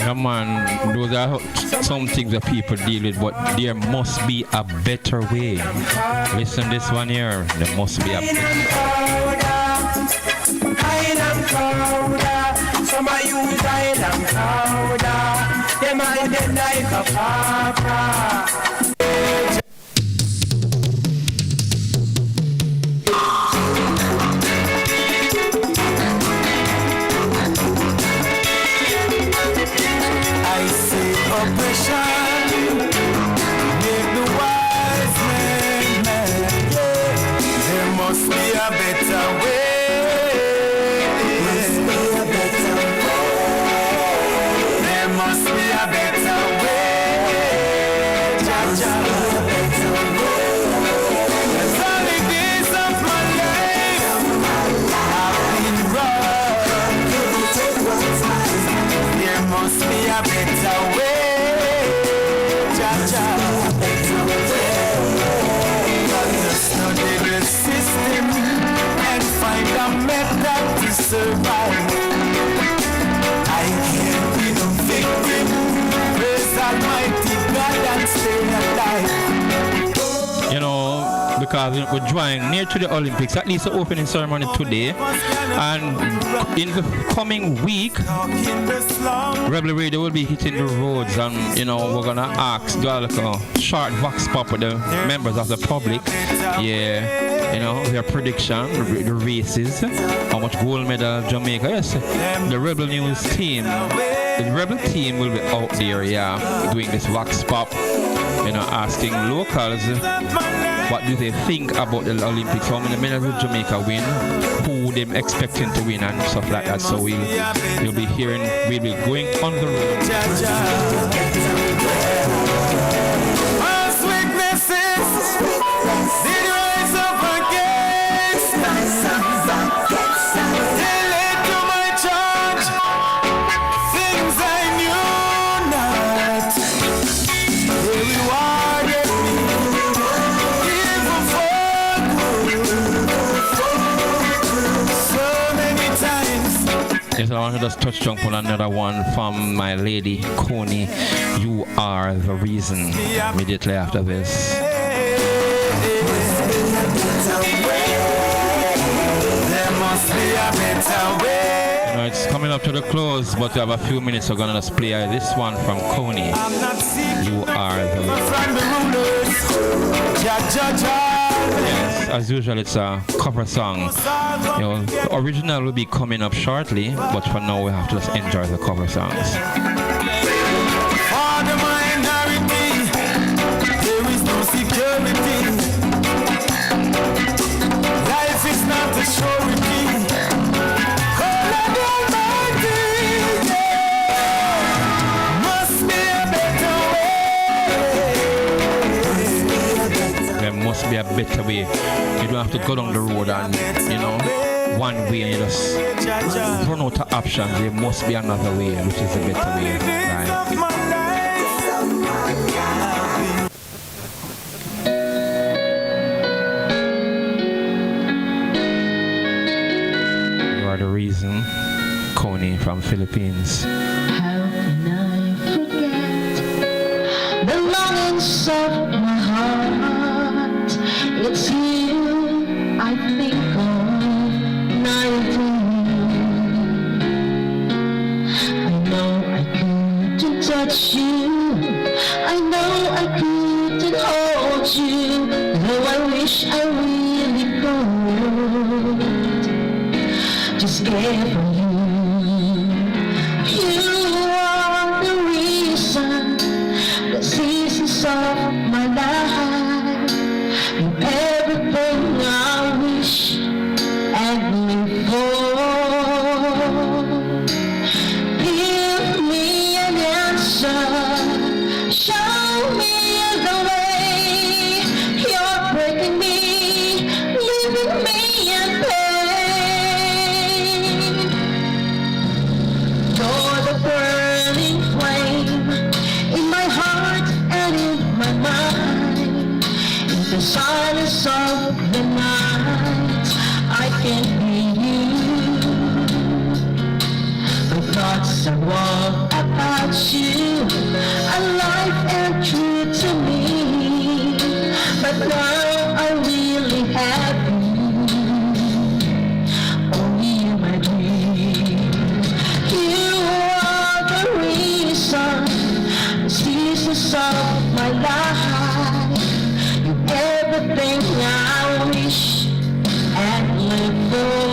Yeah, man, those are some things that people deal with, but there must be a better way. Listen this one here. There must be a better some I use island powder. Them I dead like a papa. Oppression, make the wise men mad. Yeah. There must be a better way. Must be a better way. There must be a better way. Jah. The early days of my life have been rough. There must be a better way. Survive. I can't be the victim. Praise Almighty God and stay alive. You know, because we're drawing near to the Olympics, at least the opening ceremony today, and in the coming week, Rebel Radio will be hitting the roads, and you know we're gonna ask like a short vox pop with the members of the public. Yeah. You know, their prediction, the races, how much gold medal Jamaica. Yes, the Rebel News team, the Rebel team will be out there, yeah, doing this vox pop, you know, asking locals what do they think about the Olympics, how many medals will Jamaica win, who them expecting to win and stuff like that. So you'll be hearing, we'll be going on the road. Yes, I want to just touch on another one from my lady Coney. You are the reason. Immediately after this. There must be a better way. You know, it's coming up to the close, but we have a few minutes. We're gonna just play this one from Coney. You are the reason. Yes, as usual, it's a cover song. You know, the original will be coming up shortly, but for now we have to just enjoy the cover songs. For the minority, there is no security. Life is not a surety. Call on the Almighty, yeah. Must be a better way. There must be a better way. You don't have to go down the road and, you know, one way and you just run out of options. There must be another way, which is a better way, right? You are the reason. Coney from Philippines. How can I forget though I wish I really could. Just care for you. You are the reason, the seasons of my life. You're everything I wish and live for. Give me an answer. Show me the way. You're breaking me, leaving me in pain. You're the burning flame in my heart and in my mind. In the silence of the night, I can hear you. My thoughts are all about you, alive and true to me. But now I really have you, only in my dreams. You are the reason, the seasons of my life. You're everything I wish and live for.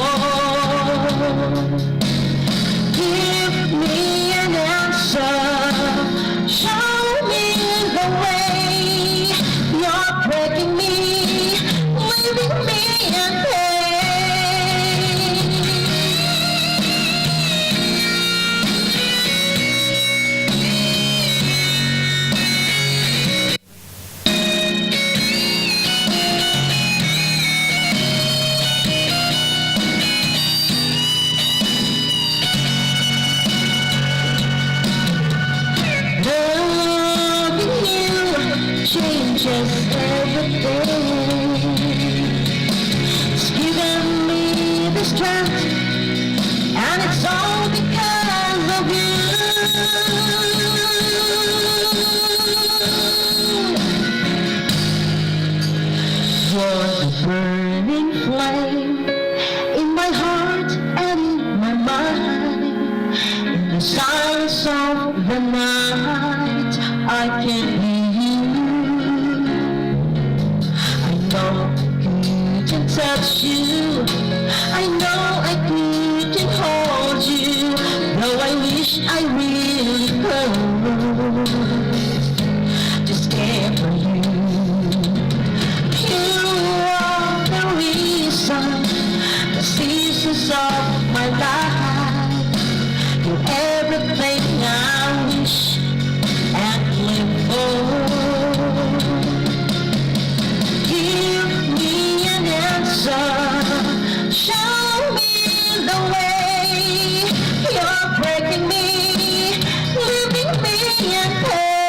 Give me an answer. Show me the way. You're breaking me, leaving me in pain. Loving you changes everything. It's given me the strength, and it's all because of you. You're the burning flame in my heart and in my mind. In the silence of the night, I can hear you. I know I couldn't touch you. I know I couldn't hold you, though I wish I really could. Just care for you. You are the reason, the seasons of my life. You're everything I wish and live for. Give me an answer. Show me the way. You're breaking me, leaving me in pain.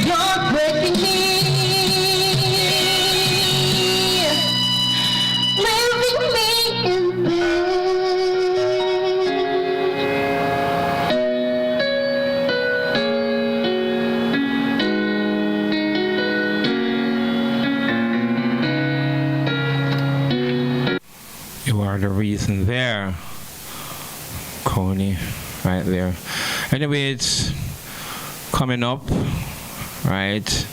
You're breaking me, leaving me in pain. You are the reason there, Coney, right there. Anyway, it's coming up, right?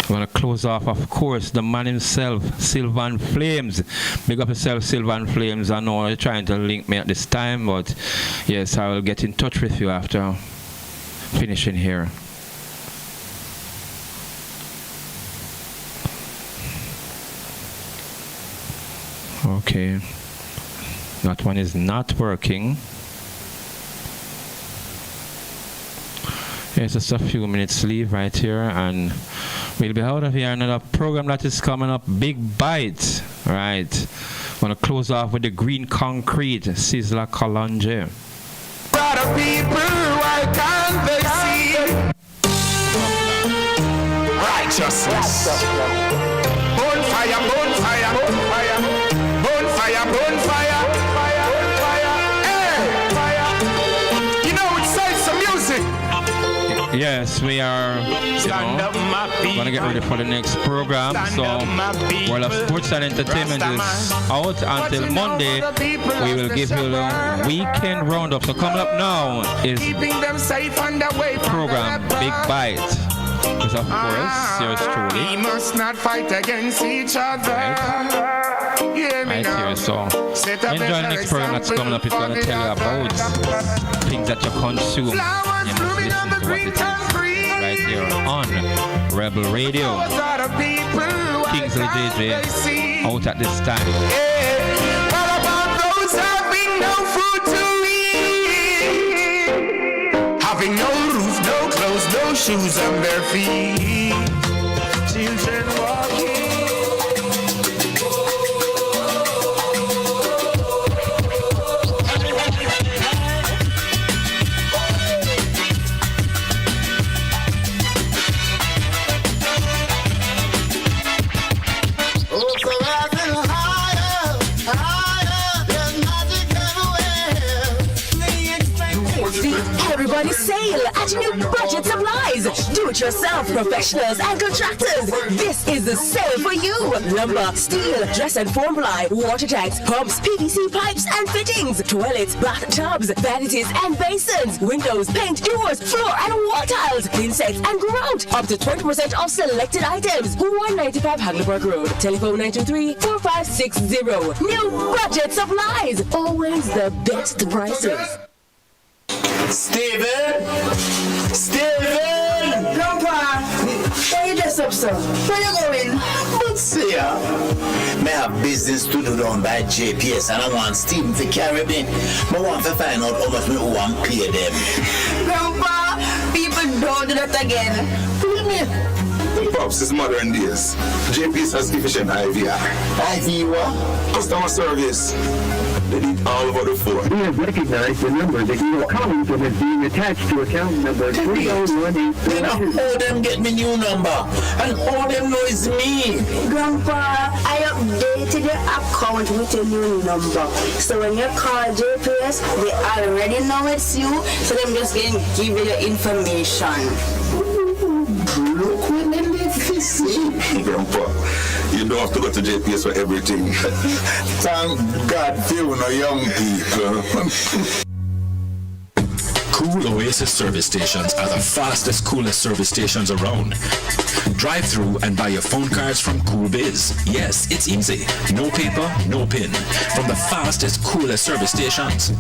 I want to close off, of course, the man himself, Sylvan Flames. Big up yourself, Sylvan Flames. I know you're trying to link me at this time, but yes, I will get in touch with you after finishing here. Okay, that one is not working. It's just a few minutes leave right here, and we'll be out of here. Another program that is coming up, Big Bite, right? Want to close off with the Green Concrete, Sizzla Kalonji. Brother people, why can't they see righteousness? Bonfire, bonfire, bonfire, bonfire, bonfire, bonfire, hey, fire. You know which side's the music? Yes, we are, going to get ready for the next program. So, World of Sports and Entertainment is out until Monday. We will give you the weekend roundup. So, coming up now is program Big Bite. Because, of course, yours truly. We must not fight against each other. Right here, so enjoy the next program that's coming up. It's going to tell you about things that you consume. You must listen to what it is right here on Rebel Radio. Kingsley JJ out at this time. What about those having no food to eat? Having no roof, no clothes, no shoes on their feet. Children walking. Everybody sale at new budget supplies. Do-it-yourself professionals and contractors. This is the sale for you. Lumber, steel, dress and form ply, water tanks, pumps, PVC pipes and fittings, toilets, bathtubs, vanities and basins, windows, paint, doors, floor and wall tiles, insects and grout. Up to 20% off selected items. 195 Hagleyburg Road. Telephone 923-4560. New budget supplies. Always the best prices. Steven! Grandpa! Why you dress up, sir? Where you going? Let's see ya. May have business to do down by JPS and I want Steven to carry me. I want to find out how much me want to pay them. Grandpa, people don't do that again. What do you mean? Well, Pops, it's modern days. JPS has efficient IVR. IVR? Customer service. They did all over the phone. We have recognized the number that you are calling from as being attached to account number 3018. You know, all them get me new number, and all them know is me. Grandpa, I updated your account with your new number. So when you call JPS, they already know it's you, so them just going to give you your information. Look when they live this. Grandpa, you don't have to go to JPS for everything. Thank God for you young people. Cool Oasis service stations are the fastest, coolest service stations around. Drive through and buy your phone cards from Cool Biz. Yes, it's easy. No paper, no pin. From the fastest, coolest service stations.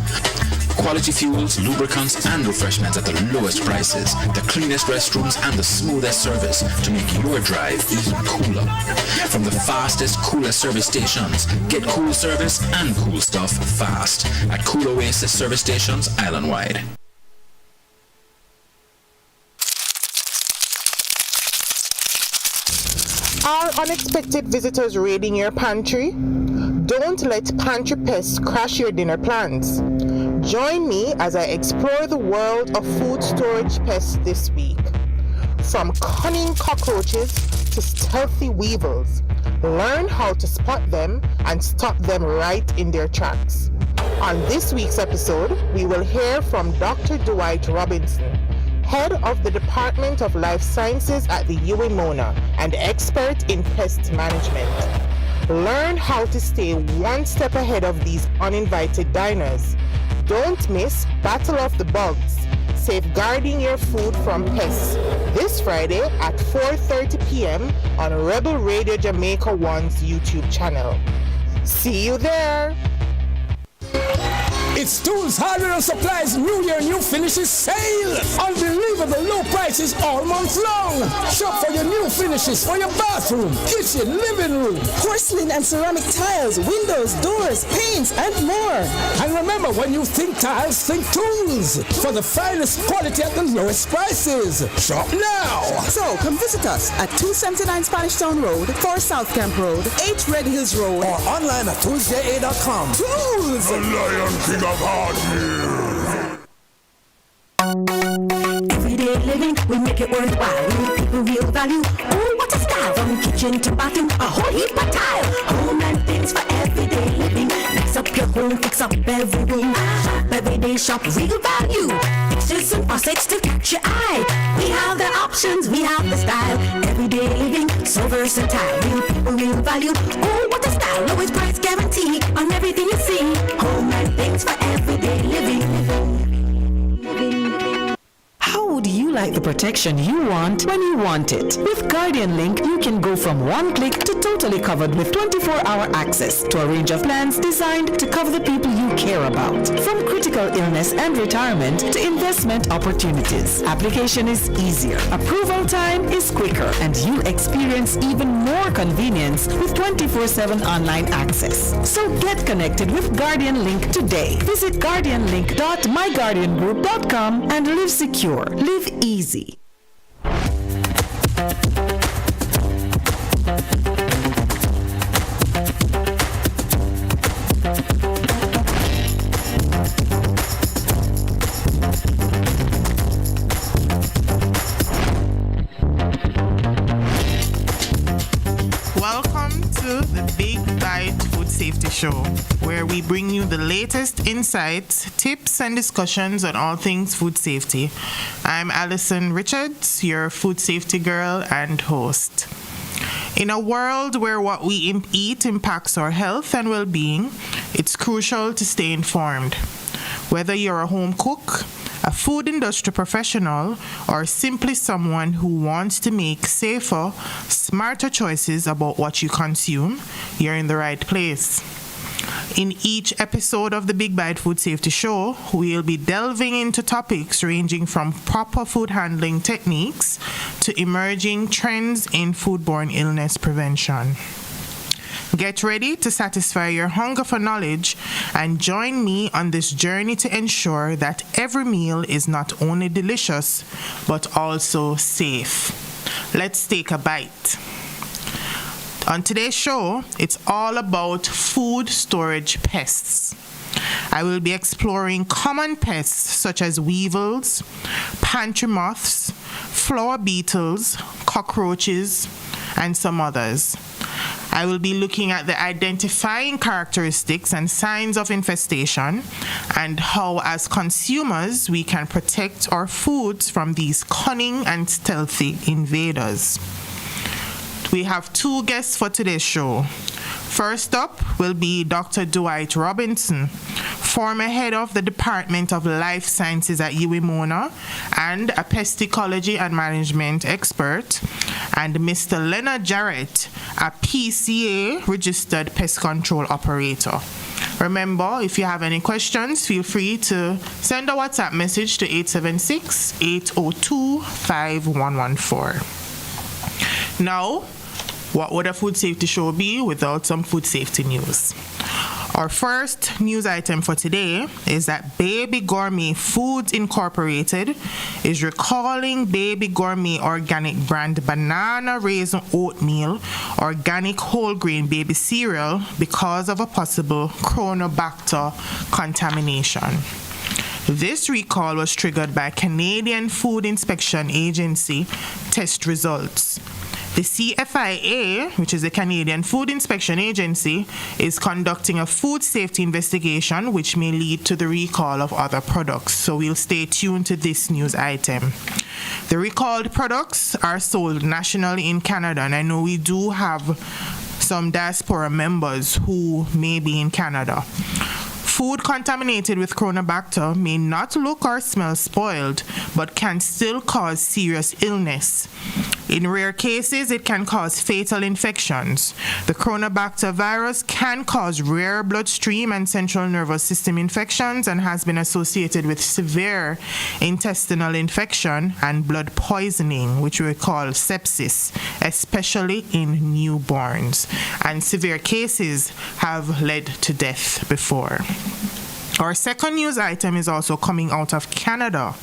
Quality fuels, lubricants, and refreshments at the lowest prices. The cleanest restrooms and the smoothest service to make your drive even cooler. From the fastest, coolest service stations. Get cool service and cool stuff fast at Cool Oasis service stations island-wide. Are unexpected visitors raiding your pantry? Don't let pantry pests crash your dinner plans. Join me as I explore the world of food storage pests this week. From cunning cockroaches to stealthy weevils, learn how to spot them and stop them right in their tracks. On this week's episode, we will hear from Dr. Dwight Robinson, head of the Department of Life Sciences at the UWI-MONA and expert in pest management. Learn how to stay one step ahead of these uninvited diners. Don't miss Battle of the Bugs, safeguarding your food from pests, this Friday at 4:30 p.m. on Rebel Radio Jamaica 1's YouTube channel. See you there! It's Tools, Hardware and Supplies New Year, New Finishes sale! Unbelievable low prices all month long! Shop for your new finishes for your bathroom, kitchen, living room, porcelain and ceramic tiles, windows, doors, paints, and more. And remember, when you think tiles, think Tools for the finest quality at the lowest prices. Shop now! So come visit us at 279 Spanish Town Road, 4 South Camp Road, 8 Red Hills Road, or online at toolsja.com. Tools! The Lion King of Hardware. Everyday living, we make it worthwhile. We give people real value. Oh, what a style! From kitchen to bathroom, a whole heap of tile. Home and things for everyday living. Mix up your home, fix up every room. Shop everyday shop, real value. Fixtures and faucets to catch your eye. We have the options, we have the style. Everyday living, so versatile. Real people, real value. Oh, what a style! Lowest price guarantee on everything you see. Home and things for everyday living. How would you like the protection you want when you want it? With Guardian Link, you can go from one click to totally covered with 24-hour access to a range of plans designed to cover the people you care about. From critical illness and retirement to investment opportunities. Application is easier, approval time is quicker, and you'll experience even more convenience with 24/7 online access. So get connected with Guardian Link today. Visit guardianlink.myguardiangroup.com and live secure. Live easy. Welcome to the Big Bite Food Safety Show, where we bring you the latest insights, tips, and discussions on all things food safety. I'm Alison Richards, your food safety girl and host. In a world where what we eat impacts our health and well-being, it's crucial to stay informed. Whether you're a home cook, a food industry professional, or simply someone who wants to make safer, smarter choices about what you consume, you're in the right place. In each episode of the Big Bite Food Safety Show, we'll be delving into topics ranging from proper food handling techniques to emerging trends in foodborne illness prevention. Get ready to satisfy your hunger for knowledge and join me on this journey to ensure that every meal is not only delicious, but also safe. Let's take a bite. On today's show, it's all about food storage pests. I will be exploring common pests such as weevils, pantry moths, flour beetles, cockroaches, and some others. I will be looking at the identifying characteristics and signs of infestation and how, as consumers, we can protect our foods from these cunning and stealthy invaders. We have two guests for today's show. First up will be Dr. Dwight Robinson, former head of the Department of Life Sciences at UWI-Mona and a pest ecology and management expert, and Mr. Leonard Jarrett, a PCA registered pest control operator. Remember, if you have any questions, feel free to send a WhatsApp message to 876-802-5114. Now, what would a food safety show be without some food safety news? Our first news item for today is that Baby Gourmet Foods Incorporated is recalling Baby Gourmet organic brand banana raisin oatmeal organic whole grain baby cereal because of a possible Chronobacter contamination. This recall was triggered by Canadian Food Inspection Agency test results. The CFIA, which is the Canadian Food Inspection Agency, is conducting a food safety investigation which may lead to the recall of other products. So we'll stay tuned to this news item. The recalled products are sold nationally in Canada, and I know we do have some diaspora members who may be in Canada. Food contaminated with Chronobacter may not look or smell spoiled, but can still cause serious illness. In rare cases, it can cause fatal infections. The Chronobacter virus can cause rare bloodstream and central nervous system infections and has been associated with severe intestinal infection and blood poisoning, which we call sepsis, especially in newborns. And severe cases have led to death before. Our second news item is also coming out of Canada.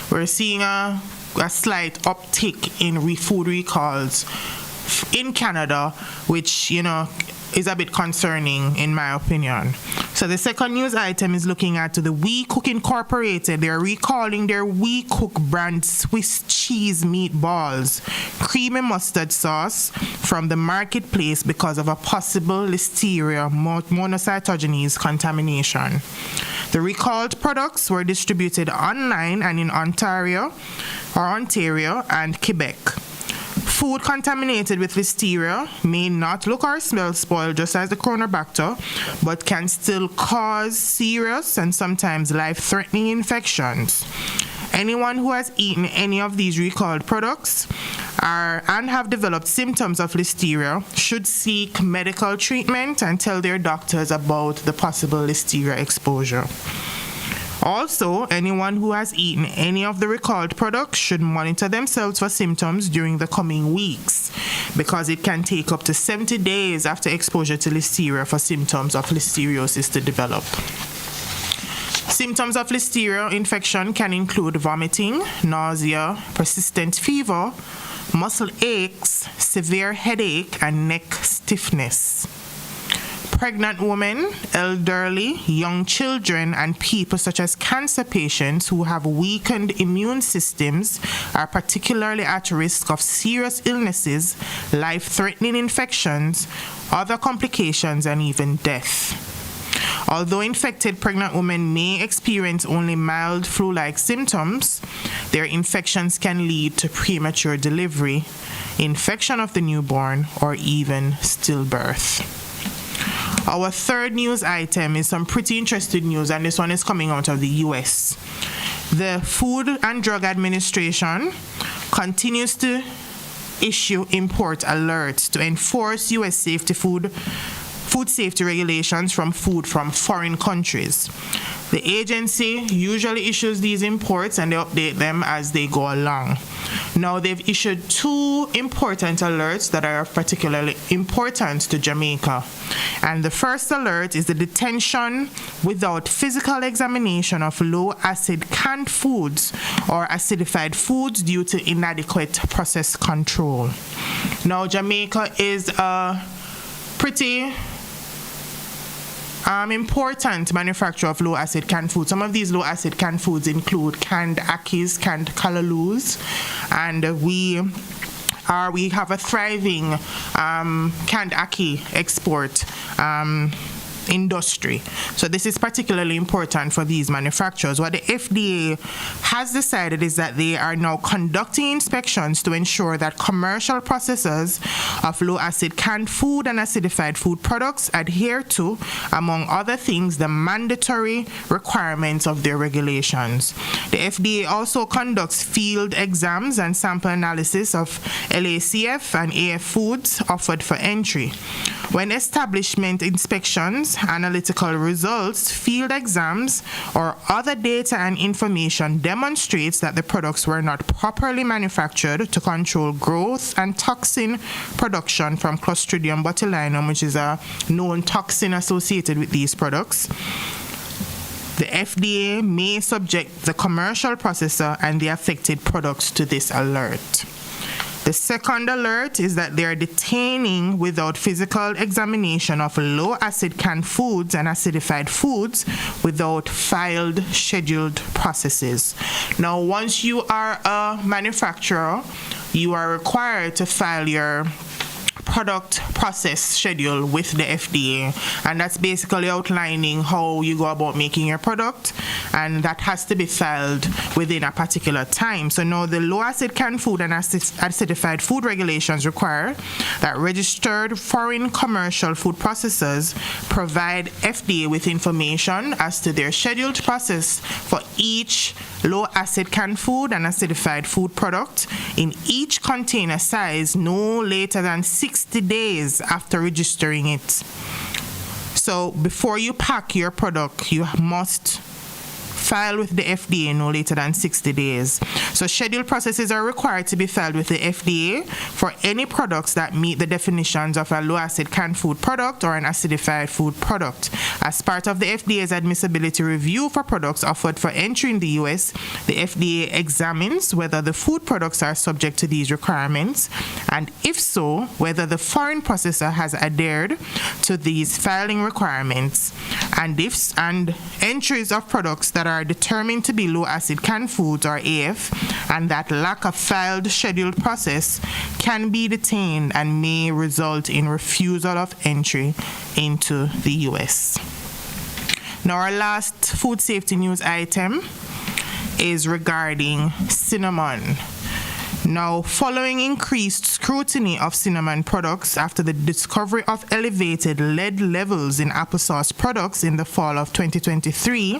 We're seeing a slight uptick in food recalls in Canada, which, is a bit concerning in my opinion. So the second news item is looking at the We Cook Incorporated. They're recalling their We Cook brand Swiss cheese meatballs, creamy mustard sauce from the marketplace because of a possible Listeria monocytogenes contamination. The recalled products were distributed online and in Ontario and Quebec. Food contaminated with listeria may not look or smell spoiled just as the Coronabacter, but can still cause serious and sometimes life-threatening infections. Anyone who has eaten any of these recalled products and have developed symptoms of listeria should seek medical treatment and tell their doctors about the possible listeria exposure. Also, anyone who has eaten any of the recalled products should monitor themselves for symptoms during the coming weeks, because it can take up to 70 days after exposure to listeria for symptoms of listeriosis to develop. Symptoms of listeria infection can include vomiting, nausea, persistent fever, muscle aches, severe headache, and neck stiffness. Pregnant women, elderly, young children, and people such as cancer patients who have weakened immune systems are particularly at risk of serious illnesses, life-threatening infections, other complications, and even death. Although infected pregnant women may experience only mild flu-like symptoms, their infections can lead to premature delivery, infection of the newborn, or even stillbirth. Our third news item is some pretty interesting news, and this one is coming out of the US. The Food and Drug Administration continues to issue import alerts to enforce US food safety regulations from food from foreign countries. The agency usually issues these imports and they update them as they go along. Now, they've issued two important alerts that are particularly important to Jamaica. And the first alert is the detention without physical examination of low-acid canned foods or acidified foods due to inadequate process control. Now, Jamaica is a pretty important manufacturer of low-acid canned food. Some of these low-acid canned foods include canned akis, canned callalus, and we have a thriving canned aki export industry. So this is particularly important for these manufacturers. What the FDA has decided is that they are now conducting inspections to ensure that commercial processors of low-acid canned food and acidified food products adhere to, among other things, the mandatory requirements of their regulations. The FDA also conducts field exams and sample analysis of LACF and AF foods offered for entry. When establishment inspections, analytical results, field exams, or other data and information demonstrates that the products were not properly manufactured to control growth and toxin production from Clostridium botulinum, which is a known toxin associated with these products, the FDA may subject the commercial processor and the affected products to this alert. The second alert is that they are detaining without physical examination of low-acid canned foods and acidified foods without filed scheduled processes. Now, once you are a manufacturer, you are required to file your product process schedule with the FDA, and that's basically outlining how you go about making your product, and that has to be filed within a particular time. So now the low acid canned food and acidified food regulations require that registered foreign commercial food processors provide FDA with information as to their scheduled process for each low acid canned food and acidified food product in each container size no later than 60 days after registering it. So before you pack your product, you must file with the FDA no later than 60 days. So scheduled processes are required to be filed with the FDA for any products that meet the definitions of a low-acid canned food product or an acidified food product. As part of the FDA's admissibility review for products offered for entry in the U.S., the FDA examines whether the food products are subject to these requirements, and if so, whether the foreign processor has adhered to these filing requirements, and entries of products that are determined to be low-acid canned foods or AF and that lack a filed scheduled process can be detained and may result in refusal of entry into the U.S. Now, our last food safety news item is regarding cinnamon. Now, following increased scrutiny of cinnamon products after the discovery of elevated lead levels in applesauce products in the fall of 2023,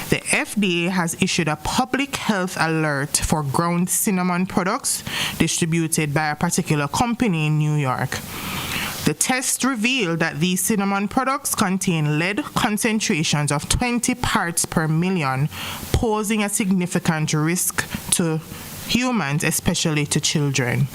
the FDA has issued a public health alert for ground cinnamon products distributed by a particular company in New York. The test revealed that these cinnamon products contain lead concentrations of 20 parts per million, posing a significant risk to humans, especially to children.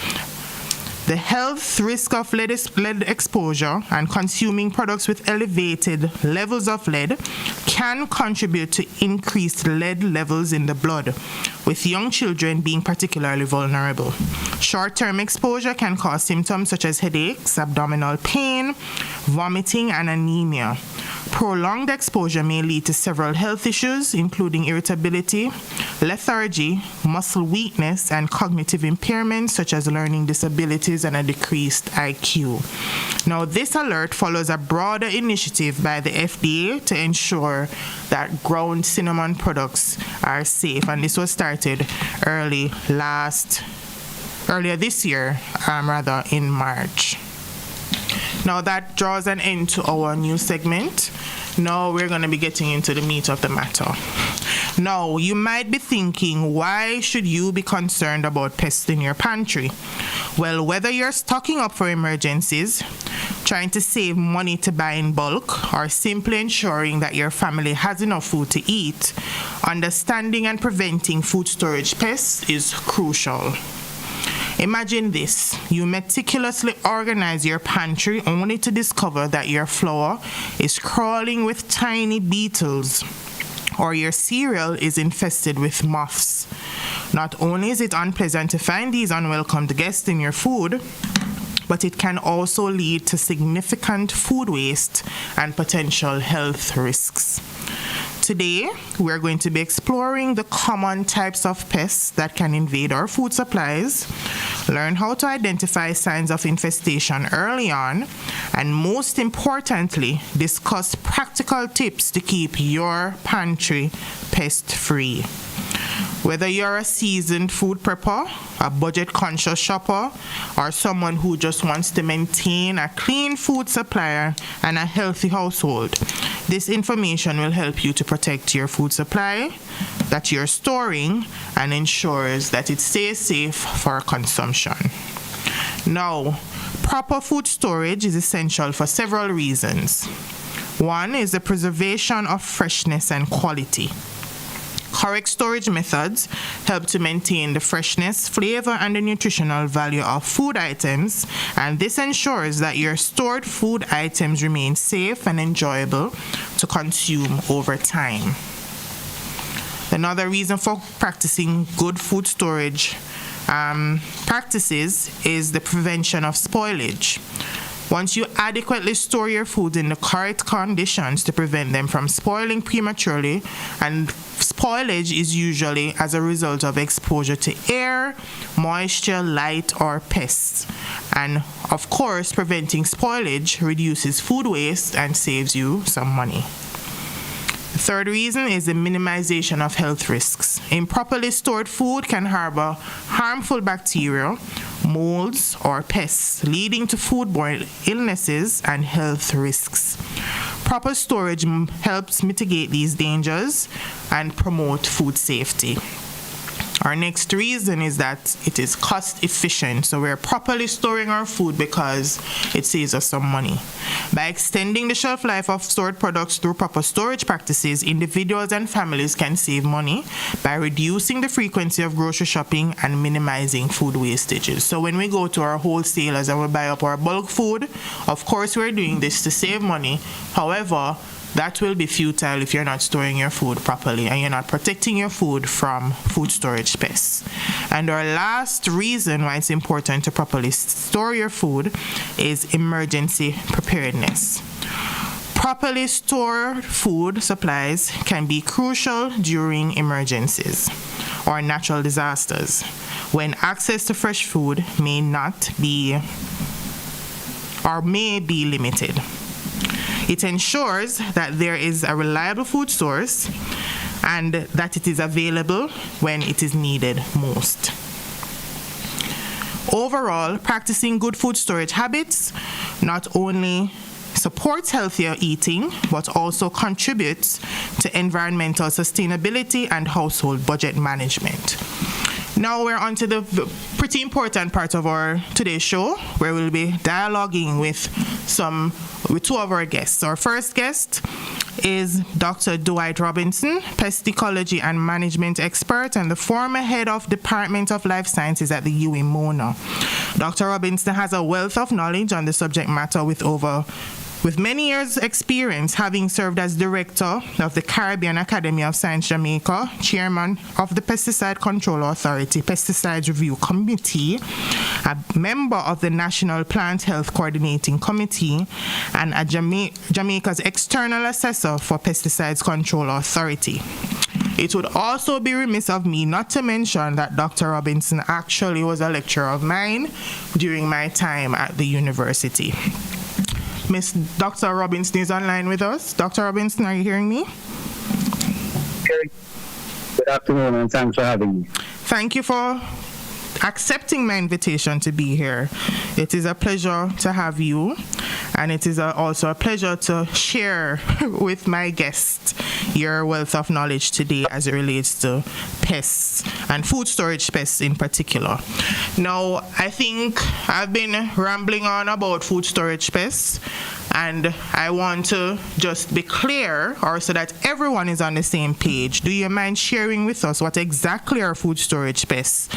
The health risk of lead exposure and consuming products with elevated levels of lead can contribute to increased lead levels in the blood, with young children being particularly vulnerable. Short-term exposure can cause symptoms such as headaches, abdominal pain, vomiting, and anemia. Prolonged exposure may lead to several health issues, including irritability, lethargy, muscle weakness, and cognitive impairments such as learning disabilities and a decreased IQ. Now, this alert follows a broader initiative by the FDA to ensure that ground cinnamon products are safe, and this was started earlier this year, in March. Now that draws an end to our new segment. Now we're going to be getting into the meat of the matter. Now, you might be thinking, why should you be concerned about pests in your pantry? Well, whether you're stocking up for emergencies, trying to save money to buy in bulk, or simply ensuring that your family has enough food to eat, understanding and preventing food storage pests is crucial. Imagine this: you meticulously organize your pantry only to discover that your flour is crawling with tiny beetles, or your cereal is infested with moths. Not only is it unpleasant to find these unwelcome guests in your food, but it can also lead to significant food waste and potential health risks. Today, we're going to be exploring the common types of pests that can invade our food supplies, learn how to identify signs of infestation early on, and most importantly, discuss practical tips to keep your pantry pest-free. Whether you're a seasoned food prepper, a budget-conscious shopper, or someone who just wants to maintain a clean food supply and a healthy household, this information will help you to protect your food supply that you're storing and ensures that it stays safe for consumption. Now, proper food storage is essential for several reasons. One is the preservation of freshness and quality. Correct storage methods help to maintain the freshness, flavor, and the nutritional value of food items, and this ensures that your stored food items remain safe and enjoyable to consume over time. Another reason for practicing good food storage practices is the prevention of spoilage. Once you adequately store your food in the correct conditions to prevent them from spoiling prematurely, and spoilage is usually as a result of exposure to air, moisture, light, or pests. And of course, preventing spoilage reduces food waste and saves you some money. The third reason is the minimization of health risks. Improperly stored food can harbor harmful bacteria, molds, or pests, leading to foodborne illnesses and health risks. Proper storage helps mitigate these dangers and promote food safety. Our next reason is that it is cost efficient. So we're properly storing our food because it saves us some money. By extending the shelf life of stored products through proper storage practices, individuals and families can save money by reducing the frequency of grocery shopping and minimizing food wastages. So when we go to our wholesalers and we buy up our bulk food, of course we're doing this to save money. However, that will be futile if you're not storing your food properly and you're not protecting your food from food storage pests. And our last reason why it's important to properly store your food is emergency preparedness. Properly stored food supplies can be crucial during emergencies or natural disasters, when access to fresh food may be limited. It ensures that there is a reliable food source and that it is available when it is needed most. Overall, practicing good food storage habits not only supports healthier eating, but also contributes to environmental sustainability and household budget management. Now we're on to the pretty important part of our today's show, where we'll be dialoguing with two of our guests. Our first guest is Dr. Dwight Robinson, pest ecology and management expert and the former head of Department of Life Sciences at the UWI Mona. Dr. Robinson has a wealth of knowledge on the subject matter with many years' experience, having served as director of the Caribbean Academy of Science Jamaica, chairman of the Pesticide Control Authority Pesticides Review Committee, a member of the National Plant Health Coordinating Committee, and a Jamaica's external assessor for Pesticides Control Authority. It would also be remiss of me not to mention that Dr. Robinson actually was a lecturer of mine during my time at the university. Miss Dr. Robinson is online with us. Dr. Robinson, are you hearing me? Good afternoon, and thanks for having me. Thank you for accepting my invitation to be here. It is a pleasure to have you, and it is also a pleasure to share with my guest your wealth of knowledge today as it relates to pests and food storage pests in particular. Now, I think I've been rambling on about food storage pests, and I want to just be clear, or so that everyone is on the same page. Do you mind sharing with us what exactly are food storage pests?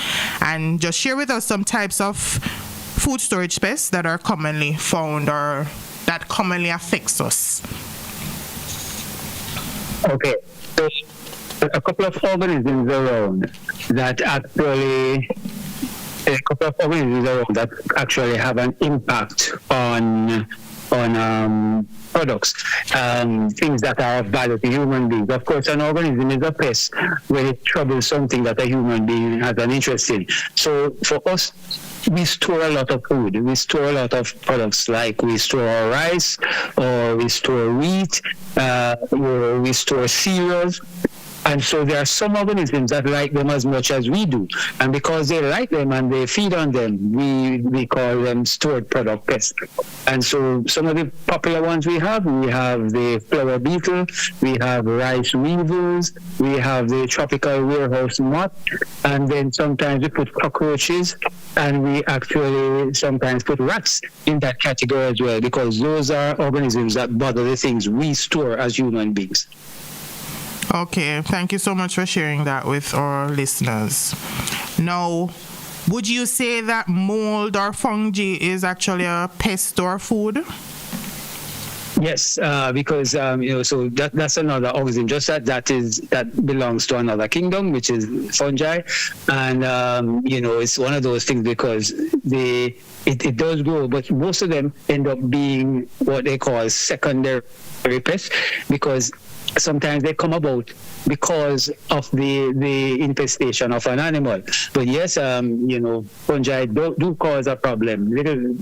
And just share with us some types of food storage pests that are commonly found or that commonly affects us. Okay, so a couple of organisms around that actually have an impact on products, things that are of value to human beings. Of course, an organism is a pest when it troubles something that a human being has an interest in. So for us, we store a lot of food. We store a lot of products, like we store our rice, or we store wheat, or we store cereals. And so there are some organisms that like them as much as we do. And because they like them and they feed on them, we call them stored product pests. And so some of the popular ones we have the flower beetle, we have rice weevils, we have the tropical warehouse moth, and then sometimes we put cockroaches, and we actually sometimes put rats in that category as well, because those are organisms that bother the things we store as human beings. Okay, thank you so much for sharing that with our listeners. Now, would you say that mold or fungi is actually a pest or food? Yes, because so that's another organism. Just that belongs to another kingdom, which is fungi, and it's one of those things because it does grow, but most of them end up being what they call secondary pests, because sometimes they come about because of the infestation of an animal. But yes, fungi do cause a problem, little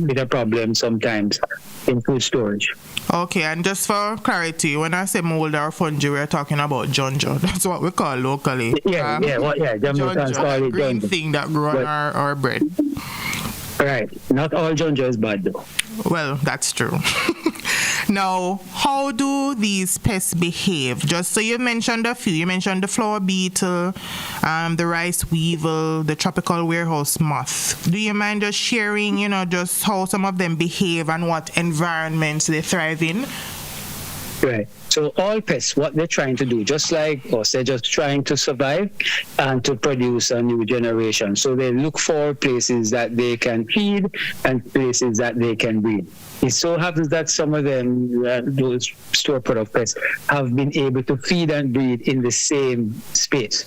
bit of problem sometimes in food storage. Okay, and just for clarity, when I say mold or fungi, we're talking about junjo. That's what we call locally. Junjo, green thing that grows on our bread. Right. Not all junjo is bad, though. Well, that's true. Now, how do these pests behave? Just so you mentioned a few. You mentioned the flower beetle, the rice weevil, the tropical warehouse moth. Do you mind just sharing, just how some of them behave and what environments they thrive in? Right. So all pests, what they're trying to do, just like us, they're just trying to survive and to produce a new generation. So they look for places that they can feed and places that they can breed. It so happens that some of them, those store product pests, have been able to feed and breed in the same space.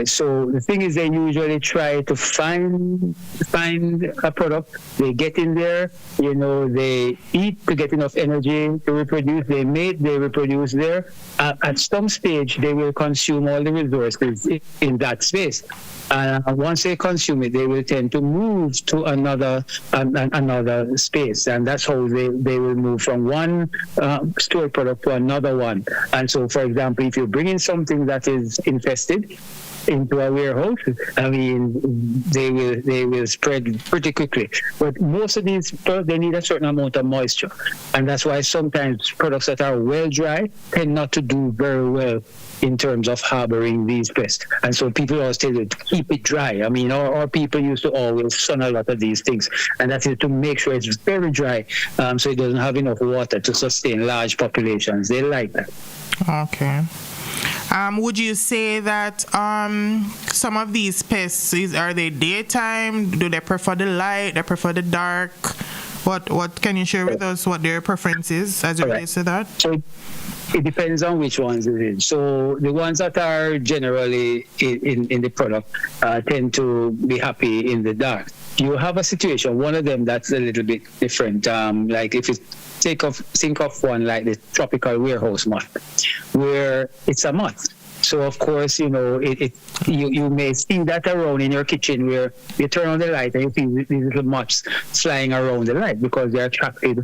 So the thing is, they usually try to find a product. They get in there, they eat to get enough energy to reproduce. They mate, they reproduce, produce there, at some stage they will consume all the resources in that space. Once they consume it, they will tend to move to another space, and that's how they will move from one stored product to another one. And so, for example, if you bring in something that is infested into a warehouse, I mean, they will spread pretty quickly. But most of these products, they need a certain amount of moisture, and that's why sometimes products that are well dry tend not to do very well in terms of harboring these pests. And so people always tell you to keep it dry. I mean, our people used to always sun a lot of these things, and that is to make sure it's very dry, so it doesn't have enough water to sustain large populations. They like that. Okay. Would you say that some of these pests, are they daytime? Do they prefer the light? They prefer the dark? What can you share with us what their preference is as it relates to that? So it depends on which ones it is. So the ones that are generally in the product tend to be happy in the dark. You have a situation, one of them that's a little bit different. Like if you think of one like the tropical warehouse moth, where it's a moth. So of course, you know, you may see that around in your kitchen where you turn on the light and you see these little moths flying around the light because they're attracted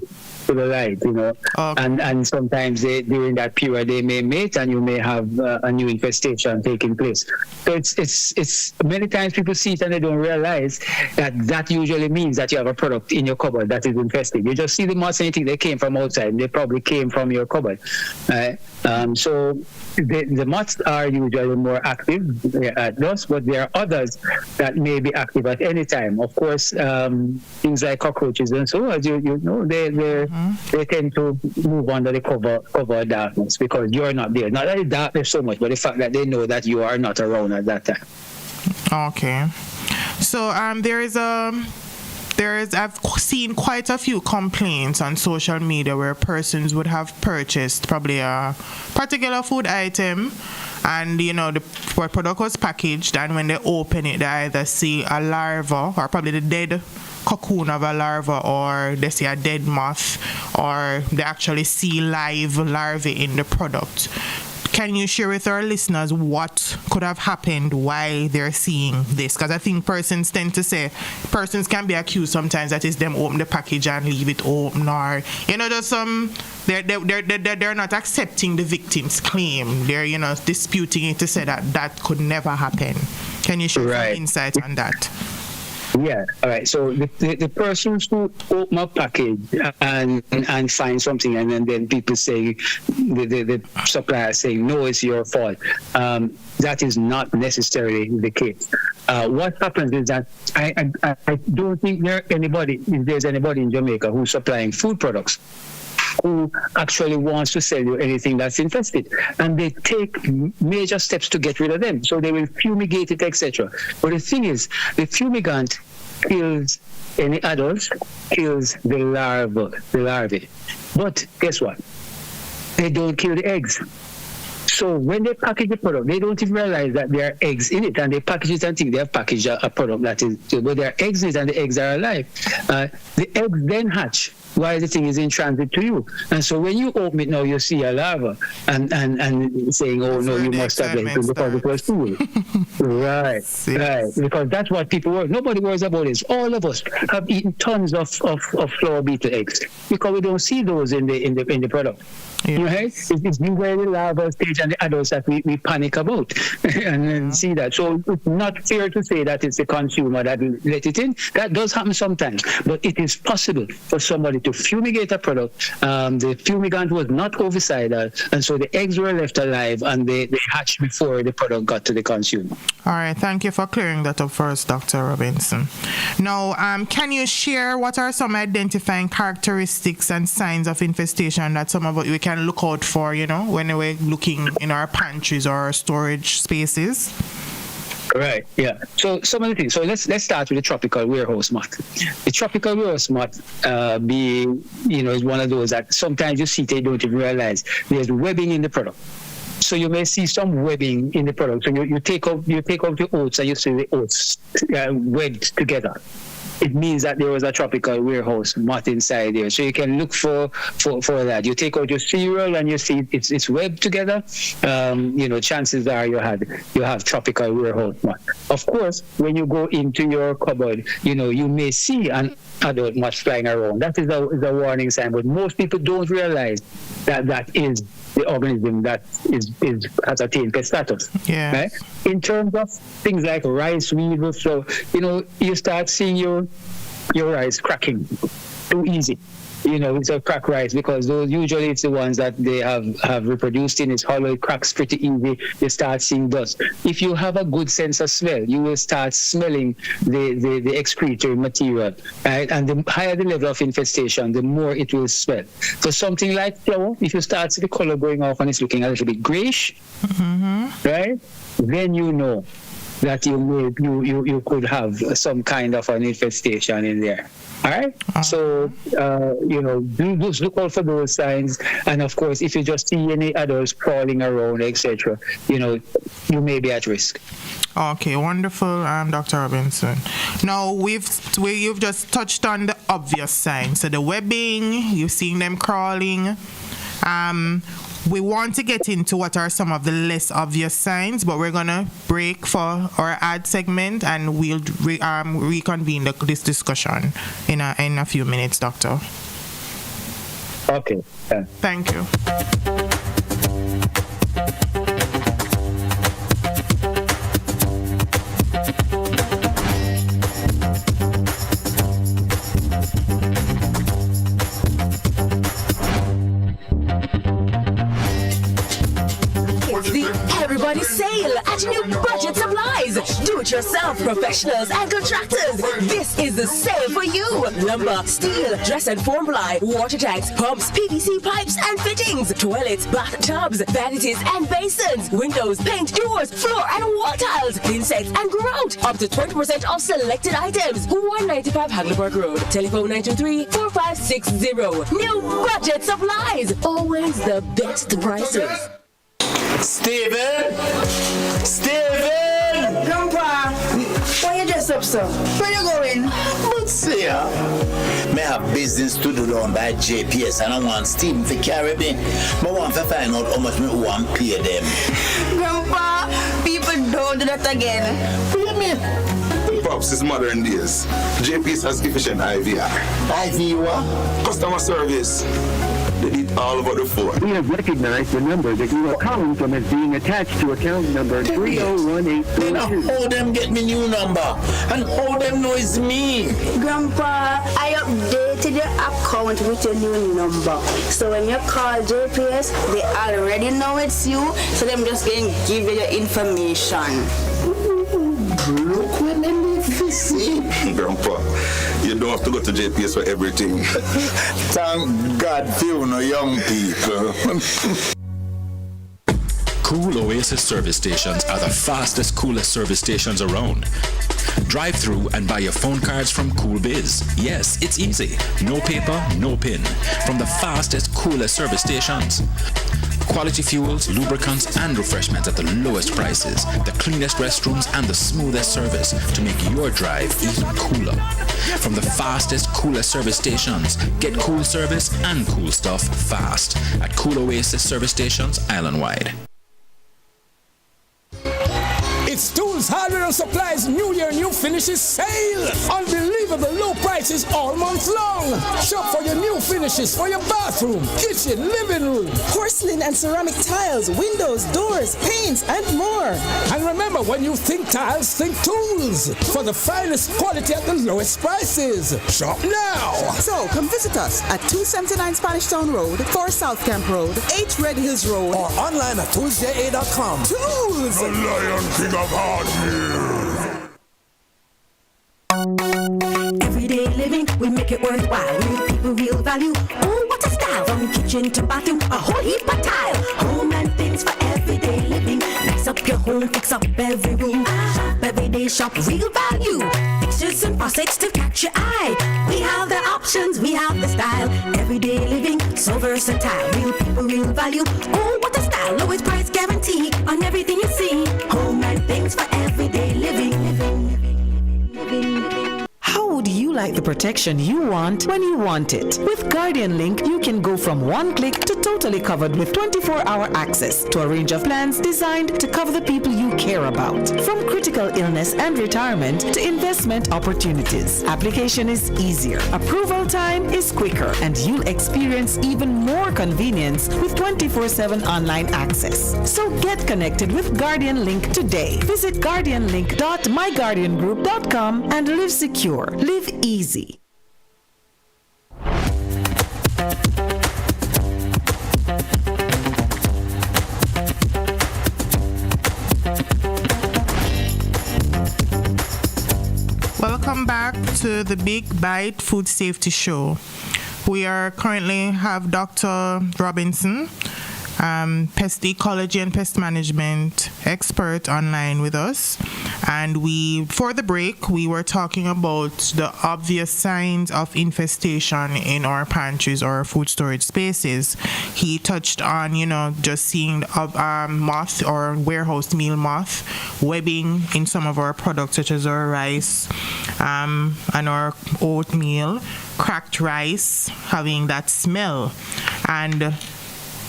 to the light, you know. Okay. And sometimes during that period they may mate and you may have a new infestation taking place. So it's many times people see it and they don't realize that usually means that you have a product in your cupboard that is infested. You just see the moths and you think they came from outside. They probably came from your cupboard. So the moths are usually more active at dusk, but there are others that may be active at any time. Of course, things like cockroaches and so, as you know, they tend to move under the cover of darkness because you're not there. Not that the darkness so much, but the fact that they know that you are not around at that time. Okay. So I've seen quite a few complaints on social media where persons would have purchased probably a particular food item and, you know, the product was packaged, and when they open it, they either see a larva or probably the dead cocoon of a larva, or they see a dead moth, or they actually see live larvae in the product. Can you share with our listeners what could have happened, why they're seeing this? Because I think persons tend to say, persons can be accused sometimes that is them open the package and leave it open, or, you know, there's some, they're not accepting the victim's claim. They're, you know, disputing it to say that could never happen. Can you share some insight on that? Yeah, all right. So the persons who open a package and find something, and then people say, the supplier saying, no, it's your fault. That is not necessarily the case. What happens is that I don't think there's anybody in Jamaica who's supplying food products who actually wants to sell you anything that's infested, and they take major steps to get rid of them. So they will fumigate it, etc. But the thing is, the fumigant kills any adults, kills the larvae. But guess what? They don't kill the eggs. So when they package the product, they don't even realize that there are eggs in it, and they package it and think they have packaged a product that is, but there are eggs in it and the eggs are alive. The eggs then hatch while the thing is in transit to you. And so when you open it now, you see a larva and saying, oh, no, you must have it because it was food. Right. Because that's what people worry. Nobody worries about this. All of us have eaten tons of flower beetle eggs because we don't see those in the product. Yeah. Right? It's the way the larva stage and the adults that we panic about and then see that. So it's not fair to say that it's the consumer that will let it in. That does happen sometimes, but it is possible for somebody to fumigate a product. The fumigant was not ovicidal, and so the eggs were left alive and they hatched before the product got to the consumer. All right, thank you for clearing that up for us, Dr. Robinson. Now, can you share what are some identifying characteristics and signs of infestation that some of us we can look out for, you know, when we're looking in our pantries or our storage spaces? Right, yeah. So some of the things. So let's start with the tropical warehouse moth. The tropical warehouse moth is one of those that sometimes you see they don't even realize there's webbing in the product. So you may see some webbing in the product. So you take out the oats and you see the oats webbed together. it means that there was a tropical warehouse mat inside there. So you can look for that. You take out your cereal and you see it's webbed together. Chances are you have tropical warehouse mat. Of course, when you go into your cupboard, you may see an adult mat flying around. That is a warning sign. But most people don't realize that is the organism that has attained pest status. Yeah. Right? In terms of things like rice weevils, so you start seeing your rice cracking too easy. It's a crack rice because those usually it's the ones that they have reproduced in. It's hollow, it cracks pretty easy. You start seeing dust. If you have a good sense of smell, you will start smelling the excretory material, right? And the higher the level of infestation, the more it will smell. So something like flour, if you start see the color going off and it's looking a little bit grayish, right? Then you know that you could have some kind of an infestation in there. All right. So, just look out for those signs. And of course, if you just see any adults crawling around, etc., you may be at risk. Okay, wonderful, Dr. Robinson. Now, you've just touched on the obvious signs. So the webbing, you've seen them crawling. We want to get into what are some of the less obvious signs, but we're going to break for our ad segment and we'll reconvene this discussion in a few minutes, Doctor. Okay. Yeah. Thank you. Everybody sale at New Budget Supplies. Do-it-yourself professionals and contractors. This is the sale for you. Lumber, steel, dress and form ply, water tanks, pumps, PVC pipes and fittings, toilets, bathtubs, vanities and basins, windows, paint, doors, floor and wall tiles, insects and grout. Up to 20% off selected items. 195 Hagleyburg Road. Telephone 923-4560. New Budget Supplies. Always the best prices. Steven! Grandpa, why you dressed up, sir? Where you going? But see ya. Me have business to do down by JPS and I want Steven to carry me. I want to find out how much me want to pay them. Grandpa, people don't do that again. What do you mean? Pops, it's modern days. JPS has efficient IVR. IVR? Customer service. They did all over the phone. We have recognized the number that you are calling from as being attached to account number 301842. Then how them get me new number? And how them know it's me? Grandpa, I updated your account with your new number. So when you call JPS, they already know it's you. So them just going to give you your information. Look when they live this. Grandpa, you don't have to go to JPS for everything. Thank God for you young people. Cool Oasis service stations are the fastest, coolest service stations around. Drive through and buy your phone cards from Cool Biz. Yes, it's easy. No paper, no pin. From the fastest, coolest service stations. Quality fuels, lubricants, and refreshments at the lowest prices, the cleanest restrooms, and the smoothest service to make your drive even cooler. From the fastest, coolest service stations, get cool service and cool stuff fast at Cool Oasis service stations island-wide. It's Tools, Hardware and Supplies New Year, New Finishes sale. Unbelievable low prices all month long. Shop for your new finishes for your bathroom, kitchen, living room. Porcelain and ceramic tiles, windows, doors, paints, and more. And remember, when you think tiles, think tools. For the finest quality at the lowest prices. Shop now. So, come visit us at 279 Spanish Town Road, 4 South Camp Road, 8 Red Hills Road. Or online at toolsja.com. Tools! The Lion King of Hardware. Everyday living, we make it worthwhile. Real people, real value. Oh, what a style! From kitchen to bathroom, a whole heap of tile. Home and things for everyday living. Nice up your home, fix up every room. Shop every day, shop real value. Fixtures and faucets to catch your eye. We have the options, we have the style. Everyday living, so versatile. Real people, real value. Oh, what a style! Lowest price guarantee on everything you see. Home and things for everyday living. How would you the protection you want when you want it. With Guardian Link, you can go from one click to totally covered with 24-hour access to a range of plans designed to cover the people you care about. From critical illness and retirement to investment opportunities. Application is easier, approval time is quicker, and you'll experience even more convenience with 24/7 online access. So get connected with Guardian Link today. Visit guardianlink.myguardiangroup.com and live secure, live easy. Welcome back to the Big Bite Food Safety Show. We are currently have Dr. Robinson, pest ecology and pest management expert, online with us. And for the break, we were talking about the obvious signs of infestation in our pantries or food storage spaces. He touched on, just seeing moth or warehouse meal moth webbing in some of our products, such as our rice and our oatmeal, cracked rice, having that smell. And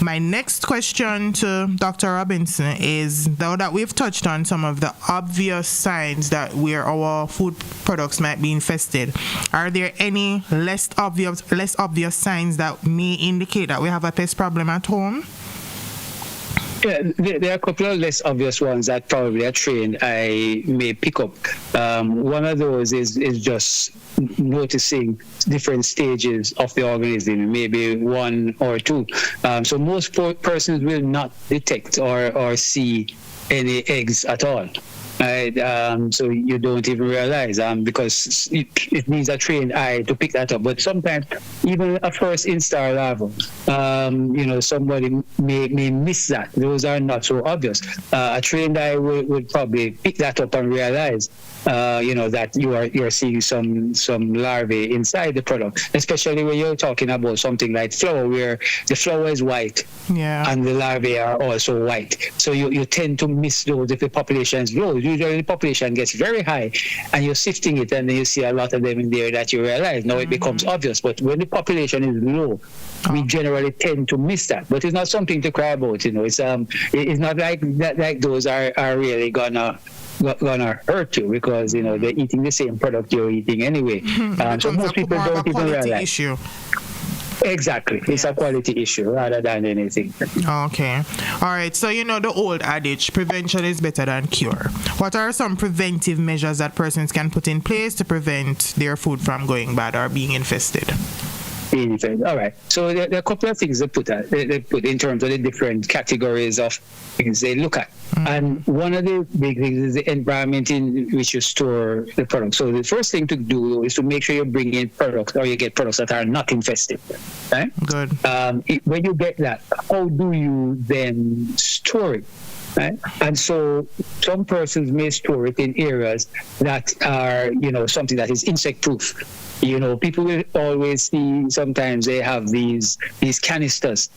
my next question to Dr. Robinson is, now that we've touched on some of the obvious signs that where our food products might be infested, are there any less obvious signs that may indicate that we have a pest problem at home? Yeah, there are a couple of less obvious ones that probably a trained eye may pick up. One of those is just noticing different stages of the organism, maybe one or two. So most persons will not detect or see any eggs at all. Right? So you don't even realize because it needs a trained eye to pick that up. But sometimes even a first instar larva, somebody may miss that. Those are not so obvious. A trained eye would probably pick that up and realize that you're seeing some larvae inside the product, especially when you're talking about something like flour, where the flour is white, and the larvae are also white. So you tend to miss those if the population is low. Usually the population gets very high, and you're sifting it, and then you see a lot of them in there that you realize now it becomes obvious. But when the population is low, we generally tend to miss that. But it's not something to cry about. It's not like that. Like those are really gonna hurt you because they're eating the same product you're eating anyway. So most people don't even realize. Issue. Exactly. It's a quality issue rather than anything. Okay. All right. So the old adage, prevention is better than cure. What are some preventive measures that persons can put in place to prevent their food from going bad or being infested? All right. So there are a couple of things they put in terms of the different categories of things they look at. And one of the big things is the environment in which you store the product. So the first thing to do is to make sure you bring in products or you get products that are not infested. Right? Good. When you get that, how do you then store it? Right? And so some persons may store it in areas that are, something that is insect proof. People will always see, sometimes they have these canisters,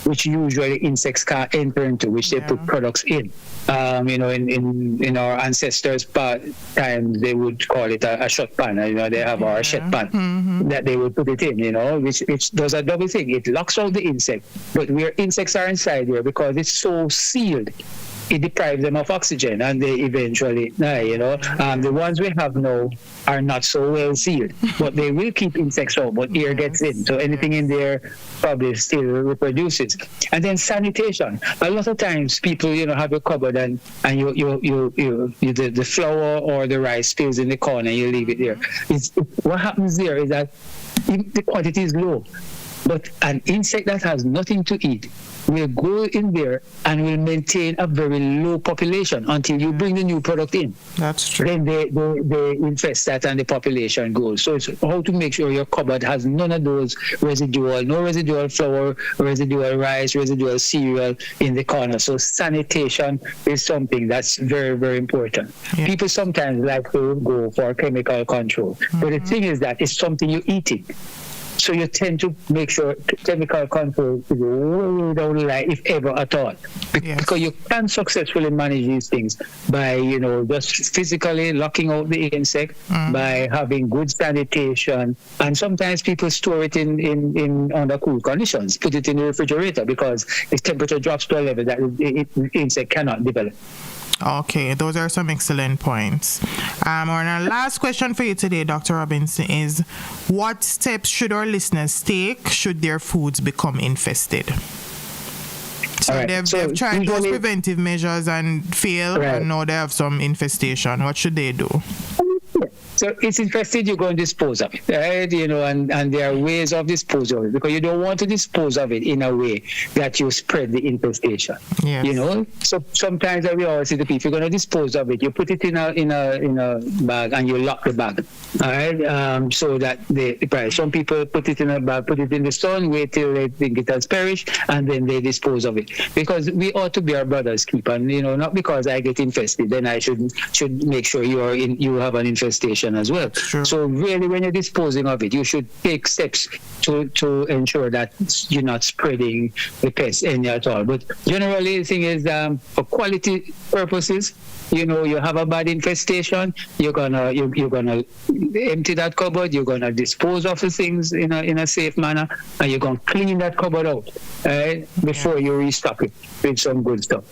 which usually insects can't enter into, which they put products in. In our ancestors' times, they would call it a shot pan. They have our shed pan that they would put it in, which does a double thing. It locks out the insect, but where insects are inside there, because it's so sealed, it deprives them of oxygen and they eventually die, The ones we have now are not so well sealed, but they will keep insects out, but air gets in. So anything in there probably still reproduces. And then sanitation. A lot of times people, have a cupboard and the flour or the rice spills in the corner and you leave it there. What happens there is that the quantity is low, but an insect that has nothing to eat will go in there and will maintain a very low population until you bring the new product in. That's true. Then they infest that and the population goes. So it's how to make sure your cupboard has none of those no residual flour, residual rice, residual cereal in the corner. So sanitation is something that's very, very important. Yeah. People sometimes like to go for chemical control. But the thing is that it's something you're eating. So you tend to make sure chemical control is way down the line, if ever at all. Because you can successfully manage these things by, just physically locking out the insect, by having good sanitation, and sometimes people store it in under cool conditions, put it in the refrigerator because its temperature drops to a level that the insect cannot develop. Okay, those are some excellent points. Our last question for you today, Dr. Robinson, is what steps should our listeners take should their foods become infested? So Right. they've tried those preventive measures and failed, and now they have some infestation. What should they do? So it's infested, you're going to dispose of it, right? And there are ways of disposing of it because you don't want to dispose of it in a way that you spread the infestation. Yes. So sometimes we always say to people, if you're going to dispose of it, you put it in a bag and you lock the bag, all right? So that some people put it in a bag, put it in the sun, wait till they think it has perished, and then they dispose of it. Because we ought to be our brother's keeper, and not because I get infested, then I should make sure you have an infestation as well. Sure. So really, when you're disposing of it, you should take steps to ensure that you're not spreading the pest any at all. But generally, the thing is, for quality purposes, you have a bad infestation, you're gonna empty that cupboard, you're gonna dispose of the things in a safe manner, and you're gonna clean that cupboard out before you restock it with some good stuff.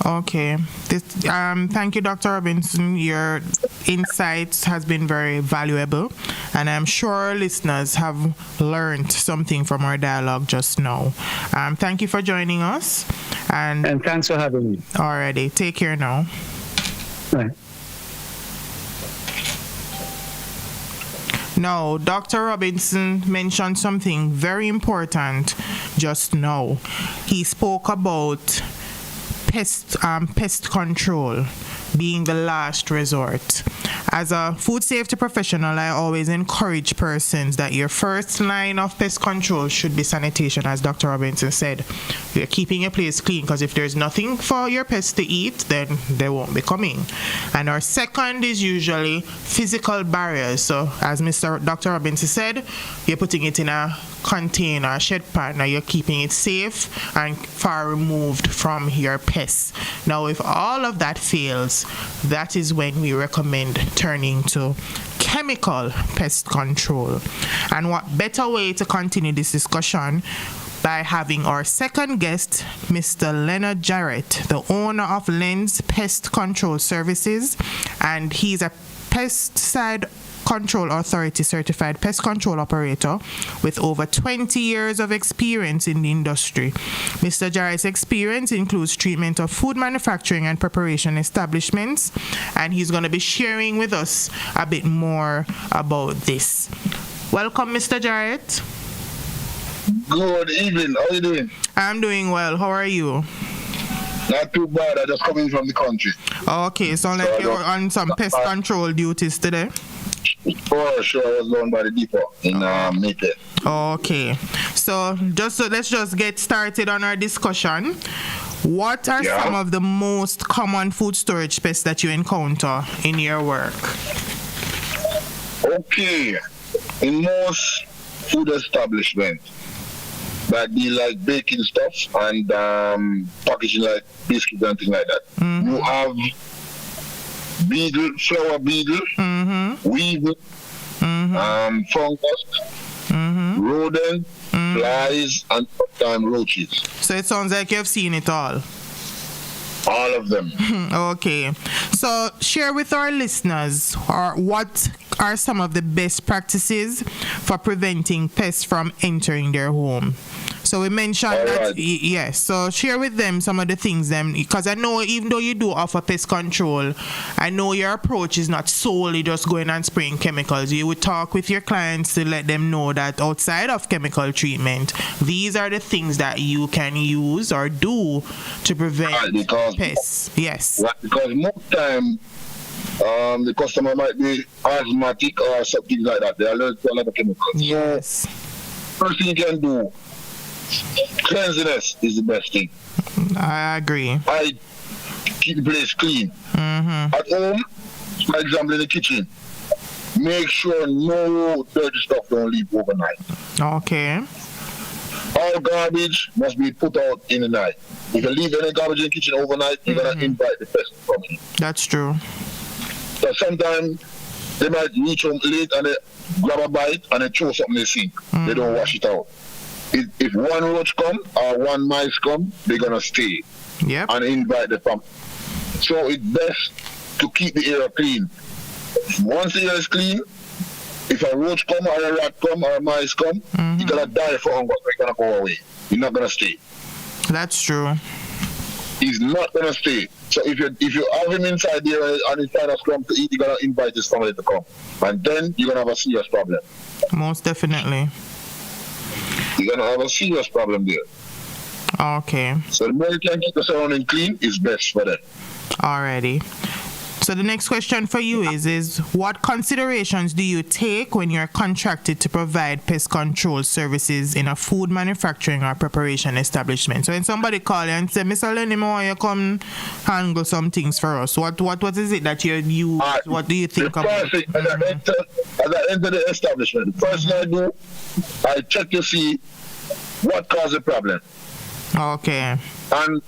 Okay. Thank you, Dr. Robinson. Your insights has been very valuable, and I'm sure listeners have learned something from our dialogue just now. Thank you for joining us. And thanks for having me. Alrighty. Take care now. Bye. Now, Dr. Robinson mentioned something very important just now. He spoke about pest control being the last resort. As a food safety professional, I always encourage persons that your first line of pest control should be sanitation, as Dr. Robinson said. You're keeping your place clean, because if there's nothing for your pests to eat, then they won't be coming. And our second is usually physical barriers. So as Dr. Robinson said, you're putting it in a container, a shed pan, now you're keeping it safe and far removed from your pests. Now, if all of that fails, that is when we recommend turning to chemical pest control. And what better way to continue this discussion by having our second guest, Mr. Leonard Jarrett, the owner of Lens Pest Control Services, and he's a pesticide Control Authority certified pest control operator with over 20 years of experience in the industry. Mr. Jarrett's experience includes treatment of food manufacturing and preparation establishments, and he's going to be sharing with us a bit more about this. Welcome, Mr. Jarrett. Good evening. How are you doing? I'm doing well. How are you? Not too bad. I just come in from the country. Okay, so like you're on some pest control duties today? For sure, I was going by the depot in Mayfair. Okay, so let's just get started on our discussion. What are some of the most common food storage pests that you encounter in your work? Okay, in most food establishments that deal like baking stuff and packaging like biscuits and things like that, you have beetle, flower beetle, weevil, fungus, rodent, flies, and sometimes roaches. So it sounds like you've seen it all. All of them. Okay. So share with our listeners what are some of the best practices for preventing pests from entering their home. So we mentioned that, yes. So share with them some of the things, because I know even though you do offer pest control, I know your approach is not solely just going and spraying chemicals. You would talk with your clients to let them know that outside of chemical treatment, these are the things that you can use or do to prevent pests. Yes. Because most time, the customer might be asthmatic or something like that. They are allergic to a lot of chemicals. Yes. So, first thing you can do, cleanliness is the best thing. I agree. I keep the place clean. At home, for example, in the kitchen, make sure no dirty stuff don't leave overnight. Okay. All garbage must be put out in the night. If you leave any garbage in the kitchen overnight, you're going to invite the pest to come in. That's true. So sometimes they might reach home late and they grab a bite and they throw something in the sink. They don't wash it out. If one roach come or one mice come, they're going to stay and invite the family. So it's best to keep the area clean. Once the area is clean, if a roach come or a rat come or a mice come, you're going to die for hunger, so you're going to go away. You're not going to stay. That's true. He's not going to stay. So if you have him inside there and he finds a scrum to eat, you're going to invite his family to come. And then you're going to have a serious problem. Most definitely. You're going to have a serious problem there. Okay. So the more you can keep the surrounding clean is best for them. Alrighty. So the next question for you is what considerations do you take when you're contracted to provide pest control services in a food manufacturing or preparation establishment? So when somebody call you and say, Mr. Lenny, I want you come handle some things for us, what is it that you use? What do you think about? As I enter the establishment, the first thing I do, I check to see what caused the problem. Okay. And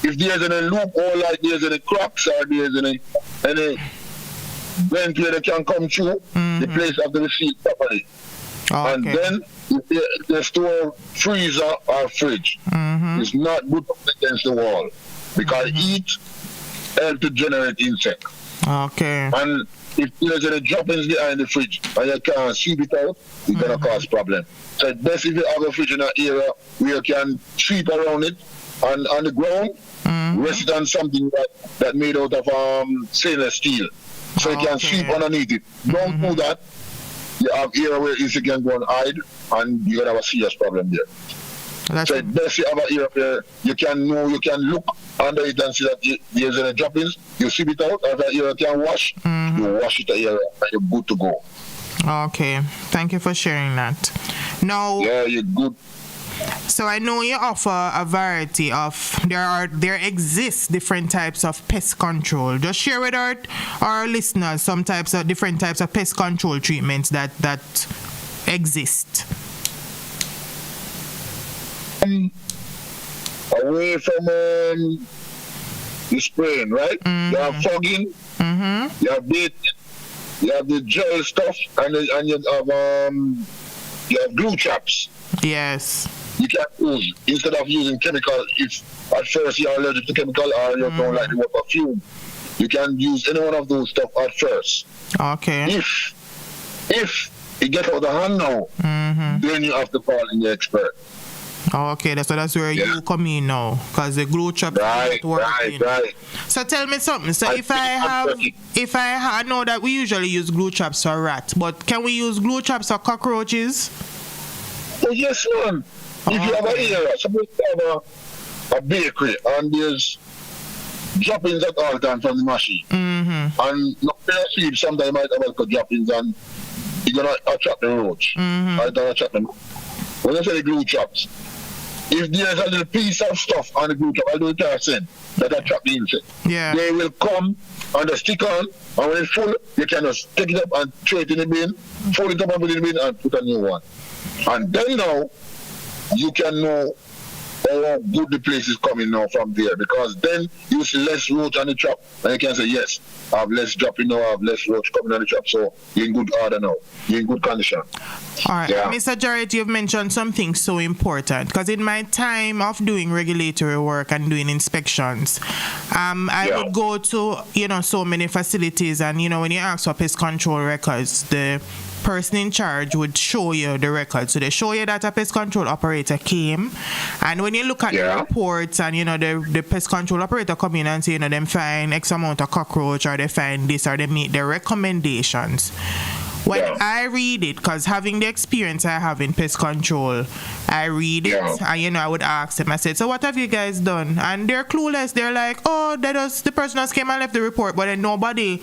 if there's any loophole, like there's any cracks or there's any vent where they can come through, the place have to be sealed properly. Okay. And then if they store freezer or fridge, it's not good against the wall because heat helps to generate insect. Okay. And if there's any droppings behind the fridge and you can't sweep it out, it's gonna cause problem. So it's best if you have a fridge in an area where you can sweep around it and on the ground, rest it on something that made out of stainless steel. So you can sweep underneath it. Don't do that. You have area where you can go and hide and you're gonna have a serious problem there. So it's best you have an area where you can look under it and see that there's any droppings, you sweep it out, and that area can wash, you wash it area and you're good to go. Okay. Thank you for sharing that. Now, yeah, you're good. So I know you offer a variety of there exists different types of pest control. Just share with our listeners some different types of pest control treatments that exist. Away from the spraying, right? You have fogging, you have bait, you have the gel stuff, and you have glue traps. Yes. You can use, instead of using chemical, if at first you're allergic to chemical or you don't like the work of fume, you can use any one of those stuff at first. Okay. If it gets out of hand now, then you have to call in the expert. Okay, that's where you come in now, because the glue trap is not working. Right. So tell me something. So I know that we usually use glue traps for rats, but can we use glue traps for cockroaches? Oh, yes, man. If you have an area, suppose you have a bakery and there's droppings at all time from the machine. And no seed, sometimes you might have a droppings and you're going to attract the roach. Or don't attract them. When I say the glue traps, if there's a little piece of stuff on the glue trap, I'll do it that attract the insect. Yeah. They will come and they stick on, and when it's full, you can just take it up and throw it in the bin, fold it up and put it in the bin and put a new one. And then now, you can know how good the place is coming now from there, because then you see less roach on the trap and you can say, yes, I have less dropping now, I have less roach coming on the trap, so you're in good order now, you're in good condition. All right, Mr. Jarrett, you've mentioned something so important, because in my time of doing regulatory work and doing inspections, I would go to so many facilities, and when you ask for pest control records, the person in charge would show you the record. So they show you that a pest control operator came, and when you look at the reports and the pest control operator come in and say them find X amount of cockroach, or they find this, or they meet the recommendations. When I read it, because having the experience I have in pest control, I read it and I would ask them, I said, so what have you guys done? And they're clueless. They're like, oh, the person just came and left the report, but then nobody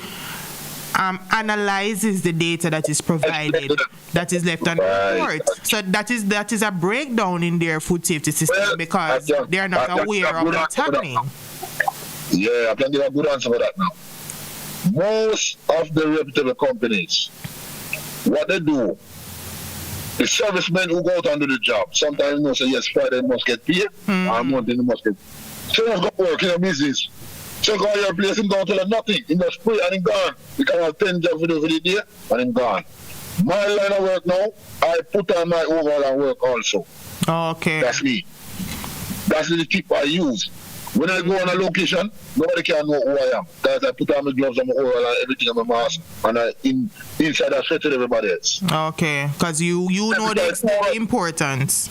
analyzes the data that is provided, that is left on the report. So that is a breakdown in their food safety system, because they are not aware of what's happening. Yeah, I can give a good answer for that now. Most of the reputable companies, what they do, the servicemen who go out and do the job, sometimes they say, yes, Friday must get paid, and Monday they must get paid. So you must go work in a business. So go to your place, him don't tell her nothing. He must pray and he gone. He can have 10 jobs for the day, and he gone. My line of work now, I put on my overall and work also. Okay. That's me. That's the tip I use. When I go on a location, nobody can know who I am. Because I put on my gloves and my overall and everything on my mask, and inside I straight to everybody else. Okay, because you know the importance.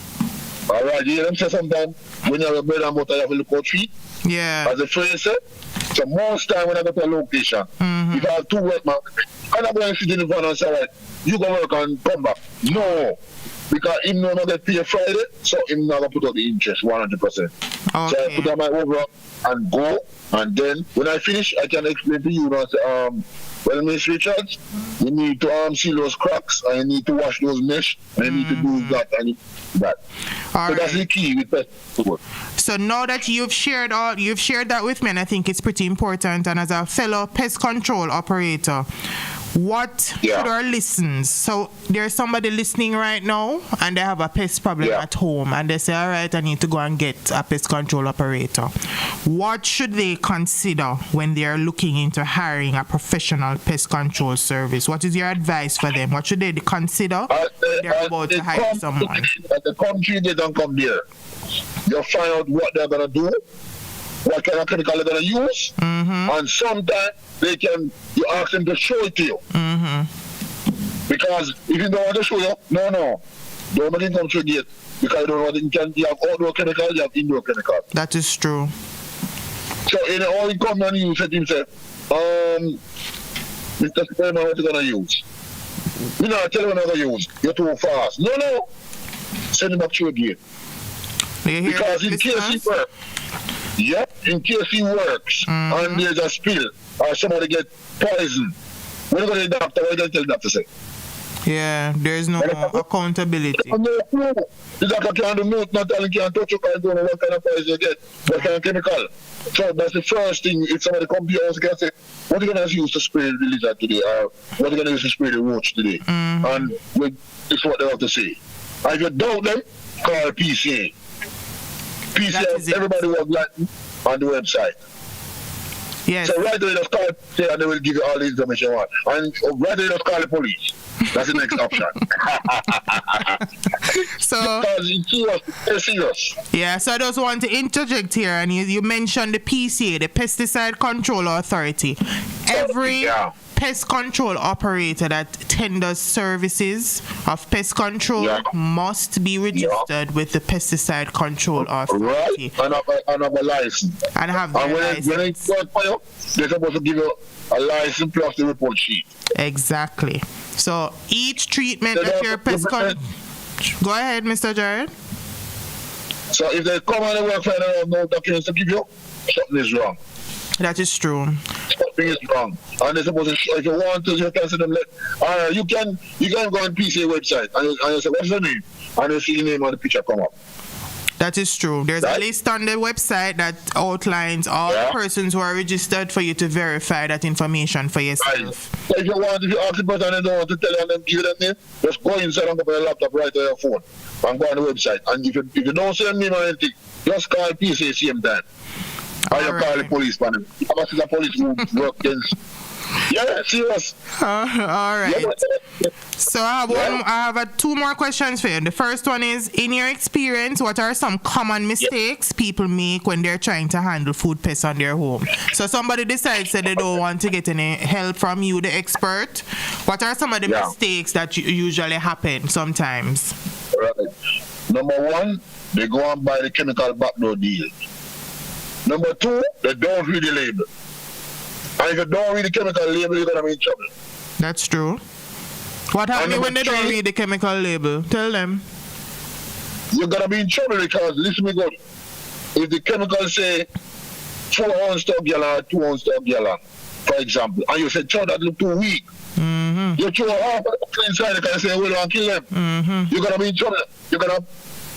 All right, you hear them say sometimes, when you have a bread and butter, you have to look out feet. Yeah. As the phrase said, so most time when I go to a location, if I have two work, man, I'm not going to sit in the van and say, right, you go work and come back. No. Because him not get paid Friday, so him not going to put out the interest 100%. Okay. So I put on my overall and go, and then when I finish, I can explain to you and say, well, Miss Richards, you need to seal those cracks, and you need to wash those mesh, and you need to do that and that. So that's the key with pest control. So now that you've shared that with me, and I think it's pretty important, and as a fellow pest control operator, what should our listeners, so there's somebody listening right now and they have a pest problem at home and they say, all right, I need to go and get a pest control operator. What should they consider when they are looking into hiring a professional pest control service? What is your advice for them? What should they consider when they're about to hire someone? At the country, they don't come there. You find out what they're going to do, what kind of chemical they're going to use, and sometimes you ask them to show it to you. Because if you don't want to show you, no, don't make him come to the gate. Because you don't want you have outdoor chemical, you have indoor chemical. That is true. So in all he come and you said himself, Mr. Sperman, what you gonna use? You know, tell him what I'm gonna use. You're too fast. No. Send him back to your gate. Because in case he works, in case he works and there's a spill or somebody get poisoned, when you go to the doctor, what are you going to tell the doctor say? Yeah, there's no accountability. The doctor can't do nothing, not only can't touch you, can't do what kind of poison you get, what kind of chemical. So that's the first thing. If somebody comes to your house, you can say, what are you going to use to spray the lizard today? Or what are you going to use to spray the roach today? And this is what they have to say. And if you doubt them, call PCA. PCA, everybody was like on the website. Yes. So right away, just call PCA and they will give you all the information you want. And right away, just call the police. That's the next option. So, because it's serious. Yeah, so I just want to interject here, and you mentioned the PCA, the Pesticide Control Authority. Every pest control operator that tenders services of pest control must be registered with the Pesticide Control Authority. Right, and have a license. And have their license. When it works for you, they're supposed to give you a license plus the report sheet. Exactly. So each treatment that your pest control... Go ahead, Mr. Jared. So if they come and they work for you and they have no documents to give you, something is wrong. That is true. Something is wrong. And they're supposed to, if you want to, you can send them, you can go on PCA website and you say, what's the name? And you see the name on the picture come up. That is true. There's a list on the website that outlines all the persons who are registered for you to verify that information for yourself. So if you ask the person and they don't want to tell you and them give them name, just go inside and go on your laptop right on your phone and go on the website. And if you don't see them name or anything, just call PCA same time. Or you call the police man. Because the police who work against. Yeah, serious. All right. So I have two more questions for you. The first one is, in your experience, what are some common mistakes people make when they're trying to handle food pests on their home? So somebody decides that they don't want to get any help from you, the expert. What are some of the mistakes that usually happen sometimes? Right. Number one, they go and buy the chemical backdoor deal. Number two, they don't read the label. And if you don't read the chemical label, you're going to be in trouble. That's true. What happens when they don't read the chemical label? Tell them. You're going to be in trouble because, listen me good, if the chemical say 4 ounce to a gallon or 2 ounce to a gallon, for example, and you say, "Chow, that look too weak," you throw half of the inside, you can say, "Well, I'll kill them." You're going to be in trouble. You're going to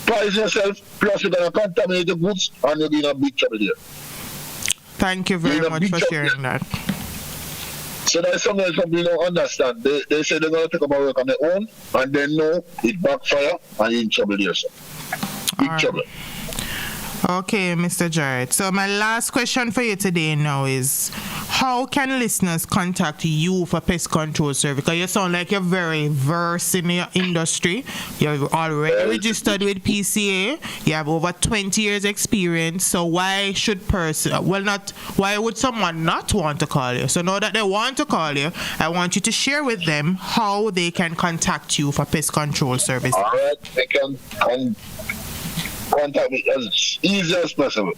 poison yourself, plus you're going to contaminate the goods, and you're in a big trouble there. Thank you very much for sharing that. So that's something that some people don't understand. They say they're going to take up work on their own, and they know it backfire, and you're in trouble there, sir. Big trouble. Okay, Mr. Jarrett. So my last question for you today now is, how can listeners contact you for pest control service? Because you sound like you're very versed in your industry. You're already registered with PCA. You have over 20 years experience. So why would someone not want to call you? So now that they want to call you, I want you to share with them how they can contact you for pest control service. All right, they can contact me as easy as possible.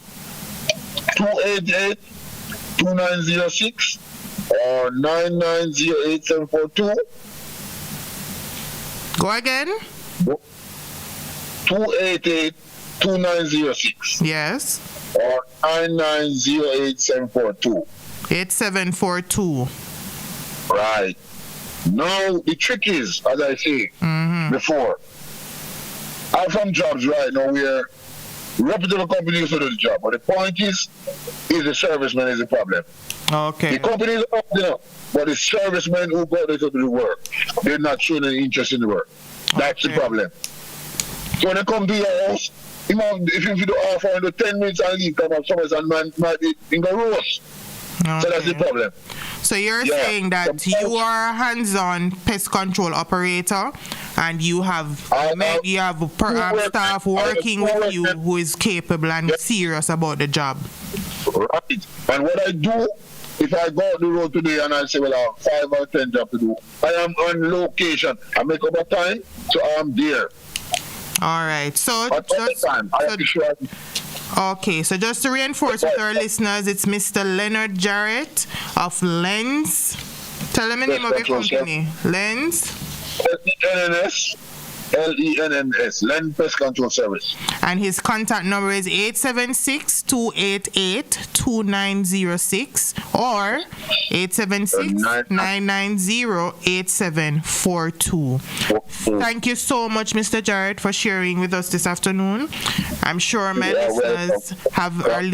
288-2906 or 9908742. Go again. 288-2906. Yes. Or 9908742. 8742. Right. Now the trick is, as I say before, I'm from jobs right now where reputable companies do the job, but the point is the serviceman is the problem. Okay. The company is up there, but the servicemen who go there to do the work, they're not showing any interest in the work. That's the problem. So when they come to your house, if you do offer under 10 minutes and leave, come up somewhere and might be in the roast. Okay. So that's the problem. So you're saying that you are a hands-on pest control operator, and you have staff working with you who is capable and serious about the job. Right. And what I do, if I go out the road today and I say, well, I have 5 or 10 jobs to do, I am on location. I make up a time, so I'm there. All right. So okay, so just to reinforce with our listeners, it's Mr. Leonard Jarrett of Lens. Tell them the name of your company. Lens. L-E-N-N-S, Lens Pest Control Service. And his contact number is 876-288-2906 or 876-990-8742. Thank you so much, Mr. Jarrett, for sharing with us this afternoon. I'm sure my listeners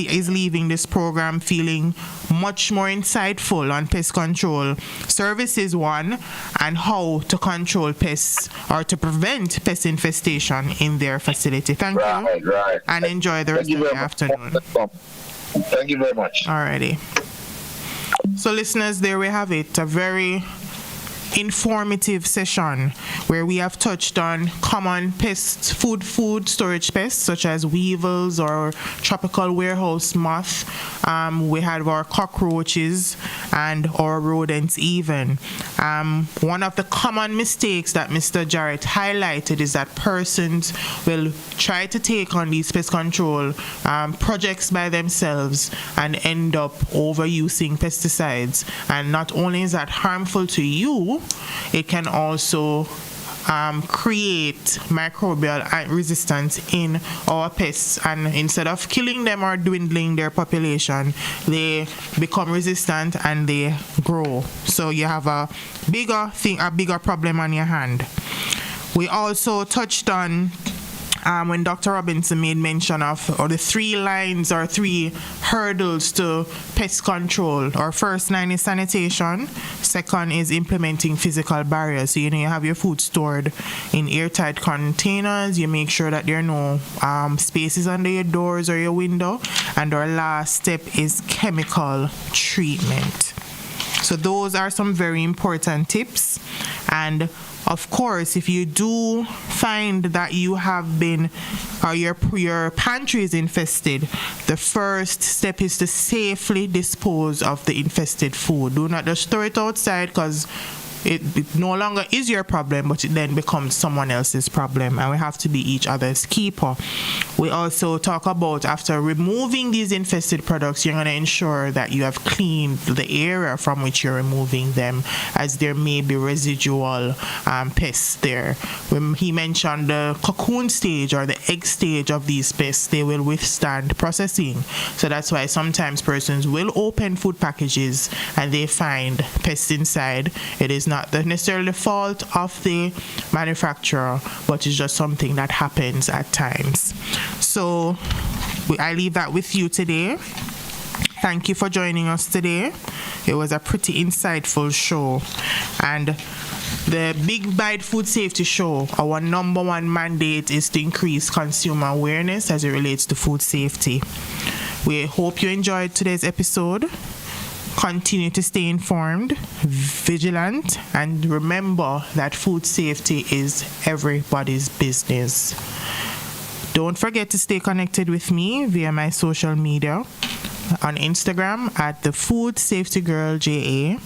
is leaving this program feeling much more insightful on pest control services, one, and how to control pests or to prevent pest infestation in their facility. Thank you. Right. And enjoy the rest of the afternoon. Thank you very much. Alrighty. So listeners, there we have it. A very informative session where we have touched on common pests, food storage pests such as weevils or tropical warehouse moth. We had our cockroaches and our rodents even. One of the common mistakes that Mr. Jarrett highlighted is that persons will try to take on these pest control projects by themselves and end up overusing pesticides. And not only is that harmful to you, it can also create microbial resistance in our pests, and instead of killing them or dwindling their population, they become resistant and they grow. So you have a bigger problem on your hand. We also touched on when Dr. Robinson made mention of the 3 lines or 3 hurdles to pest control. Our first line is sanitation. Second is implementing physical barriers. So, you have your food stored in airtight containers. You make sure that there are no spaces under your doors or your window. And our last step is chemical treatment. So those are some very important tips. And of course, if you do find that you have been or your pantry is infested, the first step is to safely dispose of the infested food. Do not just throw it outside, because it no longer is your problem, but it then becomes someone else's problem, and we have to be each other's keeper. We also talk about, after removing these infested products, you're going to ensure that you have cleaned the area from which you're removing them, as there may be residual pests there. When he mentioned the cocoon stage or the egg stage of these pests, they will withstand processing. So that's why sometimes persons will open food packages and they find pests inside. It is not necessarily the fault of the manufacturer, but it's just something that happens at times. So I leave that with you today. Thank you for joining us today. It was a pretty insightful show. And the Big Bite Food Safety Show, our number one mandate is to increase consumer awareness as it relates to food safety. We hope you enjoyed today's episode. Continue to stay informed, vigilant, and remember that food safety is everybody's business. Don't forget to stay connected with me via my social media. On Instagram at the Food Safety Girl JA,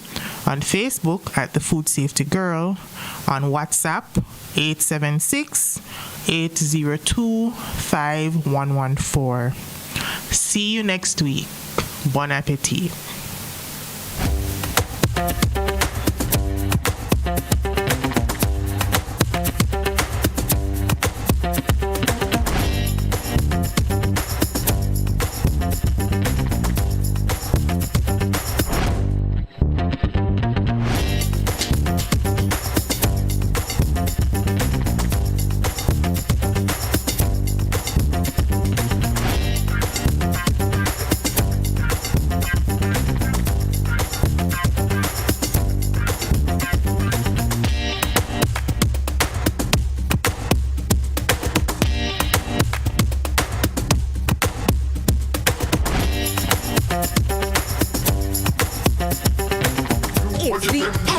on Facebook at the Food Safety Girl, on WhatsApp 876-802-5114. See you next week. Bon appetit.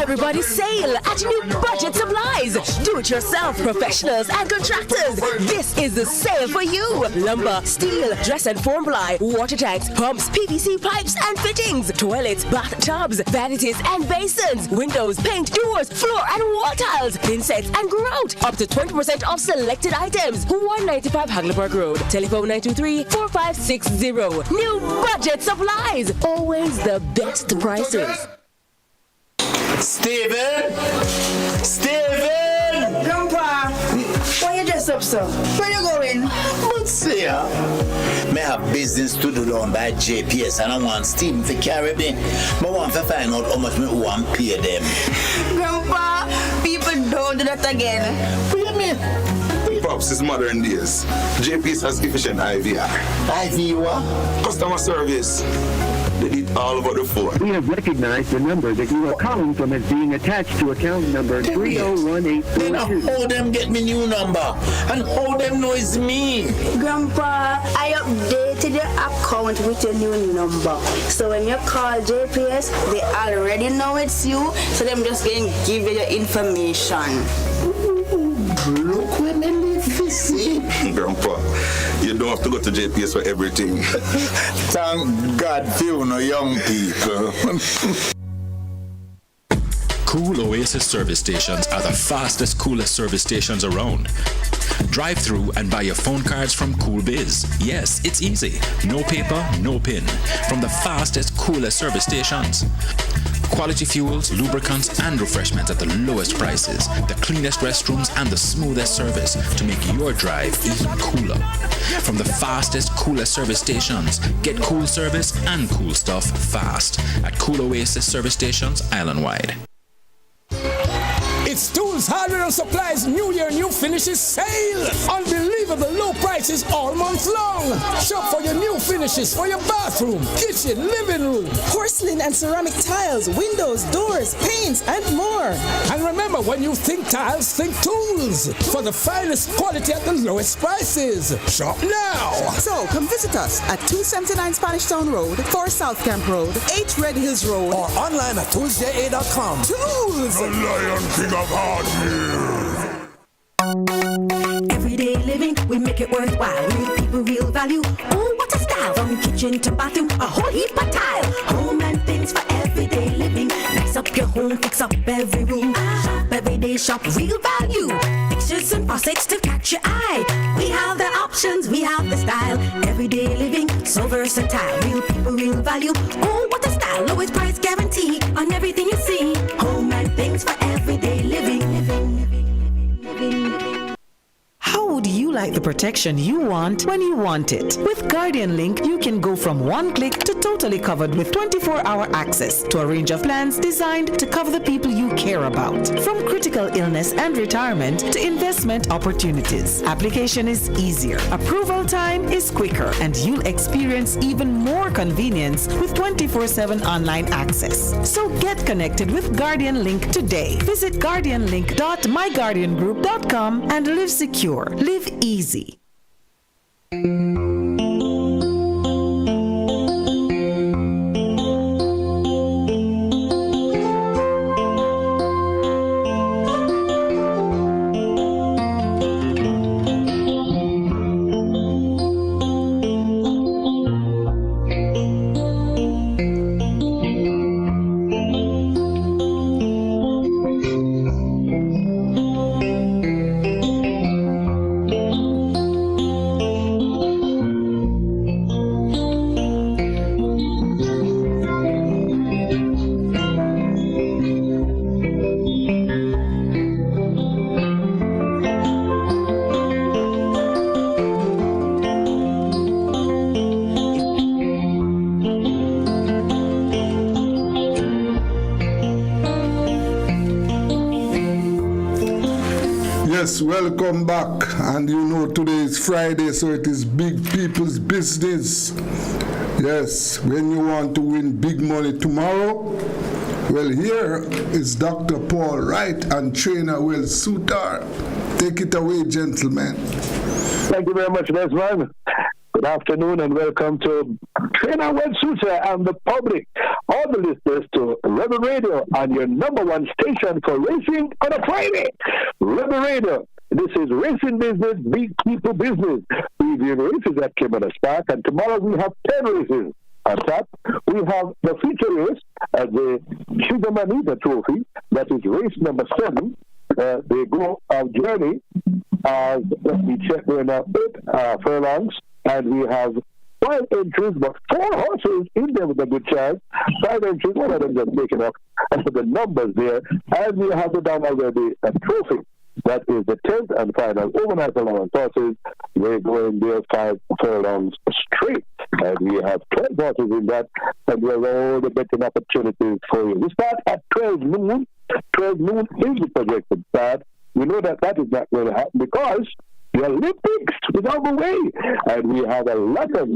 Everybody sale at New Budget Supplies. Do-it-yourself professionals and contractors. This is the sale for you. Lumber, steel, dress and form ply, water tanks, pumps, PVC pipes and fittings, toilets, bathtubs, vanities and basins, windows, paint, doors, floor and wall tiles, insects and grout. Up to 20% off selected items. 195 Hagleyburg Road. Telephone 923-4560. New Budget Supplies. Always the best prices. Steven! Grandpa! Why you dressed up, sir? Where you going? But see ya. Me have business to do down by JPS and I want Steven to carry me. I want to find out how much me want to pay them. Grandpa, people don't do that again. What do you mean? Pops, it's modern days. JPS has efficient IVR. IVR? Customer service. They did all over the phone. We have recognized the number that you are calling from as being attached to account number 301842. Then how them get me new number? And how them know it's me? Grandpa, I updated your account with your new number. So when you call JPS, they already know it's you. So them just going to give you your information. Look when they live this. Grandpa, you don't have to go to JPS for everything. Thank God for you young people. Cool Oasis service stations are the fastest, coolest service stations around. Drive through and buy your phone cards from Cool Biz. Yes, it's easy. No paper, no pin. From the fastest, coolest service stations. Quality fuels, lubricants, and refreshments at the lowest prices, the cleanest restrooms, and the smoothest service to make your drive even cooler. From the fastest, coolest service stations, get cool service and cool stuff fast at Cool Oasis service stations island-wide. It's Tools, Hardware and Supplies New Year, New Finishes sale. Unbelievable low prices all month long. Shop for your new finishes for your bathroom, kitchen, living room. Porcelain and ceramic tiles, windows, doors, paints, and more. And remember, when you think tiles, think Tools. For the finest quality at the lowest prices. Shop now. So come visit us at 279 Spanish Town Road, 4 South Camp Road, 8 Red Hills Road. Or online at toolsja.com. Tools! The Lion King of Hardware. Everyday living, we make it worthwhile. Real people, real value. Oh, what a style! From kitchen to bathroom, a whole heap of tile. Home and things for everyday living. Nice up your home, fix up every room. Shop everyday, shop real value. Fixtures and faucets to catch your eye. We have the options, we have the style. Everyday living, so versatile. Real people, real value. Oh, what a style! Lowest price guarantee on everything you see. Home and things for everyday living. How would you like the protection you want when you want it? With Guardian Link, you can go from one click to totally totally covered with 24-hour access to a range of plans designed to cover the people you care about. From critical illness and retirement to investment opportunities, application is easier, approval time is quicker, and you'll experience even more convenience with 24/7 online access. So get connected with Guardian Link today. Visit guardianlink.myguardiangroup.com and live secure, live easy. Yes, welcome back. And you know today is Friday, so it is big people's business. Yes, when you want to win big money tomorrow, well, here is Dr. Paul Wright and trainer Will Sutar. Take it away, gentlemen. Thank you very much, Desmond. Good afternoon and welcome to Trainer Will Sutar and the public, all the listeners to Rebel Radio on your number one station for racing on a Friday. Rebel Radio. This is racing business, big people business. Previewing races that came on a spark, and tomorrow we have 10 races. On top, we have the feature race at the Sugar Manita Trophy. That is race number 7. They go on journey. Let me check. We're now 8 furlongs, and we have 5 entries, but 4 horses in there with a good chance. 5 entries, one of them just making up the numbers there. And we have it down already a trophy. That is the 10th and final overnight allowance horses. They're going there 5 furlongs straight. And we have 12 horses in that, and we have all the betting opportunities for you. We start at 12 noon. 12 noon is the projected start. We know that that is not going to happen because the Olympics is on the way, and we have a lot of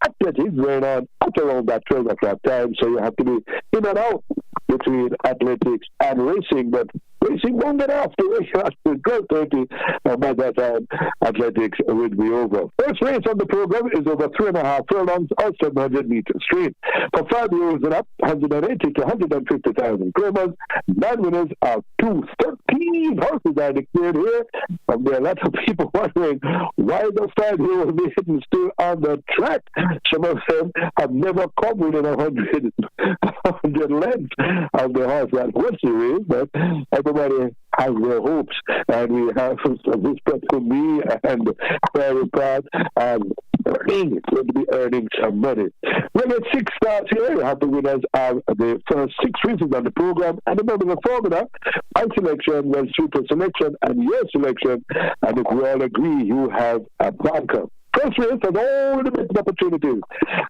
athletics going on at around that 12 o'clock time, so you have to be in and out between athletics and racing, but racing won't get off the race after 12:30, and by that time, athletics will be over. First race on the program is over 3.5 furlongs or 700 meters straight. For 5 years and up, 180 to 150,000 kroners. Non-winners are 213 horses are declared here, and there are a lot of people wondering why the 5-year-old maiden still on the track. Some of them have never come within 100 lengths of the horse that was the race, but everybody has their hopes, and we have respect for me and Barry Pratt and going to be earning some money. We'll get 6 starts here. You have the winners of the first 6 races on the program, and remember the formula: my selection, well, super selection, and your selection, and if we all agree, you have a banker. First race has all the best opportunities.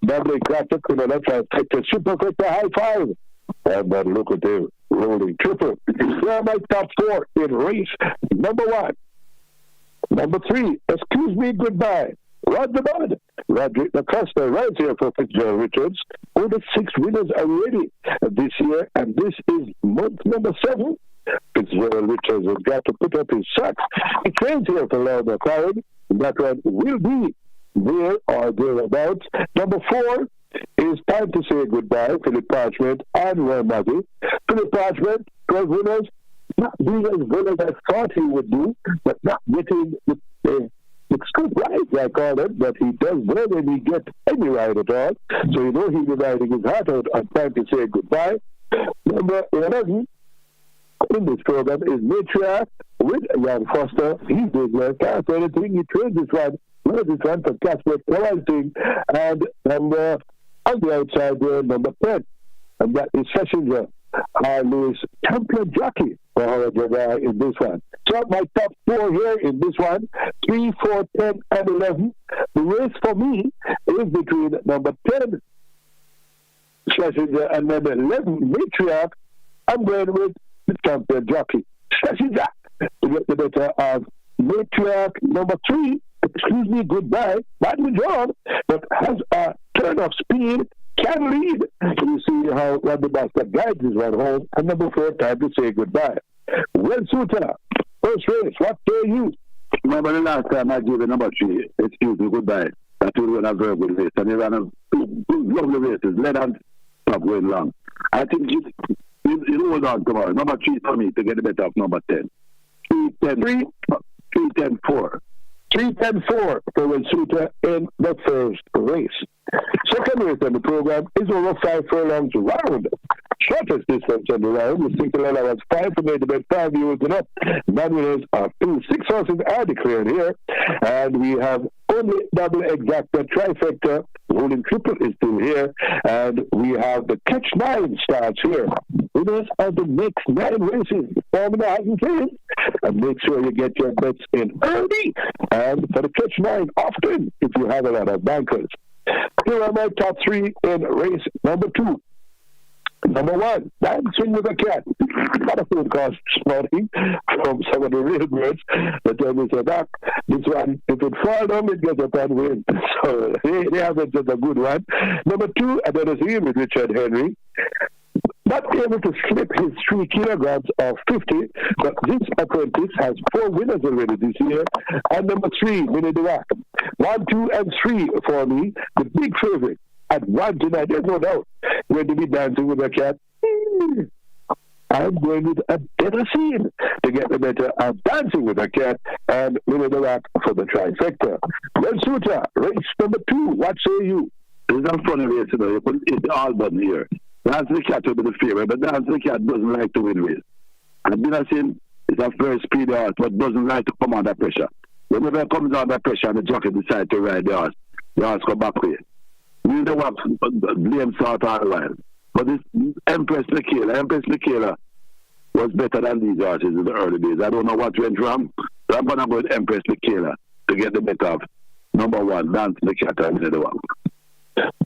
Double Classic, Trifecta, Superfecta, High Five, and that lucrative rolling triple. Here are my top 4 in race number 1. Number 3, Excuse Me Goodbye. Rod the Bud. Roderick Lacosta right here for Fitzgerald Richards. All the 6 winners are ready this year, and this is month number 7. Fitzgerald Richards has got to put up his socks. He trains here for Lord McLaren. That one will be there or thereabouts. Number 4 is Time to Say Goodbye, Philip Parchment and Roy Maggie. Philip Parchment, 12 winners, not being as good as I thought he would do, but not getting the scoop right, I call it, but he does better than he gets any ride at all. So you know he'll be riding his heart out on Time to Say Goodbye. Number 11 in this program is Matriarch with Jan Foster. He's doing well. Can't say anything. He trains this one. Where's this one for Casper Thing? And number on the outside there, number 10. And that is Sessions. Louis Templar Jockey for our guy in this one. So my top 4 here in this one, 3, 4, 10, and 11. The race for me is between number 10 Schlesinger, and number 11, Matriarch. I'm going with the champion jockey, Schlesinger, to get the better of Matriarch. Number 3, excuse me, Goodbye, badly drawn, but has a turn of speed, can lead. You see how Randy Bastard guides his one home. And number 4, Time to Say Goodbye. Well, Suter, first race, what say you? Remember the last time I gave a number 3, excuse me, Goodbye. That will run a very good race. And he ran a two lovely races, led and stop going long. I think you hold on tomorrow. Number 3 for me to get the better of number 10. 3-10-4. 3-10-4 for Will Suter in the first race. Second race on the program is over 5 furlongs round. Shortest distance on the round, the single ladder was 5 for made about 5 years and up. Non-winners are 2. 6 horses are declared here, and we have only double exact trifecta. Rolling triple is still here, and we have the catch 9 starts here. Winners of the next 9 races. The formula hasn't changed, and make sure you get your bets in early. And for the catch 9, often if you have a lot of bankers. Here are my top 3 in race number 2. Number 1, Dancing with a Cat. Got a phone call this morning from some of the real birds that tell me, Doc, this one, if it falls down, it gets up and win. So they haven't done a good one. Number 2, I don't see with Richard Henry. Not able to slip his 3 kilograms of 50, but this apprentice has 4 winners already this year. And number 3, Minnie Dirac. 1, 2, and 3 for me, the big favorite. At 1 tonight, there's no doubt. Going to be Dancing with a Cat. I'm going with a better scene to get the better of Dancing with a Cat and Minnie Dirac for the trifecta. Well, Suter, race number 2, what say you? It's a funny race, you know. You put it all done here. Dancing the Cat will be the favorite, but Dancing the Cat doesn't like to win race. I've been saying it's a very speedy horse, but doesn't like to come under pressure. Whenever it comes under pressure and the jockey decides to ride the horse come back way. We don't want to blame South Ireland. But this Empress Michaela was better than these horses in the early days. I don't know what went wrong, but I'm going to go with Empress Michaela to get the better of number 1, Dancing the Cat and the one.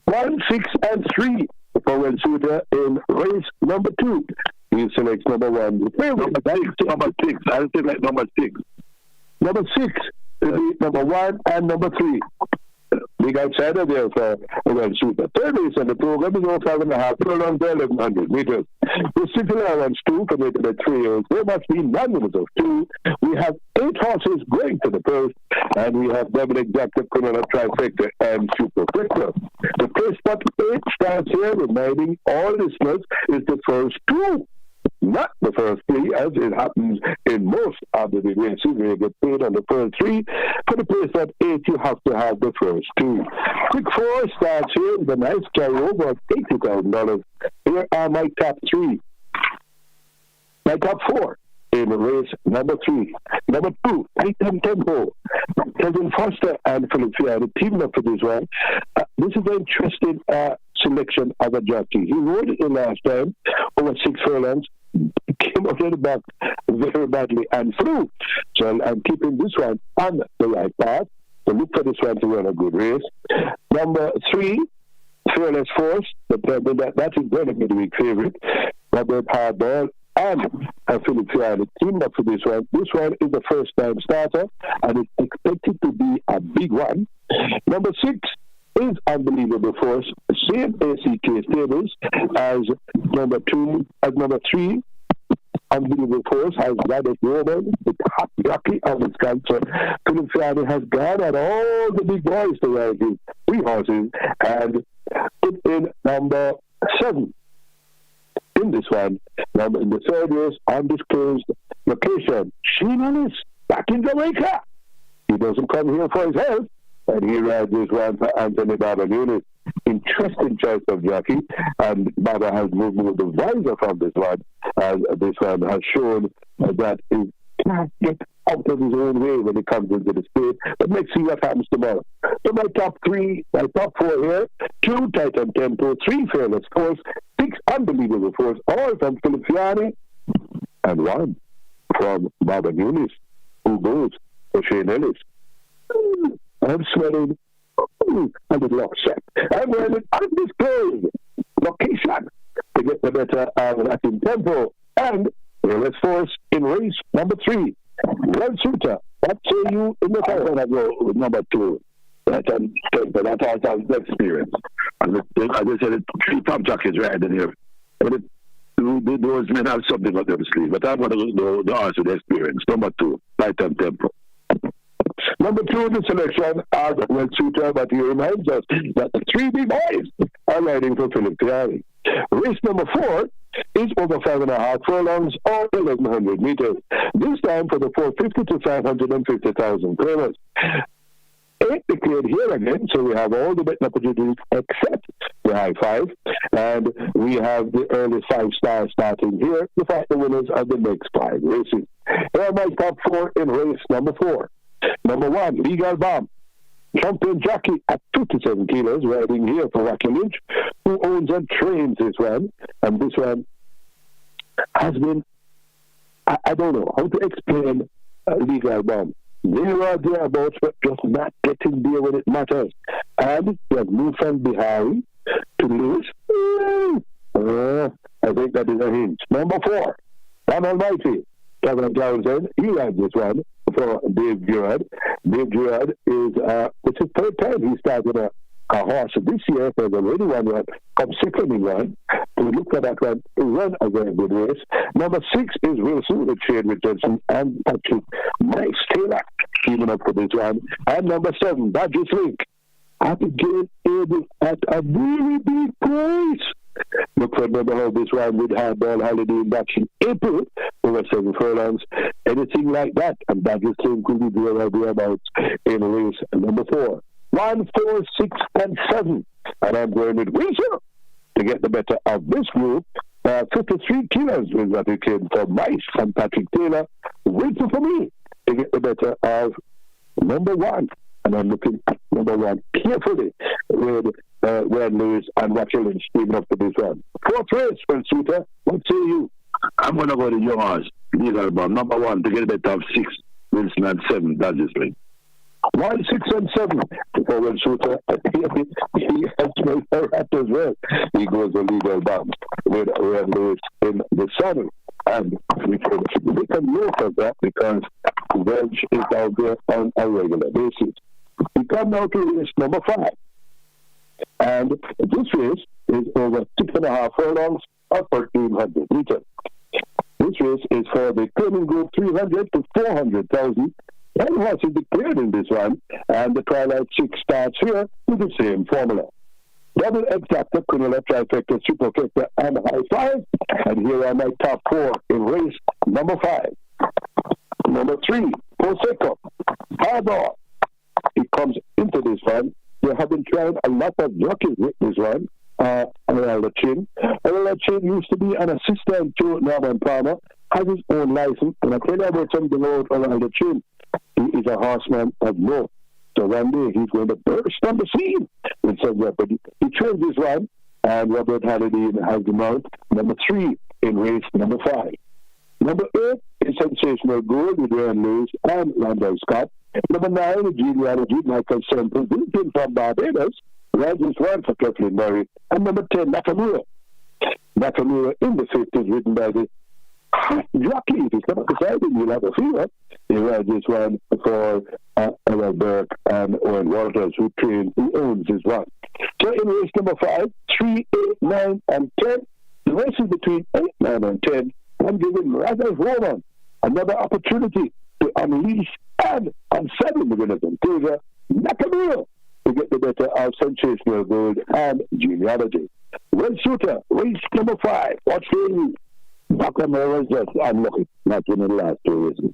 1, 6, and 3 for Will Suter in race number 2. He selects number 1. Number 6. I think like number 6. Number 6 will be number 1 and number 3. Big outsider there for Will Suter. Third race on the program is over 5.5 furlongs, 1,100 meters. The Sicily runs 2 for the 3 years. There must be non-winners of 2. We have 8 horses going to the first, and we have double exacta, criminal trifecta, and superfecta. The first spot 8 starts here, reminding all listeners, is the first 2. Not the first 3, as it happens in most of the big races where you get paid on the first 3. For the place at 8, you have to have the first 2. Quick 4 starts here with a nice carryover of $80,000. Here are my top 3. My top 4 in race number 3. Number 2, Titan Tempo. Kevin Foster and Philip Fiat teamed up for this one. This is an interesting selection of a jockey. He rode it in last time over 6 furlongs, came up to the back very badly and flew. So I'm keeping this one on the right path. So look for this one to run a good race. Number 3, Fearless Force. That is going to be the week favorite. Robert Hardball and Philip Fiat teamed up for this one. This one is a first-time starter, and it's expected to be a big one. Number 6 is Unbelievable Force, same ACK stables as number 3. Unbelievable Force has Radek Roman, the top jockey on the sponsor. Philip Fiat has gathered all the big boys to ride his 3 horses and put in number 7. In this one, number in the third race, undisclosed location, Sheen Ellis, back in Jamaica. He doesn't come here for his health, and he rides this one for Anthony Baba Nunes. Interesting choice of jockey, and Baba has moved the visor from this one, and this one has shown that he can't get out of his own way when he comes into the state. But let's see what happens tomorrow. So my top 4 here: 2 Titan Tempo, 3 Fearless Force, 6 Unbelievable Force, all from Philip Fiat, and 1 from Baba Nunes, who goes for Shane Ellis. I'm smelling a little upset. I'm wearing undisclosed location to get the better of Latin tempo. And let's force in race number 3. Well Suitor, what say you in the first one? I go with number 2. That has experience. And as I said, 3 top jockeys right in here. Those men have something up their sleeve, but I'm going to go the horse with experience. Number 2, Latin tempo. Number 2 in the selection are Well Suitor, but he reminds us that the 3 big boys are riding for Philip Tiari. Race number 4 is over 5.5 furlongs or 1,100 meters. This time for the 450 to 550,000 kroner. 8 declared here again, so we have all the betting opportunities except the high 5, and we have the early 5 stars starting here to fight the winners of the next 5 races. Here are my top 4 in race number 4. Number 1, Legal Bomb. Champion jockey at 57 kilos, riding here for Rocky Lynch, who owns and trains this one. And this one has been, I don't know how to explain Legal Bomb. There are thereabouts, but just not getting there when it matters. And you have Newfound Bihari to lose. I think that is a hint. Number 4, Don Almighty. Kevin Townsend, he rides this one for Dave Gerard. Dave Gerard is, it's his 3rd time he started a horse this year. There's already one come second in one. We look for that one to run a very good race. Number 6 is Wilson with Shane Richardson and Patrick Nice Taylor teaming up for this one. And number 7, Badger's Link. Abigail Abel at a really big price. Look for number how this one with Hardball Holiday in action April over 7 furlongs. Anything like that, and Badger's Link will be there or thereabouts in race number 4. 1, 4, 6, and 7. And I'm going with Wilson to get the better of this group. 53 kilos is what it came for Mice and Patrick Taylor. Waiting for me to get the better of number 1. And I'm looking at number 1 carefully with Red Lewis and Rachel Lynch teaming up for this one. 4th race, Well Suitor. What say you? I'm going to go to yours. Legal Bomb. Number 1 to get the better of 6. Wilson and 7. That's just like 1, 6, and 7 for Well Suitor. He has made a rat as well. He goes the Legal Bomb with Red Lewis in the saddle. And we can note of that because Welch is out there on a regular basis. We come now to race number 5. And this race is over 6.5 furlongs or 1,300 meters. This race is for the Training Group 300 to 400,000. And horses declared in this one, and the Twilight 6 starts here with the same formula. Double Exacta, Quinola, Trifecta, Superfecta, and High 5. And here are my top 4 in race number 5. Number 3, Prosecco. Hardball. He comes into this one. They have been trying a lot of jockeys with this one. Aralda Chin. Aralda Chin used to be an assistant to Norman Palmer, has his own license. And I tell you about something about Aralda Chin. He is a horseman of note. So one day he's going to burst on the scene with some weapon. He chose this one, and Robert Halliday has the mount. Number 3 in race number 5. Number 8 is Sensational Gold with Ryan Lewis and Landau Scott. Number 9 is Genealogy, Michael Semple, Wilton from Barbados. Rogers one for Kathleen Murray. And number 10, Nakamura. Nakamura in the 5th is written by the jockey. If he's not decided, you'll have a fever. He rides this one for Ella Burke and Owen Walters, who owns this one. So in race number 5, 3, 8, 9, and 10. The race is between 8, 9, and 10. I'm giving Razor Roman another opportunity to unleash and unsettle the winners and Tasia Nakamura to get the better of Sensational Gold and Genealogy. Well Suitor, race number 5. What's the Nakamura was just unlucky, not in the last 2 races.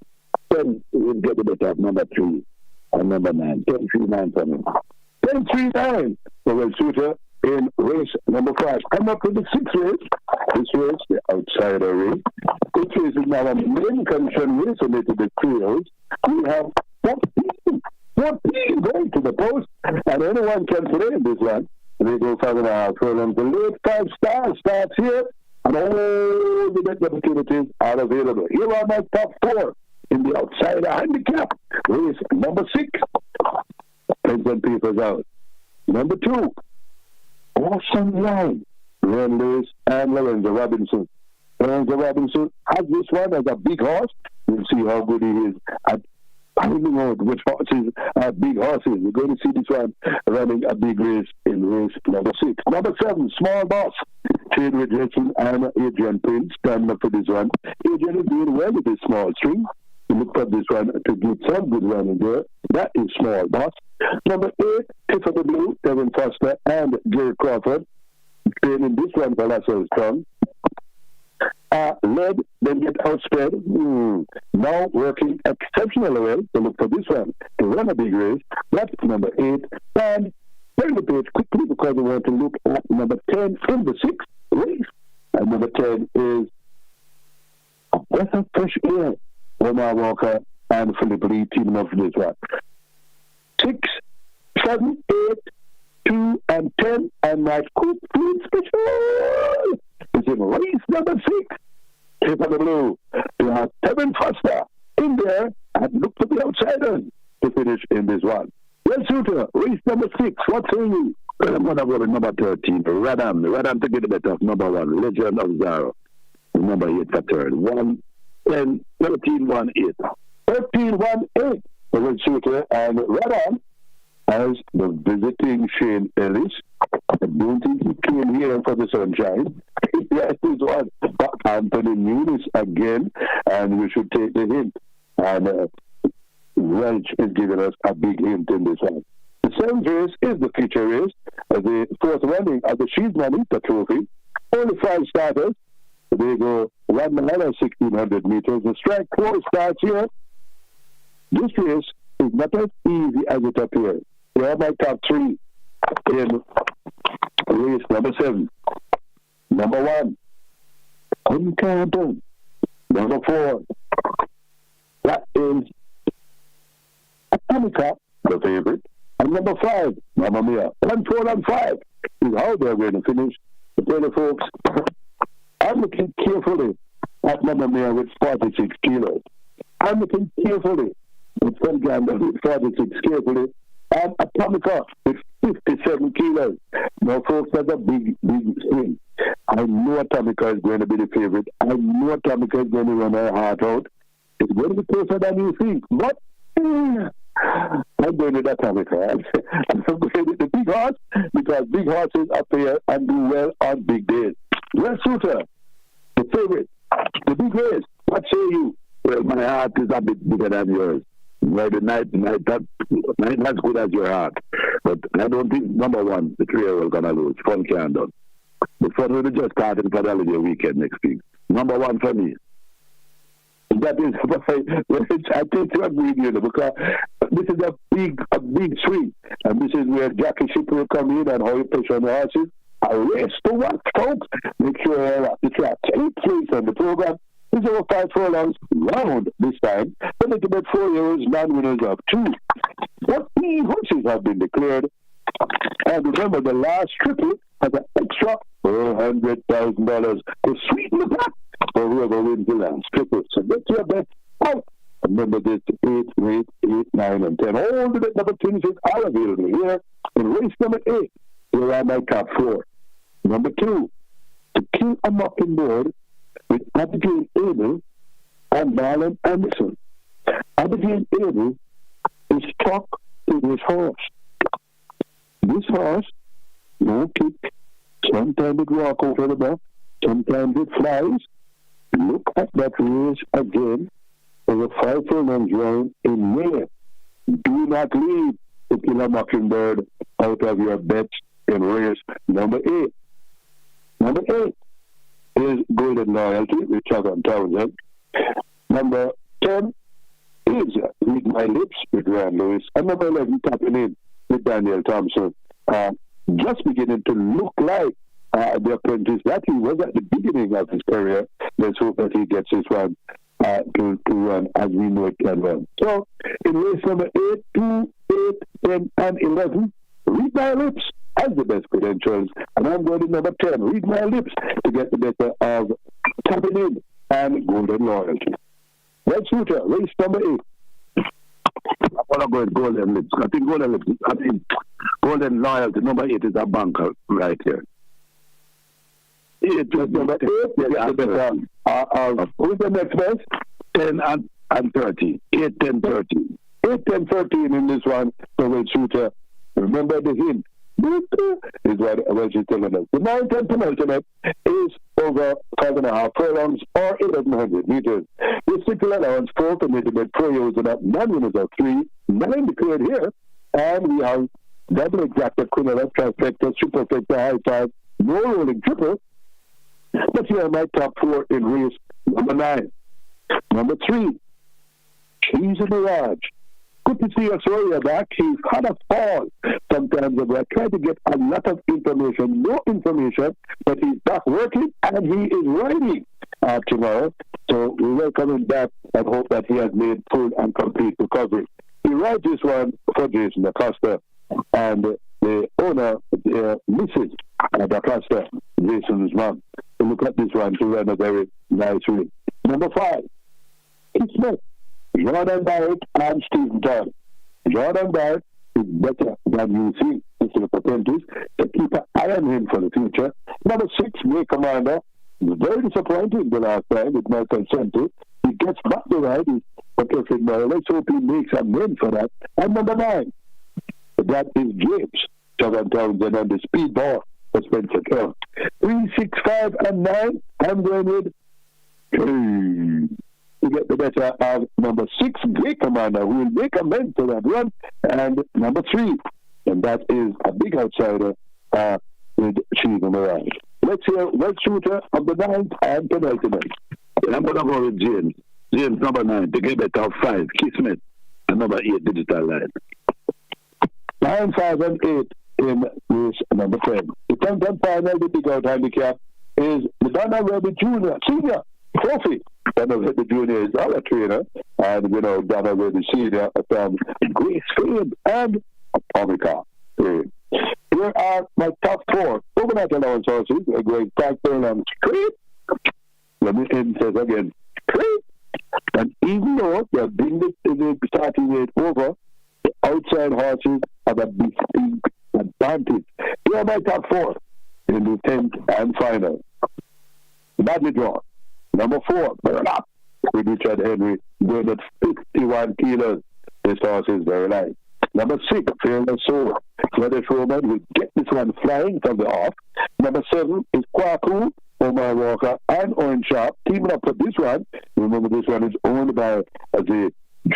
Then we'll get the better of number 3 and number 9. 10, 3, 9 for me. 10, 3, 9 for Well Suitor in race number 5. Come up with the 6th race. This race, the outsider race. This race is now a main commission race related to the Creoles. We have 14 going to the post, and anyone can play in this one. They go 5.5 furlongs. The late 5 stars starts here, and all the best opportunities are available. Here are my top 4 in the outsider handicap. Race number 6. Pens and papers out. Number 2, Awesome Line. Ren Lewis, and Lorenzo Robinson. Lorenzo Robinson has this one as a big horse. We'll see how good he is at finding out which horses are big horses. We're going to see this one running a big race in race number 6. Number 7, Small Boss. Trade with Jason and Adrian Prince. Stand up for this one. Adrian is doing well with this small string. Look for this one to get some good running there. That is Small Boss. Number 8, Tip of the Blue, Kevin Foster and Jerry Crawford. Training this one for Lascelles Strong. Led, then get outspread. Now working exceptionally well. So look for this one to run a big race. That's number 8. And turn the page quickly because we want to look at number 10 in the 6th race. And number 10 is a breath of fresh air. Omar Walker and Philip Lee teaming up for this one. 6, 7, 8, 2, and 10, and my Coop Food Special is in race number 6. Tip of the Blue. You have Kevin Foster in there, and look for the outsiders to finish in this one. Well, Shooter, race number 6. What say you? Well, I'm going to go with number 13, Radam. Radam to get the better of number 1, Legend of Zaro. Number 8 for third. 1, 10, 13, 1, 8. 13, 1, 8. The Red Shooter and Radam as the visiting Shane Ellis. I don't think he came here for the sunshine. Yes, this one. But Anthony Nunes again, and we should take the hint. And Welch is giving us a big hint in this one. The 7th race is the feature race, the 4th running of the She's Manita Trophy. Only 5 starters. They go 1 mile and 1,600 meters. The strike 4 starts here. This race is not as easy as it appears. They are my top 3 in race number 7. Number 1, Uncounted. Number 4, that is Atomica, the favorite. And number 5, Mamma Mia. 1, 4, and 5 is how they're going to finish. The tell folks, I'm looking carefully at Mamma Mia with 46 kilos. I'm looking carefully with some gander with 46 carefully. And Atomica with 57 kilos. Now, folks, that's a big, big swing. I know Atomica is going to be the favorite. I know Atomica is going to run her heart out. It's going to be closer than you think. But I'm going with Atomica. I'm going with the big horse because big horses appear and do well on big days. Well, Suter, the favorite, the big race. What say you? Well, my heart is a bit bigger than yours. Well, the night not as good as your heart. But I don't think, number 1, the 3-year-old going to lose. Fun can't done. The fun will be just starting for the holiday weekend next week. Number 1 for me. That is, I think you agree with you because this is a big swing. And this is where Jackie Shipper will come in and how you push on the horses. A race to watch, folks. Make sure you're at the track. 8 races on the program. It's over 5 furlongs round this time. But it's about 4 years, non-winners of 2. 14 horses have been declared. And remember, the last triple has an extra $400,000 to sweeten the pot for whoever wins the last triple. So get your bet out. Remember this, 8, 9, and 10. All the bet number 26 are available here in race number 8. Here are my top 4. Number 2, To Kill a Mockingbird with Abigail Abel and Marlon Anderson. Abigail Abel is stuck to this horse. This horse, no kick. Sometimes it walk over the back. Sometimes it flies. Look at that race again. There's a 5 furlongs round in May. Do not leave To Kill a Mockingbird out of your bets in race number 8. Number 8 is Golden Loyalty with Chatham Townsend. Number 10 is Read My Lips with Ryan Lewis. And number 11, Tapping In with Daniel Thompson. Just beginning to look like the apprentice that he was at the beginning of his career. Let's hope that he gets this one to run as we know it can run. So, in race number 8, 2, 8, 10, and 11, Read My Lips has the best credentials. And I'm going to number 10, Read My Lips, to get the better of Tapping In and Golden Loyalty. Red Shooter, race number 8. I want to go with Golden Lips. I think Golden Loyalty, number 8 is a bunker right here. Number 8, who's the next best? 10 and 30. 8, 10, 30. 8, 10, 13 in this one. So we'll shooter. Remember the hint. Is what she's telling us. The 9-10 penultimate is over 5.5 furlongs or 1,100 meters. The single allowance 4 permitted by pro users of 9 winners of 3, 9 declared here, and we have double exacted criminal trifecta, superfecta, high five, no rolling triple. But here are my top 4 in race number 9. Number 3, Cheese and Mirage. Good to see us earlier back. He's had a fall sometimes. We're trying to get a lot of information, no information, but he's back working and he is riding tomorrow. So we welcome him back and hope that he has made full and complete recovery. He rides this one for Jason Acosta, and the owner, Mrs. Acosta, Jason's mom. So look at this one to run a very nice way. Number 5, Keith Smith. Jordan Barrett and Stephen Todd. Jordan Barrett is better than you see. This is the potential to keep an eye on him for the future. Number 6, May Commander. Very disappointing the last time with my consent. He gets back to ride. But let's hope he makes a name for that. And number 9, that is James Chauvin Townsend and the speedball for Spencer Kell. 3, 6, 5, and 9. I'm going with to get the better of number 6, Great Commander, who will make amends to that run, and number 3, and that is a big outsider with Cheese and Mirage. Let's hear Red Shooter of the 9th and penultimate. I'm going to go with James. James, number 9, to get better of 5, Kismet, and number 8, Digital Line. 9, 5, and 8 in race number 10. The 10th and final, the big out handicap, is the Donna Webber Jr., Senior Trophy. Donna Webber Jr. is our trainer, and Donna Webber Senior from Grace Field and Atomica. Here are my top 4 overnight allowance horses. A great factor on straight. Let me insist again, straight. And even though they're bringing the starting rate over, the outside horses have a distinct advantage. Here are my top 4 in the 10th and final. Badly drawn. Number 4, Burn Up with Richard Henry, going at 51 kilos. This horse is very light. Number 6, Fearless Soul. British Roman will get this one flying from the off. Number 7 is Kwaku, Omar Walker, and Owen Sharp. Teaming up for this one. Remember, this one is owned by the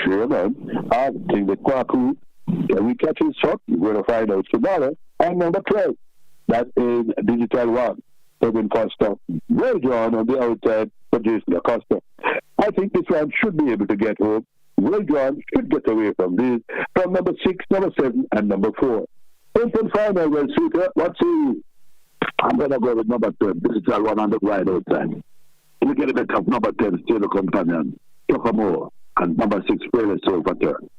German. I think that Kwaku, can we catch his shot? We're going to find out tomorrow. And number 12, that is Digital One. Kevin Costa, well drawn on the outside for Jason Acosta. I think this one should be able to get home. Well drawn, should get away from these. From number 6, number 7, and number 4. 10th and final, well, Suter, what's he? I'm going to go with number 10. Digital One on the right outside. You get a bit of number 10, Still Companion, Tocamore, and number 6, Fearless Soul for turn.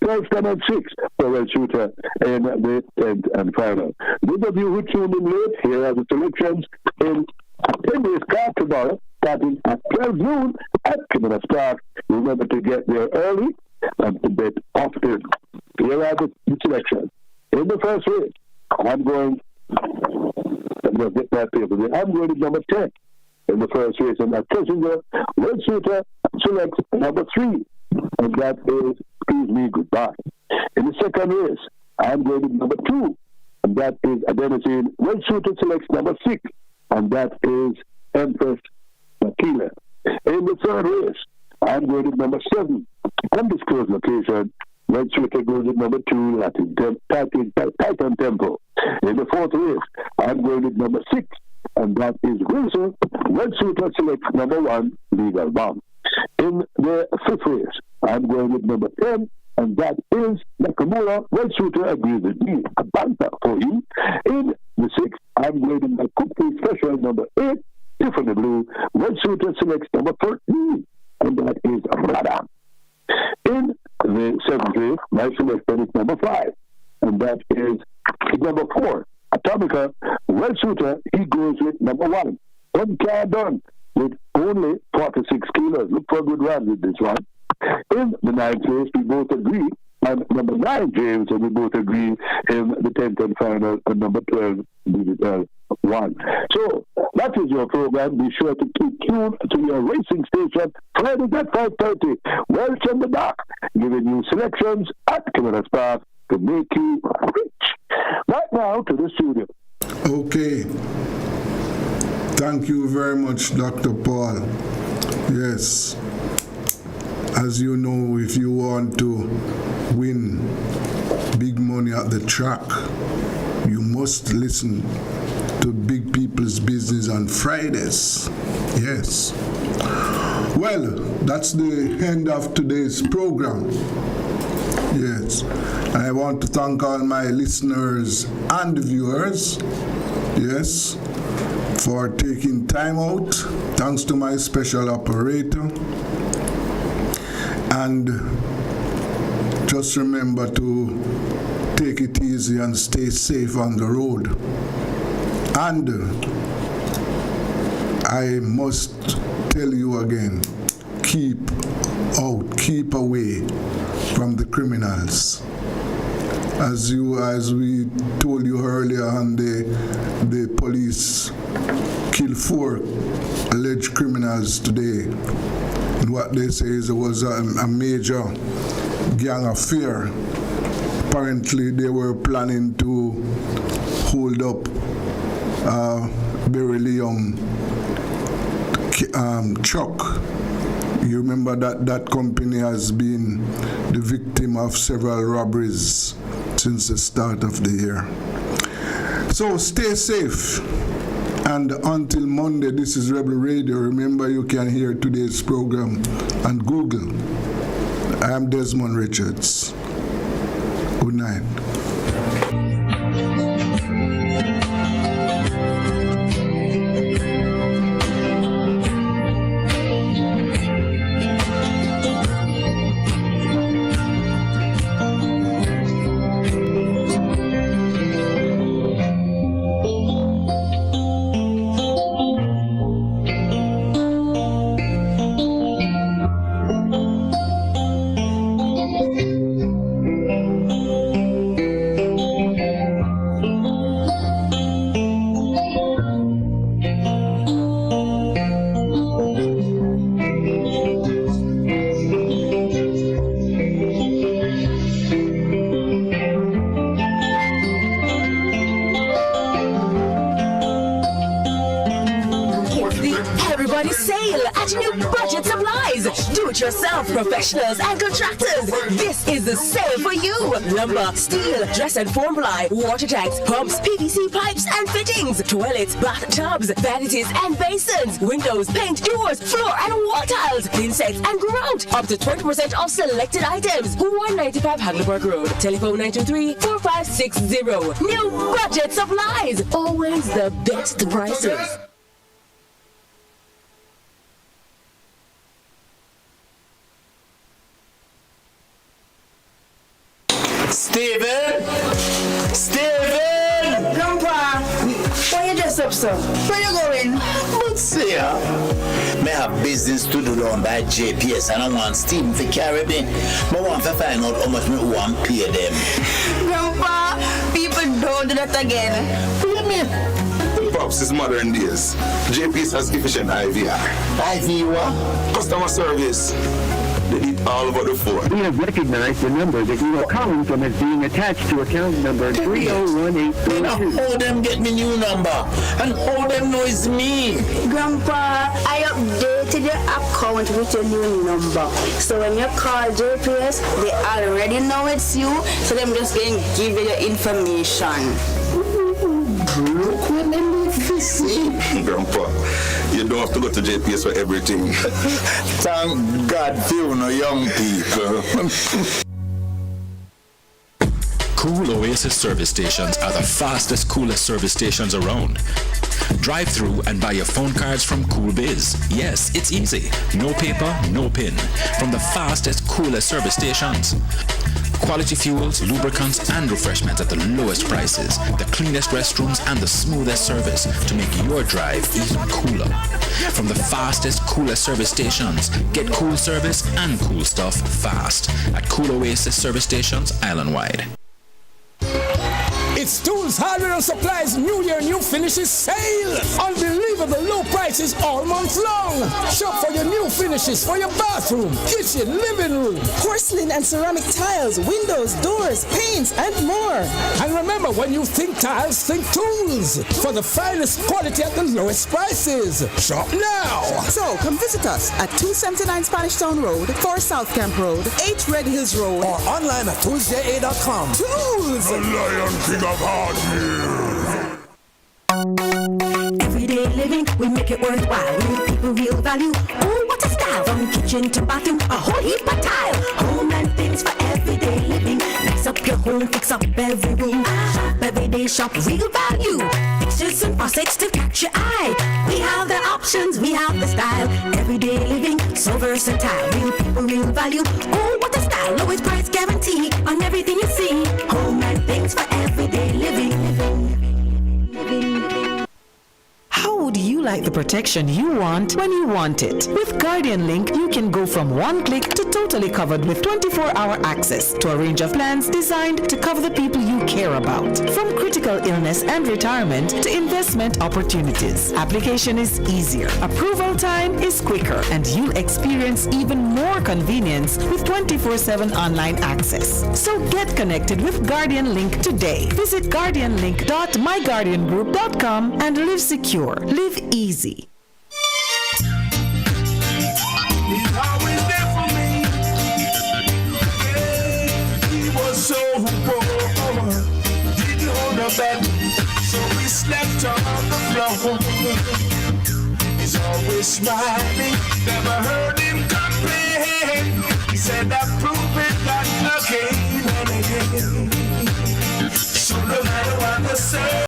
12, 10, and 6 for Well Shooter in the 10th and final. Those of you who tuned in late, here are the selections in a 10 days card tomorrow, starting at 12 noon at Criminal Park. Remember to get there early and to bet often. Here are the selections. In the first race, I'm going to get that paper. I'm going to number 10 in the first race, and that passenger, Well Shooter, selects number 3. And that is Excuse Me Goodbye. In the second race, I'm going to number 2, and that is Adenosine. Well Shooter selects number 6, and that is Empress Makila. In the third race, I'm going to number 7, Undisclosed Location. Well Shooter goes to number 2, that is Titan Temple. In the fourth race, I'm going to number 6, and that is Wilson. Well Shooter selects number 1, Legal Bomb. In the fifth race, I'm going with number 10, and that is Nakamura. Well Shooter agrees with me. A banter for you. In the sixth, I'm going with my cookie special number 8, Tiffany Blue. Well Shooter selects number 13, and that is Rada. In the seventh race, my selection is number 5, and that is number 4, Atomica. Well Shooter, he goes with number 1, Done with only 46 kilos. Look for a good run with this one. In the 9th race, we both agree on number 9, James, and we both agree in the 10th and final on number 12, Digital one. So that is your program. Be sure to keep tuned to your racing station Fridays at 5:30. Welch on the Dock, giving you selections at Criminal Spark to make you rich. Right now to the studio. Okay. Thank you very much, Dr. Paul. Yes. As you know, if you want to win big money at the track, you must listen to Big People's Business on Fridays. Yes. Well, that's the end of today's program. Yes. I want to thank all my listeners and viewers. Yes. For taking time out. Thanks to my special operator. And just remember to take it easy and stay safe on the road. And I must tell you again, keep away from the criminals. As we told you earlier on, the police killed 4 alleged criminals today. And what they say is it was a major gang affair. Apparently they were planning to hold up beryllium truck. You remember that company has been the victim of several robberies since the start of the year. So stay safe. And until Monday, this is Rebel Radio. Remember, you can hear today's program on Google. I am Desmond Richards. Good night. Yourself, professionals and contractors. This is the sale for you. Lumber, steel, dress and form ply, water tanks, pumps, PVC pipes and fittings, toilets, bathtubs, vanities and basins, windows, paint, doors, floor and wall tiles, insects and grout. Up to 20% off selected items. 195 Hagleyburg Road. Telephone 923-4560. New Budget Supplies. Always the best prices. Steven! Grandpa, why you dressed up, sir? Where you going? But see, may have business to do down by JPS and I want Steven to carry me. I want to find out how much me want to pay them. Grandpa, people don't do that again. What do you mean? Pops is modern days. JPS has efficient IVR. IVR? Customer service. They did all over the phone. We have recognized the number that you are calling from as being attached to account number 301832. Now, how them get me new number? And how them know it's me? Grandpa, I updated your account with your new number. So when you call JPS, they already know it's you. So them just going to give you your information. Look what them see. Grandpa, you don't have to go to JPS for everything. Thank God for you young people. Cool Oasis service stations are the fastest, coolest service stations around. Drive through and buy your phone cards from Cool Biz. Yes, it's easy. No paper, no pin. From the fastest, coolest service stations. Quality fuels, lubricants, and refreshments at the lowest prices, the cleanest restrooms, and the smoothest service to make your drive even cooler. From the fastest, coolest service stations, get cool service and cool stuff fast at Cool Oasis service stations island-wide. It's It's Tools Hardware and Supplies New Year, New Finishes sale. Unbelievable low prices all month long. Shop for your new finishes for your bathroom, kitchen, living room. Porcelain and ceramic tiles, windows, doors, paints, and more. And remember, when you think tiles, think tools. For the finest quality at the lowest prices. Shop now. So come visit us at 279 Spanish Town Road, 4 South Camp Road, 8 Red Hills Road, or online at toolsja.com. Tools! The Lion King of Hardware. Everyday living, we make it worthwhile. We give people real value. Oh, what a style! From kitchen to bathroom, a whole heap of tile. Home and things for everyday living. Nice up your home, fix up every room. Shop every day, shop real value. Fixtures and faucets to catch your eye. We have the options, we have the style. Everyday living, so versatile. Real people, real value. Oh, what a style! Lowest price guarantee on everything you see. Home and things for everyday living. How would you like the protection you want when you want it? With Guardian Link, you can go from one click to totally covered with 24-hour access to a range of plans designed to cover the people you care about. From critical illness and retirement to investment opportunities. Application is easier, approval time is quicker, and you'll experience even more convenience with 24/7 online access. So get connected with Guardian Link today. Visit guardianlink.myguardiangroup.com and live secure. Live easy. He's always there for me. Yeah, he was so poor, didn't hold a bed, so we slept on the floor. He's always smiling, never heard him complain. He said that proof